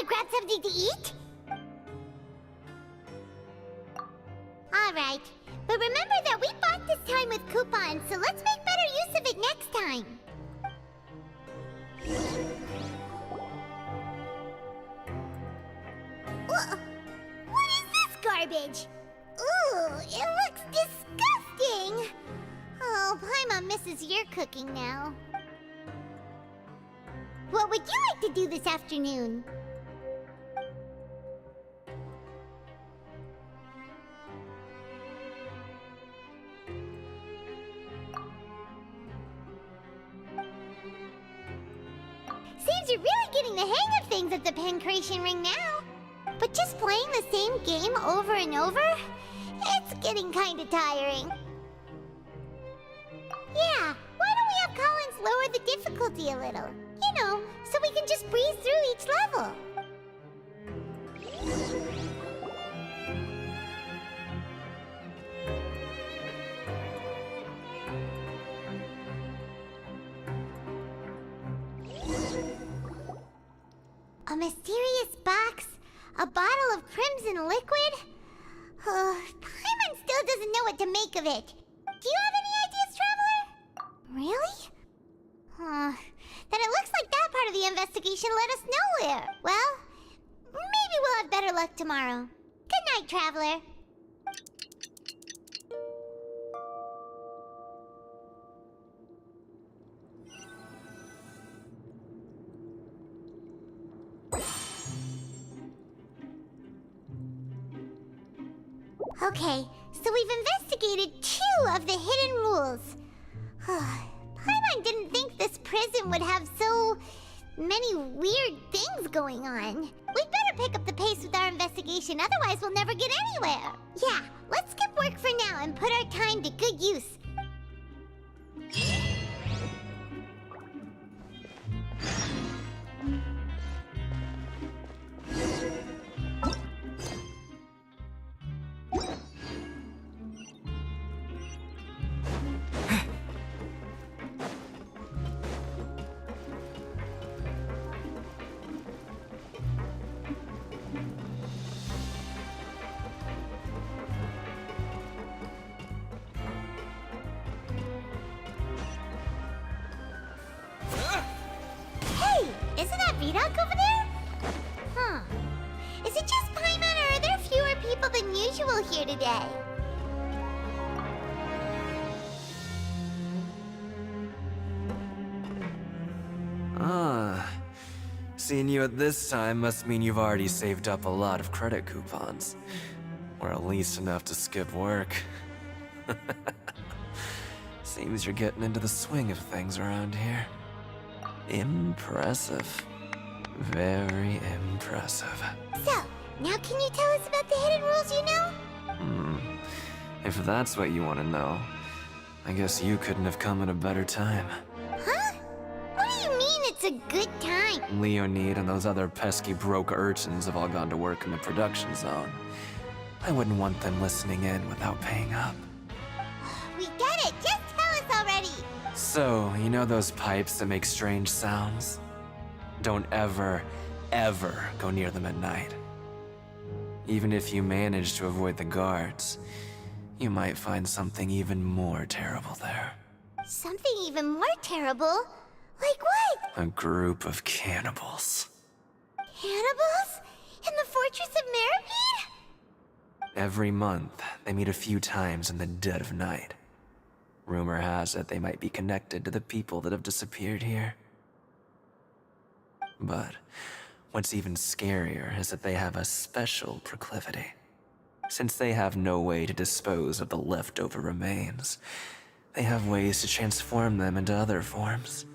wanna grab something to eat? Alright, but remember that we bought this time with coupons, so let's make better use of it next time. What is this garbage? Ooh, it looks disgusting! Oh, Paimon misses your cooking now. What would you like to do this afternoon? Seems you're really getting the hang of things at the Pancration Ring now. But just playing the same game over and over? It's getting kinda tiring. Yeah, why don't we have Collins lower the difficulty a little? You know, so we can just breeze through each level. A mysterious box? A bottle of crimson liquid? Paimon still doesn't know what to make of it. Do you have any ideas, Traveler? Really? Then it looks like that part of the investigation led us nowhere. Well, maybe we'll have better luck tomorrow. Good night, Traveler. Okay, so we've investigated 2 of the hidden rules. Paimon didn't think this prison would have so many weird things going on. We'd better pick up the pace with our investigation, otherwise we'll never get anywhere. Yeah, let's skip work for now and put our time to good use. Isn't that Vidoc over there? Is it just Paimon, or are there fewer people than usual here today? Seeing you at this time must mean you've already saved up a lot of credit coupons. Or at least enough to skip work. Seems you're getting into the swing of things around here. Impressive. Very impressive. So, now can you tell us about the hidden rules you know? If that's what you want to know, I guess you couldn't have come at a better time. Huh? What do you mean it's a good time? Leonid and those other pesky broke urchins have all gone to work in the production zone. I wouldn't want them listening in without paying up. We get it! Just tell us already! So, you know those pipes that make strange sounds? Don't ever, ever go near them at night. Even if you manage to avoid the guards, you might find something even more terrible there. Something even more terrible? Like what? A group of cannibals. Cannibals? In the Fortress of Meripede? Every month, they meet a few times in the dead of night. Rumor has it they might be connected to the people that have disappeared here. But what's even scarier is that they have a special proclivity. Since they have no way to dispose of the leftover remains, they have ways to transform them into other forms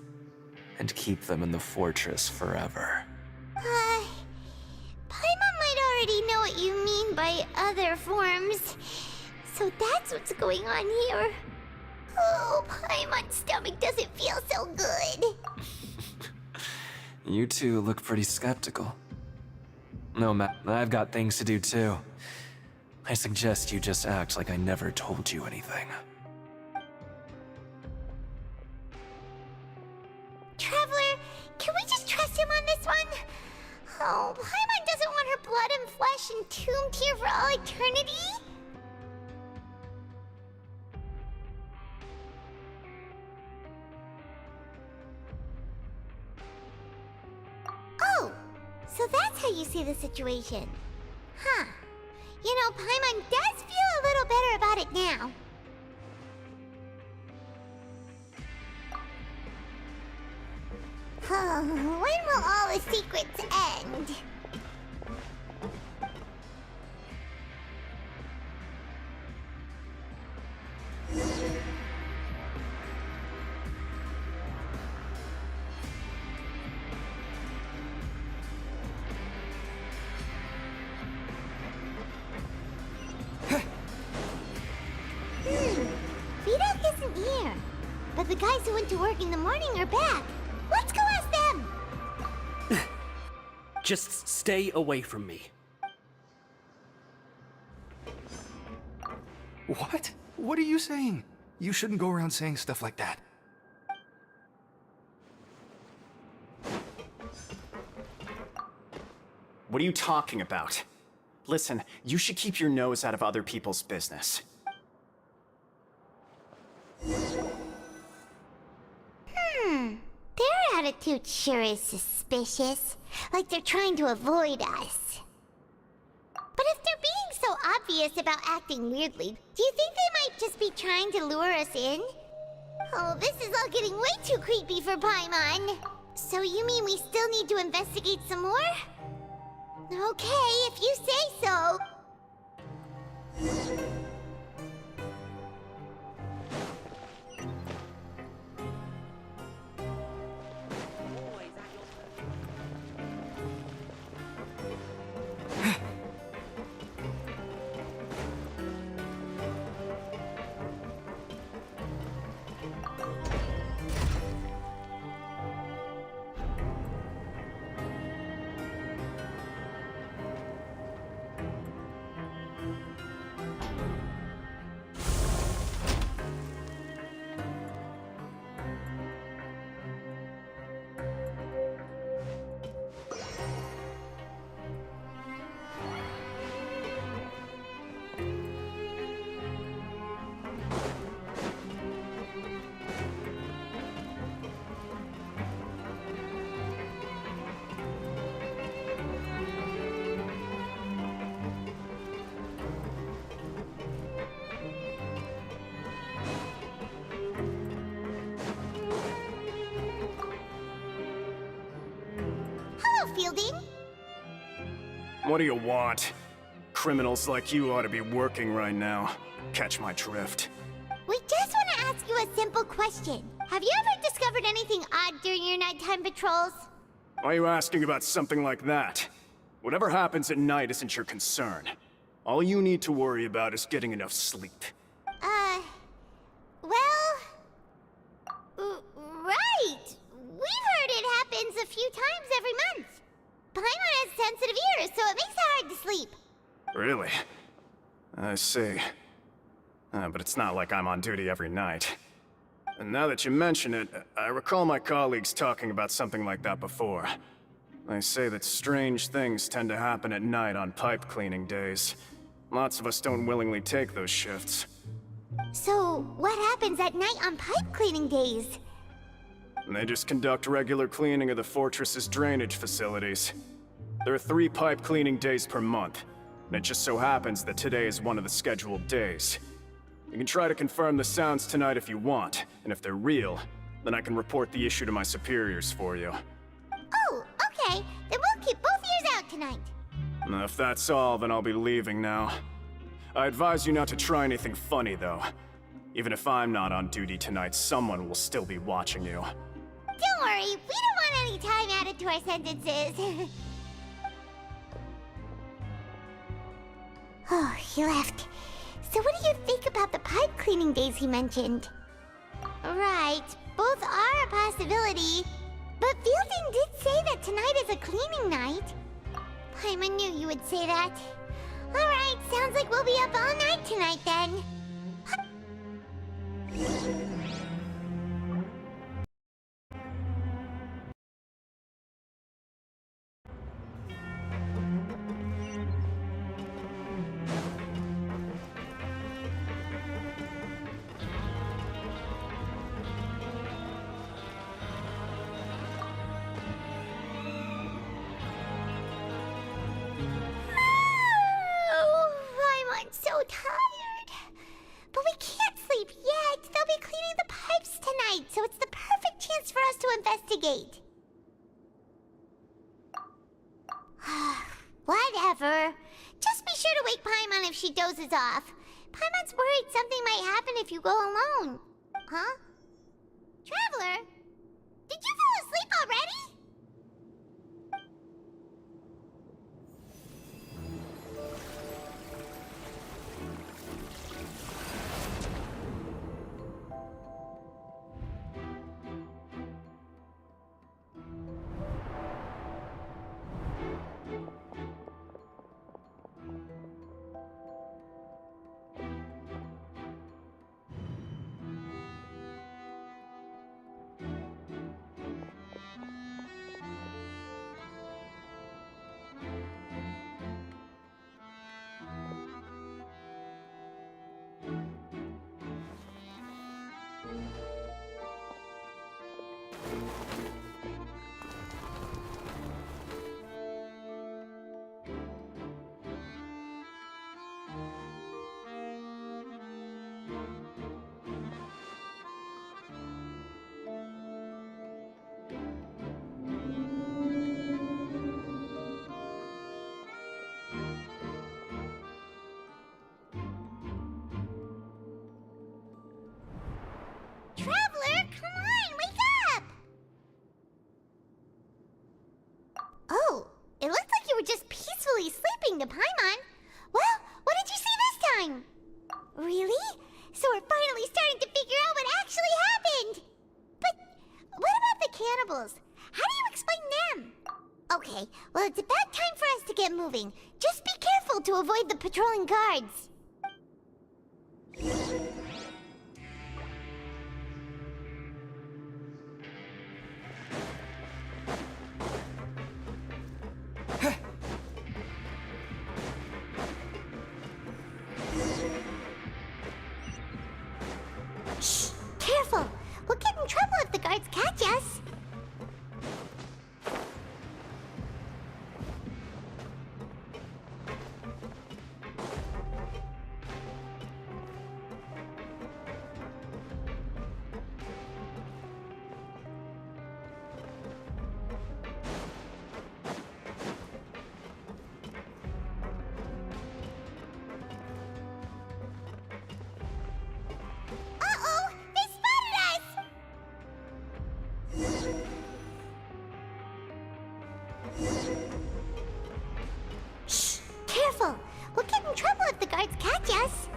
and keep them in the fortress forever. Paimon might already know what you mean by other forms. So that's what's going on here. Oh, Paimon's stomach doesn't feel so good. You two look pretty skeptical. No, Matt, I've got things to do too. I suggest you just act like I never told you anything. Traveler, can we just trust him on this one? Oh, Paimon blood and flesh entombed here for all eternity? Oh, so that's how you see the situation. Huh. You know, Paimon does feel a little better about it now. When will all the secrets end? Vidok isn't here. But the guys who went to work in the morning are back. Let's go ask them! Just stay away from me. What? What are you saying? You shouldn't go around saying stuff like that. What are you talking about? Listen, you should keep your nose out of other people's business. Their attitude sure is suspicious. Like they're trying to avoid us. But if they're being so obvious about acting weirdly, do you think they might just be trying to lure us in? Oh, this is all getting way too creepy for Paimon. So you mean we still need to investigate some more? Okay, if you say so. Fielding? What do you want? Criminals like you ought to be working right now. Catch my drift. We just want to ask you a simple question. Have you ever discovered anything odd during your nighttime patrols? Why are you asking about something like that? Whatever happens at night isn't your concern. All you need to worry about is getting enough sleep. Right! We've heard it happens a few times every month. Paimon has sensitive ears, so it makes it hard to sleep. Really? I see. But it's not like I'm on duty every night. And now that you mention it, I recall my colleagues talking about something like that before. They say that strange things tend to happen at night on pipe cleaning days. Lots of us don't willingly take those shifts. So, what happens at night on pipe cleaning days? They just conduct regular cleaning of the fortress's drainage facilities. There are 3 pipe cleaning days per month, and it just so happens that today is one of the scheduled days. You can try to confirm the sounds tonight if you want, and if they're real, then I can report the issue to my superiors for you. Oh, okay. Then we'll keep both ears out tonight. If that's all, then I'll be leaving now. I advise you not to try anything funny, though. Even if I'm not on duty tonight, someone will still be watching you. Don't worry, we don't want any time added to our sentences. Oh, he left. So what do you think about the pipe cleaning days he mentioned? Right, both are a possibility. But Fielding did say that tonight is a cleaning night. Paimon knew you would say that. Alright, sounds like we'll be up all night tonight then. whatever. Just be sure to wake Paimon if she dozes off. Paimon's worried something might happen if you go alone. Huh? Traveler? Did you fall asleep already? Traveler, come on, wake up! Oh, it looks like you were just peacefully sleeping to Paimon. Well, what did you see this time? Really? So we're finally starting to figure out what actually happened! But what about the cannibals? How do you explain them? Okay, well it's about time for us to get moving. Just be careful to avoid the patrolling guards. Shh! Careful! We'll get in trouble if the guards catch us. Uh-oh! They spotted us! Shh! Careful! We'll get in trouble if the guards catch us.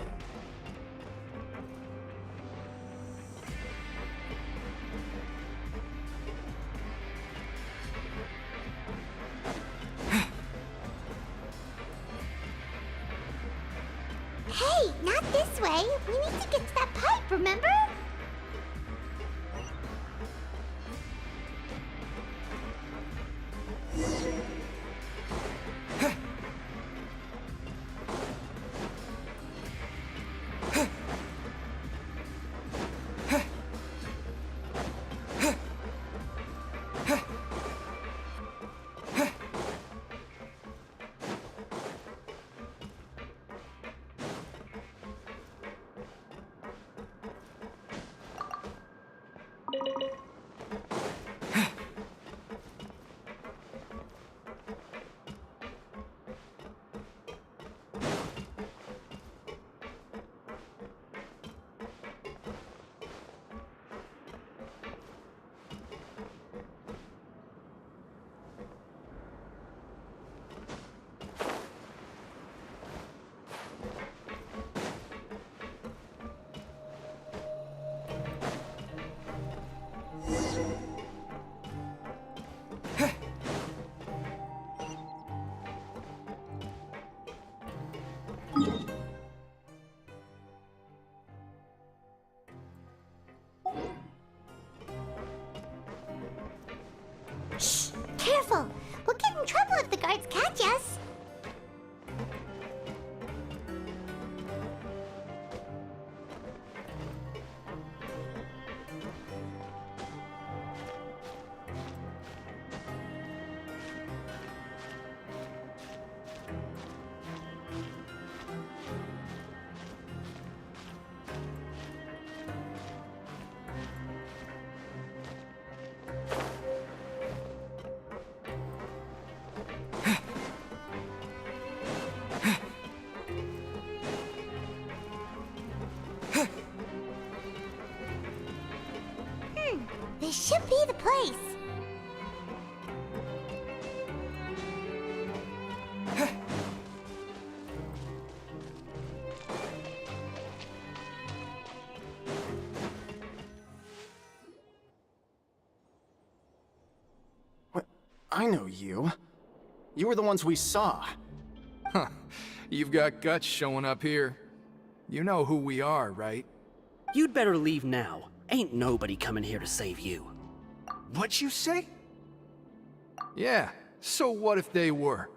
Hey, not this way. We need to get to that pipe, remember? place. What? I know you. You were the ones we saw. Huh. You've got guts showing up here. You know who we are, right? You'd better leave now. Ain't nobody coming here to save you. What'd you say? Yeah, so what if they were?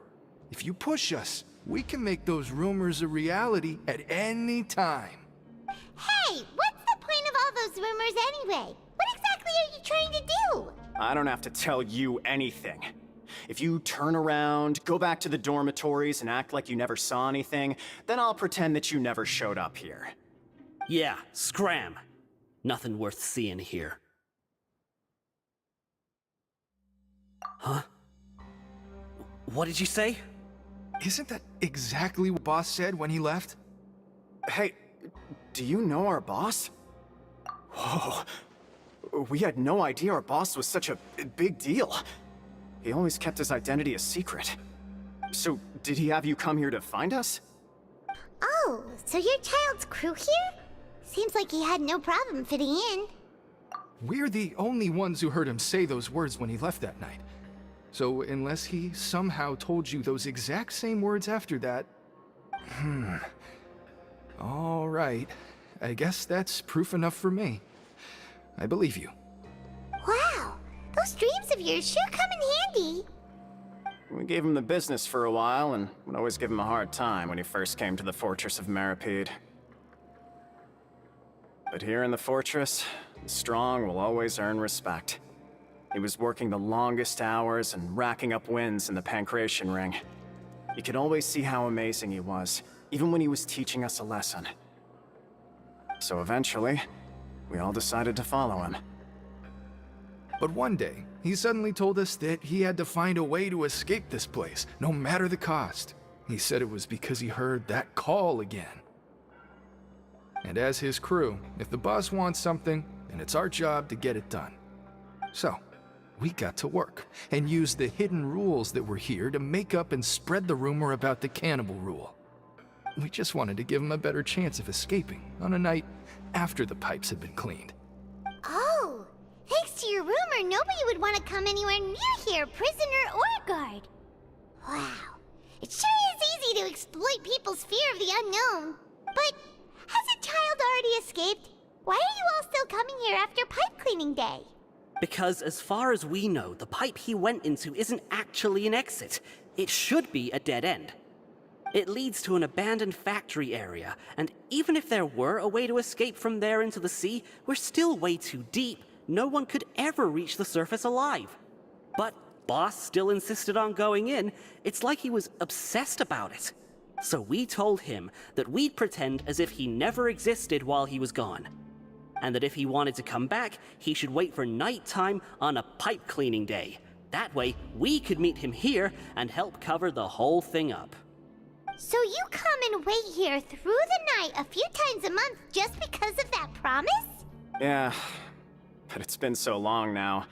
If you push us, we can make those rumors a reality at any time. Hey, what's the point of all those rumors anyway? What exactly are you trying to do? I don't have to tell you anything. If you turn around, go back to the dormitories, and act like you never saw anything, then I'll pretend that you never showed up here. Yeah, scram. Nothing worth seeing here. Huh? What did you say? Isn't that exactly what Boss said when he left? Hey, do you know our boss? Whoa. We had no idea our boss was such a big deal. He always kept his identity a secret. So, did he have you come here to find us? Oh, so your child's crew here? Seems like he had no problem fitting in. We're the only ones who heard him say those words when he left that night. So unless he somehow told you those exact same words after that... All right. I guess that's proof enough for me. I believe you. Wow, those dreams of yours sure come in handy. We gave him the business for a while, and would always give him a hard time when he first came to the fortress of Maripede. But here in the fortress, the strong will always earn respect. He was working the longest hours and racking up wins in the Pancration Ring. You could always see how amazing he was, even when he was teaching us a lesson. So eventually, we all decided to follow him. But one day, he suddenly told us that he had to find a way to escape this place, no matter the cost. He said it was because he heard that call again. And as his crew, if the boss wants something, then it's our job to get it done. So, we got to work, and used the hidden rules that were here to make up and spread the rumor about the cannibal rule. We just wanted to give him a better chance of escaping on a night after the pipes had been cleaned. Oh, thanks to your rumor, nobody would want to come anywhere near here, prisoner or guard. Wow, it sure is easy to exploit people's fear of the unknown. But hasn't Child already escaped? Why are you all still coming here after pipe cleaning day? Because as far as we know, the pipe he went into isn't actually an exit. It should be a dead end. It leads to an abandoned factory area, and even if there were a way to escape from there into the sea, we're still way too deep. No one could ever reach the surface alive. But Boss still insisted on going in. It's like he was obsessed about it. So we told him that we'd pretend as if he never existed while he was gone. And that if he wanted to come back, he should wait for nighttime on a pipe cleaning day. That way, we could meet him here and help cover the whole thing up. So you come and wait here through the night a few times a month just because of that promise? Yeah, but it's been so long now.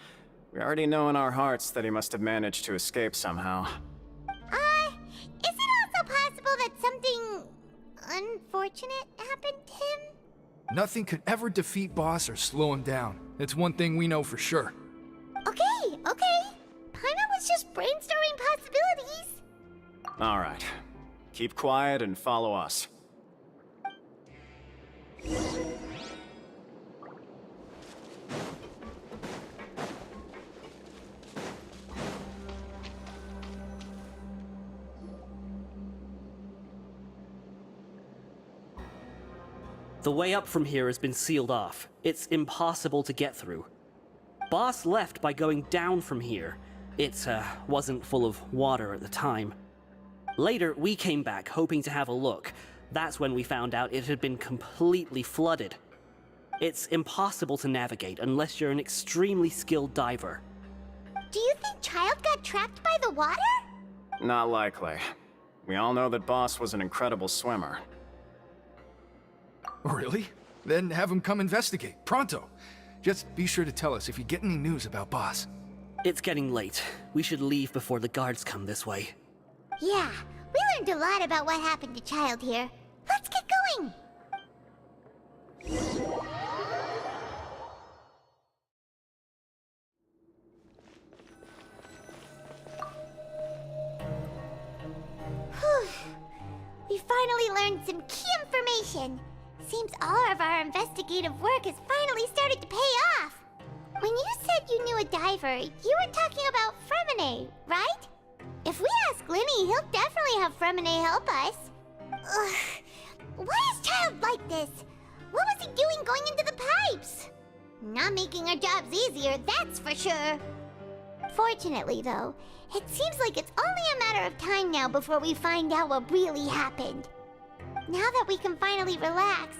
We already know in our hearts that he must have managed to escape somehow. Is it also possible that something unfortunate happened to him? Nothing could ever defeat Boss or slow him down. It's one thing we know for sure. Okay. Paimon was just brainstorming possibilities. All right. Keep quiet and follow us. The way up from here has been sealed off. It's impossible to get through. Boss left by going down from here. It wasn't full of water at the time. Later, we came back hoping to have a look. That's when we found out it had been completely flooded. It's impossible to navigate unless you're an extremely skilled diver. Do you think Child got trapped by the water? Not likely. We all know that Boss was an incredible swimmer. Really? Then have him come investigate, pronto. Just be sure to tell us if you get any news about Boss. It's getting late. We should leave before the guards come this way. Yeah, we learned a lot about what happened to Child here. Let's get going! Whew. We finally learned some key information. Seems all of our investigative work has finally started to pay off. When you said you knew a diver, you were talking about Fremine, right? If we ask Linny, he'll definitely have Fremine help us. Ugh. Why is Child like this? What was he doing going into the pipes? Not making our jobs easier, that's for sure. Fortunately, though, it seems like it's only a matter of time now before we find out what really happened. Now that we can finally relax,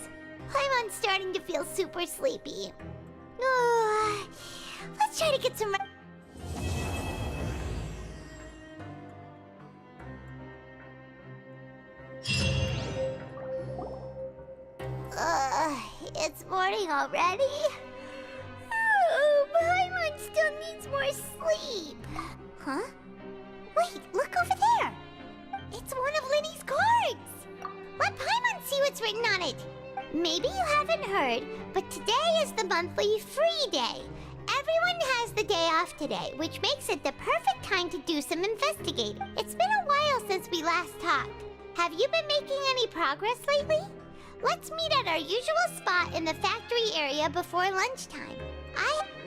I'm starting to feel super sleepy. Let's try to get some... It's morning already? Paimon still needs more sleep. Huh? Wait, look over there! It's one of Linny's cards! Let Paimon see what's written on it! Maybe you haven't heard, but today is the monthly free day. Everyone has the day off today, which makes it the perfect time to do some investigating. It's been a while since we last talked. Have you been making any progress lately? Let's meet at our usual spot in the factory area before lunchtime.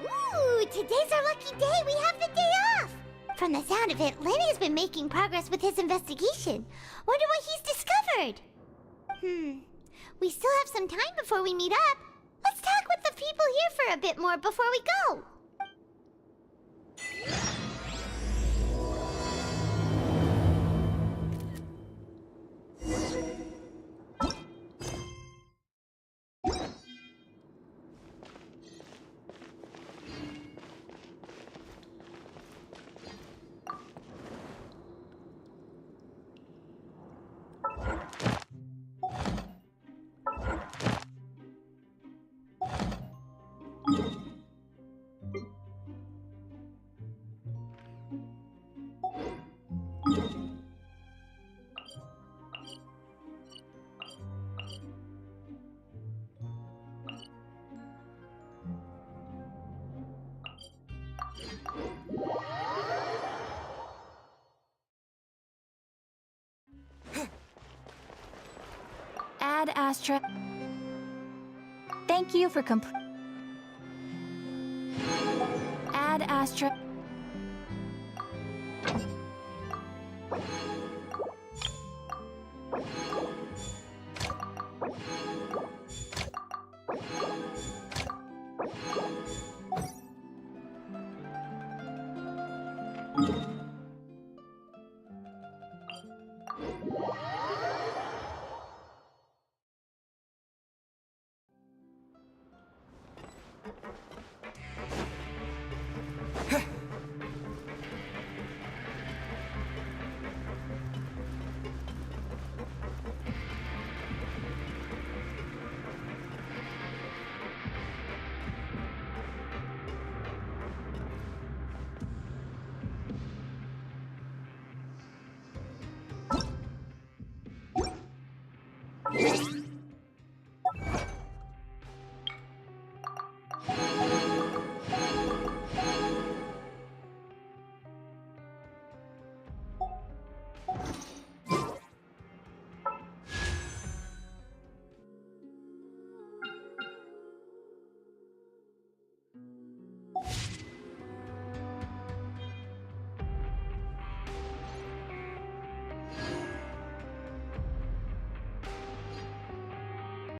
Ooh, today's our lucky day. We have the day off. From the sound of it, Lenny's been making progress with his investigation. Wonder what he's discovered. We still have some time before we meet up. Let's talk with the people here for a bit more before we go. Ad Astra. Thank you for Ad Astra.